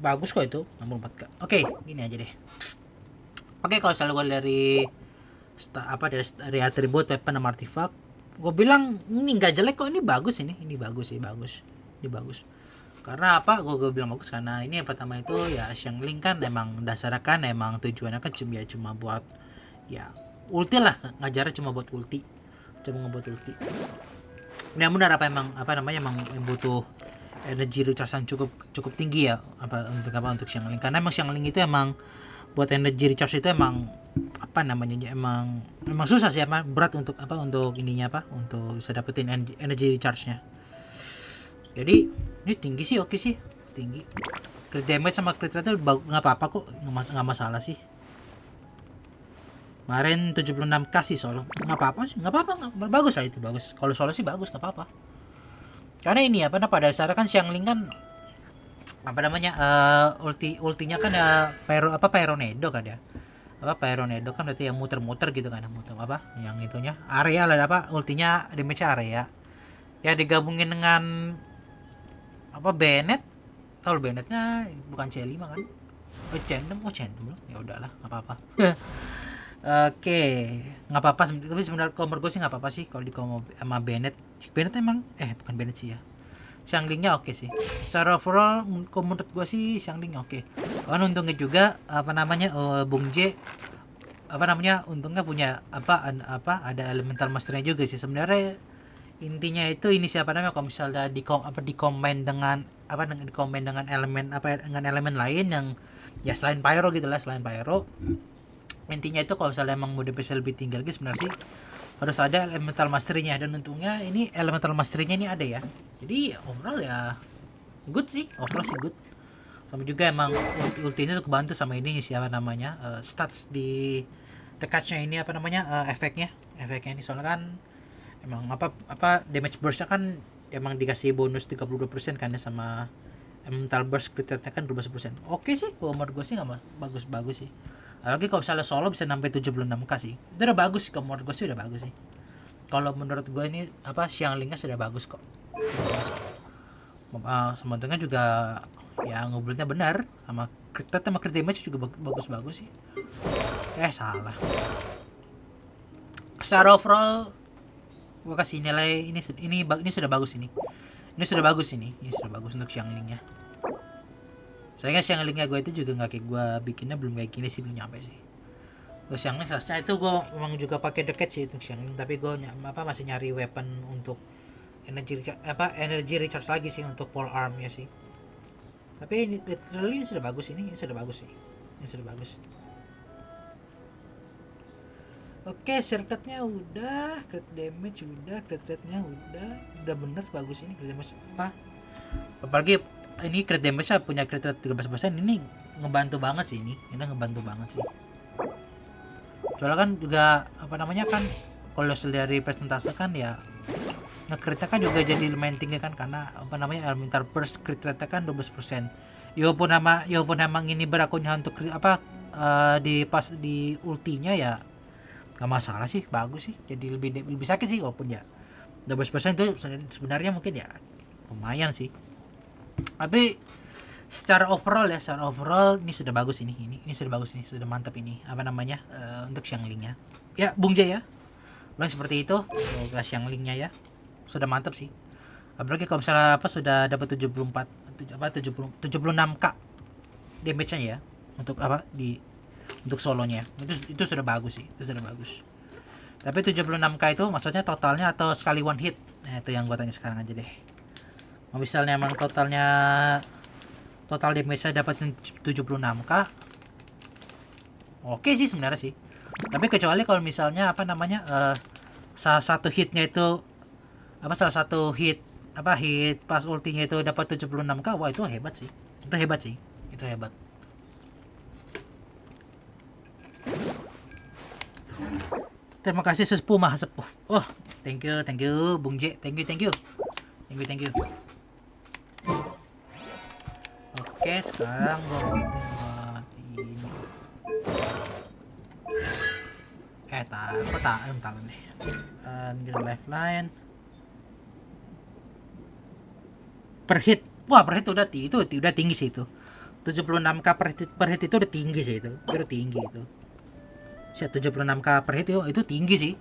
Bagus kok itu 64k. Oke, gini aja deh. Oke, kalau misalnya gue dari atribut weapon sama artefak, gue bilang ini nggak jelek kok, ini bagus ini bagus. Karena apa? Gue bilang bagus karena ini yang pertama itu ya Xiangling kan emang dasarnya kan emang tujuannya kan cuma buat ya ulti lah, ngajarnya cuma buat ulti. Benar-benar emang butuh energi recharge yang cukup tinggi ya untuk Xiangling, karena emang Xiangling itu emang buat energi recharge itu emang emang susah sih, emang berat untuk untuk bisa dapetin energi recharge-nya. Jadi ini tinggi sih, oke sih, tinggi. Crit damage sama crit rate nggak apa-apa kok, nggak masalah sih. Kemarin 76k sih solo, nggak apa-apa, bagus lah itu, bagus. Kalau solo sih bagus, nggak apa-apa. Karena ini pada dasarnya kan Xiangling kan ultinya kan ya Pyronedo kan ya. Pyronedo kan berarti yang muter-muter gitu kan, yang itunya area lah, ultinya damage area. Ya digabungin dengan Bennett. Kalau Bennettnya bukan C5 kan? C6 ya udahlah, nggak apa-apa. Oke, nggak apa-apa. Tapi sebenarnya kalau menurut gue sih nggak apa-apa sih kalau di sama Bennett. Bennett emang bukan Bennett sih ya. Xianglingnya oke sih. Secara overall menurut gue sih Xianglingnya oke. Kan untungnya juga Bung J untungnya punya ada elemental masternya juga sih sebenarnya. Intinya itu ini kalau misalnya di-combine dengan elemen lain yang ya selain pyro gitu lah, intinya itu kalau misalnya emang mode bisa lebih tinggi lagi sebenarnya sih harus ada elemental mastery-nya, dan untungnya ini elemental mastery-nya ini ada ya. Jadi overall ya good sih, good. Sama juga emang ultinya tuh kebantu sama ini stats di dekatnya ini efeknya ini, soalnya kan emang damage burst-nya kan emang dikasih bonus 32% kan ya, sama elemental burst crit rate-nya kan 12%. Oke sih, kalau menurut gue sih nggak bagus sih. Apalagi kalau misalnya solo bisa sampai 76k sih. Itu udah bagus sih, kalau menurut gue sih udah bagus sih. Kalau menurut gue ini Xianglingnya sudah bagus kok. Sementara juga ya ngobrolnya benar, sama crit rate sama crit damage juga bagus sih. Salah. Secara overall gue kasih nilai ini sudah bagus ini. Ini sudah bagus untuk Xianglingnya. Soalnya Xianglingnya gue itu juga nggak kayak gue bikinnya belum kayak gini sih, belum nyampe sih. Gue Xiangling seharusnya itu gue memang juga pakai deket sih untuk Xiangling, tapi gue masih nyari weapon untuk energy recharge lagi sih untuk pole arm ya sih. Tapi ini literally sudah bagus ini sudah bagus. Oke, circuitnya udah, crit damage udah, crit rate-nya udah bener bagus ini crit damage apalagi ini crit damage punya crit rate 13%, ini ngebantu banget sih soalnya kan juga kan kalau dari persentase kan ya nge-crit-nya kan juga jadi lumayan tinggi kan, karena elemental burst crit rate kan 12%. Walaupun emang ini berakunya untuk di ultinya ya nggak masalah sih, bagus sih, jadi lebih sakit sih, walaupun ya 12% itu sebenarnya mungkin ya lumayan sih. Tapi secara overall ini sudah bagus ini sudah mantap ini untuk Xianglingnya ya, Bung J ya bilang seperti itu untuk Xianglingnya ya, sudah mantap sih. Apalagi kalau misalnya sudah dapat 76k damage-nya ya untuk untuk solonya. Itu sudah bagus sih, itu sudah bagus. Tapi 76k itu maksudnya totalnya atau sekali one hit? Nah, itu yang gua tanya sekarang aja deh. Kalau misalnya emang total damage saya dapatin 76k, oke sih sebenarnya sih. Tapi kecuali kalau misalnya apa namanya salah satu hitnya itu salah satu hit pas ultinya itu dapat 76k, wah itu hebat sih. Itu hebat sih. Itu hebat. Terima kasih sesepuh maha sepuh. Oh, thank you Bung J. Thank you. Oke, sekarang gua buat ini. Entar nih. Lifeline. Per hit. Wah, per hit udah tinggi sih itu. 76k per hit itu udah tinggi sih itu. Itu udah tinggi itu. 76k per hit itu tinggi sih.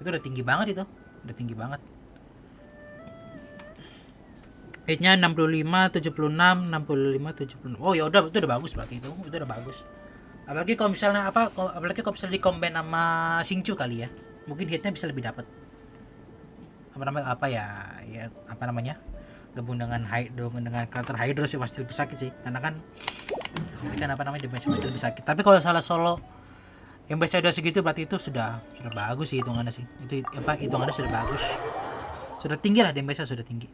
Itu udah tinggi banget itu. Udah tinggi banget. Hitnya 65, 76, 65, 76. Oh ya udah, itu udah bagus berarti itu. Itu udah bagus. Apalagi kalau misalnya di-combine sama Xingqiu kali ya. Mungkin hitnya bisa lebih dapat. Gabung dengan karakter Hydro sih pasti lebih sakit sih. Karena kan damage pasti lebih sakit. Tapi kalau salah solo yang baca udah segitu berarti itu sudah bagus sih hitungannya sih. Itu hitungannya sudah bagus. Sudah tinggi lah, damage-nya sudah tinggi.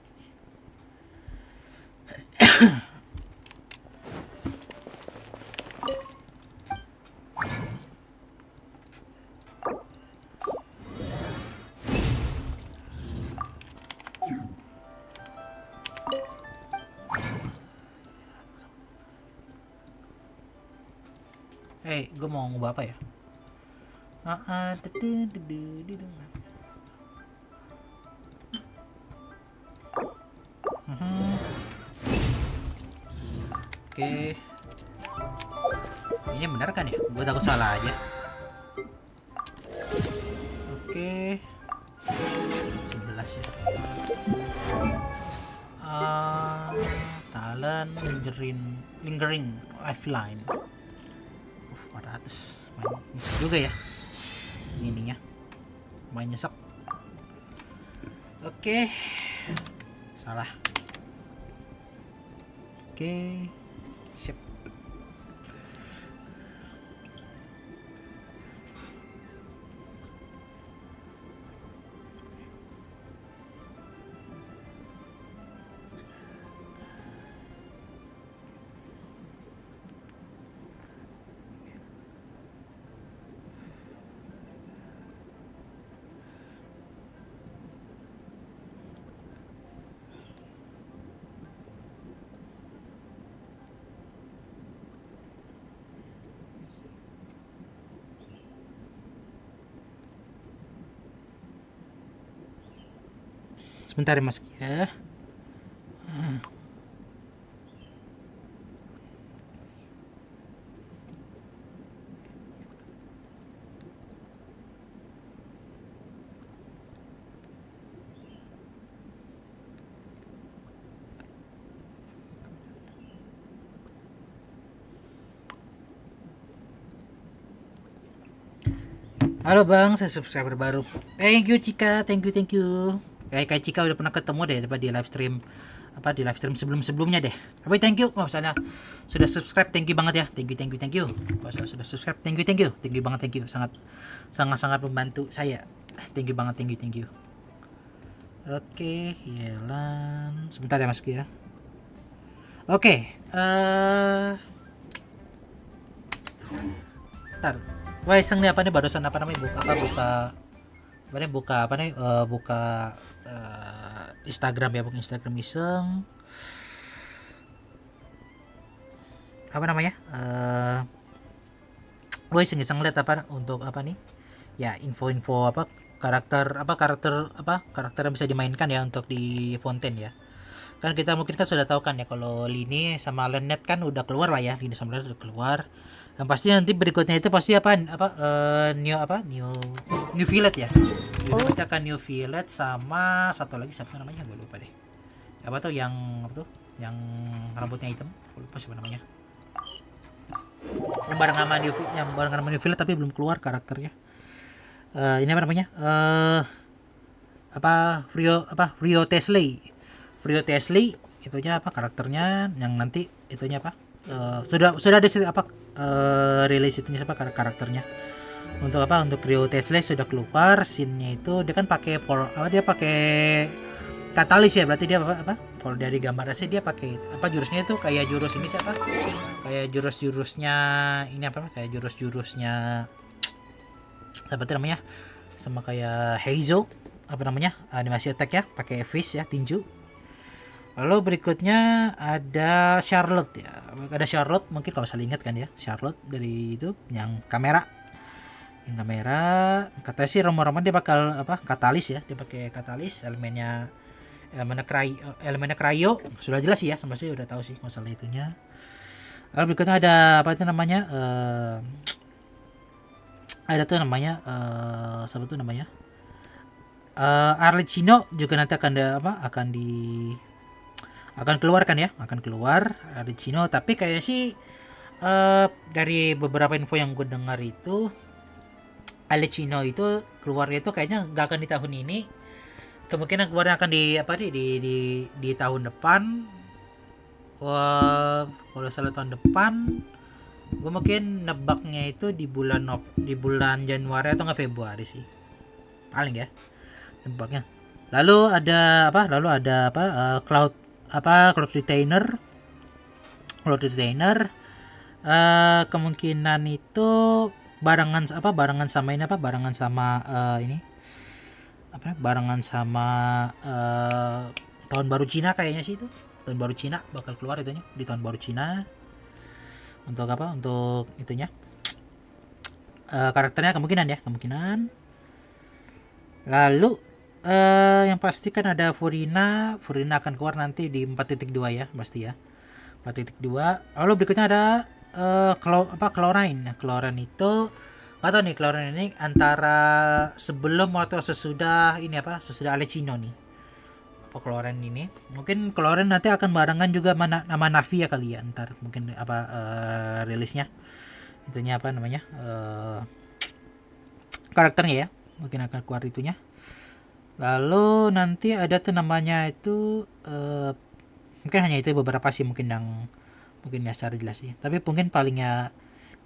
Gue mau ngubah apa ya? Oke. Ini benar kan ya? Gue takut salah aja. Oke. 11 ya. Talent lingering lifeline. 400. Main nyesek juga ya. Ininya. Main nyesek. Oke. Salah. Oke. Sip. Sebentar ya Mas ya. Halo Bang, saya subscriber baru. Thank you Cika, thank you. Kayak Cika udah pernah ketemu deh di live stream sebelumnya deh. Tapi thank you kalau misalnya sudah subscribe, thank you banget ya. Thank you. Kalau sudah subscribe, thank you banget, thank you. Sangat membantu saya. Thank you banget, thank you. Oke, Yelan. Sebentar ya Masku ya. Oke, Bentar. Wah, iseng nih barusan buka Instagram ya, buka Instagram iseng. Gue iseng lihat untuk ya, info-info karakter yang bisa dimainkan ya untuk di Fontaine ya. Kan kita mungkin sudah tahu kan ya kalau Lini sama Lenet kan udah keluar lah ya. Lini sama Lenet udah keluar. Yang pasti nanti berikutnya itu pasti New Village ya. Kita akan New Village sama satu lagi siapa namanya, gue lupa deh. Yang rambutnya hitam, gue lupa siapa namanya. yang bareng sama New Village tapi belum keluar karakternya. Ini apa namanya? Rio Tesley itunya apa karakternya yang nanti itunya apa? Sudah ada rilis itunya apa karakternya. Untuk Rio Tesley sudah keluar scene-nya itu dia kan pakai dia pakai katalis ya, berarti dia apa kalau dari gambarnya sih dia pakai jurusnya itu kayak jurus ini siapa? Kayak jurusnya ini kayak jurusnya apa itu namanya? Sama kayak Heizo animasi attack ya, pakai fish ya, tinju. Lalu berikutnya ada Charlotte ya. Ada Charlotte mungkin kalau salah ingat kan ya, Charlotte dari itu yang kamera. Yang kamera katanya sih rumor-rumor dia bakal katalis ya, dia pakai katalis elemennya cryo sudah jelas sih ya, sama sih udah tahu sih masalah itunya. Lalu berikutnya ada Arlecchino juga nanti akan keluar Arlecchino, tapi kayak sih dari beberapa info yang gue dengar itu Arlecchino itu keluarnya itu kayaknya nggak akan di tahun ini, kemungkinan keluarnya akan di tahun depan. Kalau salah tahun depan gue mungkin nebaknya itu di bulan Januari atau nggak Februari sih paling ya nebaknya. Lalu ada Cloud Retainer kemungkinan itu barengan sama tahun baru Cina kayaknya sih, itu tahun baru Cina bakal keluar itunya di tahun baru Cina. Untuk itunya karakternya kemungkinan. Lalu yang pasti kan ada Furina akan keluar nanti di 4.2 ya, pasti ya 4.2. Lalu berikutnya ada Chlorine itu nggak tahu nih, Chlorine ini antara sebelum atau sesudah Arlecchino nih. Chlorine ini mungkin Chlorine nanti akan barengan juga nama Navia kali ya, ntar mungkin rilisnya itunya karakternya ya, mungkin akan keluar itunya. Lalu nanti ada tuh namanya itu mungkin hanya itu beberapa sih mungkin secara jelas sih, tapi mungkin palingnya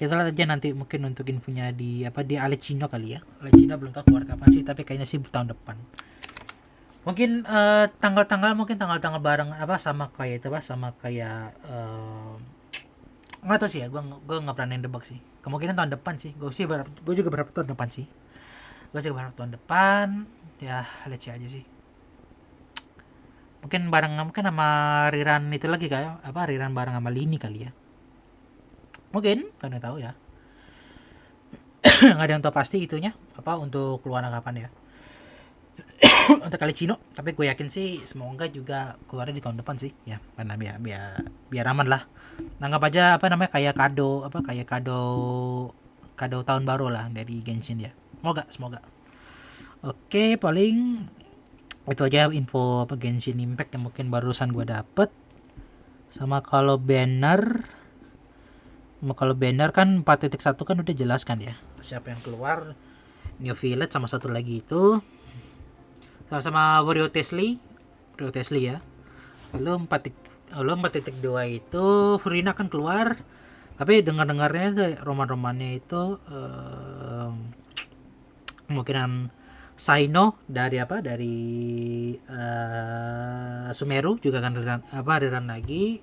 kita lihat aja nanti mungkin untuk infonya di Arlecchino kali ya. Arlecchino belum tahu keluar kapan sih, tapi kayaknya sih tahun depan. Mungkin tanggal-tanggal bareng sama kayak nggak tahu sih ya, gue nggak pernah nebak sih. Kemungkinan tahun depan sih, gue juga berharap tahun depan sih. Ya lihat sih aja sih. Mungkin sama Riran itu lagi kayak Riran bareng sama Lini kali ya. Mungkin kan nggak tahu ya. Nggak ada yang tahu pasti itunya untuk keluaran kapan ya. Untuk Arlecchino, tapi gue yakin sih semoga juga keluarnya di tahun depan sih ya, karena biar aman lah. Anggap aja kayak kado tahun baru lah dari Genshin ya. Semoga. Oke, paling itu aja info Genshin Impact yang mungkin barusan gue dapet. Sama kalau banner kan 4.1 kan udah jelas kan ya siapa yang keluar, New Village sama satu lagi itu sama Rio Tesley ya. Lalu 4.2 itu Furina akan keluar, tapi dengarnya itu roman-romannya itu kemungkinan Saino dari Sumeru juga akan rerun lagi.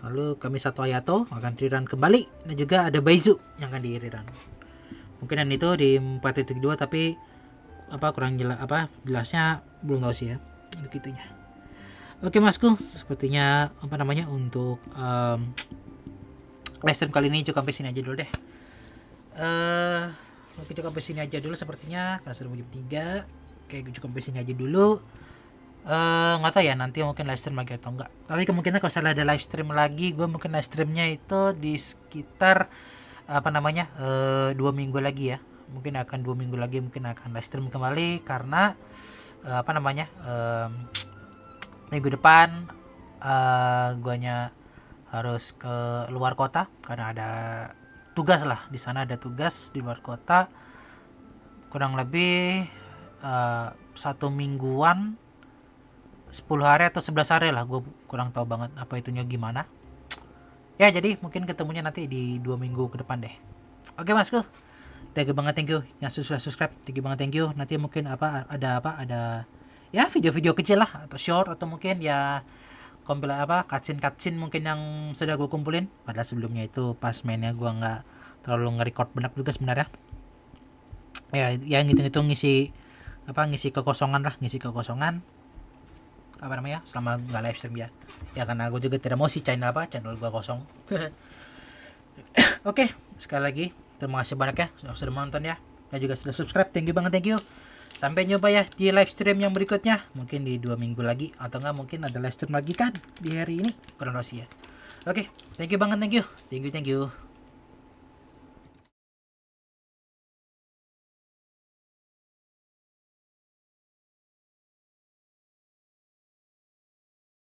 Lalu kami Sato Ayato akan rerun kembali, dan juga ada Baizu yang akan di rerun. Mungkinan itu di 4.2, tapi kurang jelasnya belum tahu sih ya untuk itunya. Oke Masku, sepertinya untuk live stream kali ini cukup sampai sini aja dulu deh. Cukup sampai sini aja dulu sepertinya, karena sudah jam 3. Kayak cukup sampai sini aja dulu. Nggak tahu ya nanti mungkin live stream lagi atau enggak, tapi kemungkinan kalau salah ada live stream lagi, gue mungkin live streamnya itu di sekitar 2 minggu lagi ya. Mungkin akan 2 minggu lagi mungkin akan live stream kembali, karena minggu depan guanya harus ke luar kota karena ada tugas lah. Di sana ada tugas di luar kota. Kurang lebih 1 mingguan, 10 hari atau 11 hari lah, gue kurang tahu banget apa itunya gimana. Ya jadi mungkin ketemunya nanti di 2 minggu ke depan deh. Oke Masku, thank you banget, thank you yang sudah subscribe, thank you banget, thank you. Nanti mungkin ada ya video-video kecil lah atau short atau mungkin ya kompil cutscene mungkin yang sudah gue kumpulin. Padahal sebelumnya itu pas mainnya gue nggak terlalu nge-record benar juga sebenarnya. Ya yang hitung-hitung ngisi kekosongan selama nggak live stream ya karena gue juga tidak mau sih channel gue kosong. Oke, sekali lagi terima kasih banyak ya sudah menonton ya dan juga sudah subscribe, thank you banget, thank you. Sampai jumpa ya di live stream yang berikutnya, mungkin di 2 minggu lagi atau enggak mungkin ada live stream lagi kan di hari ini, kurang tahu sih ya. Oke, thank you banget, thank you.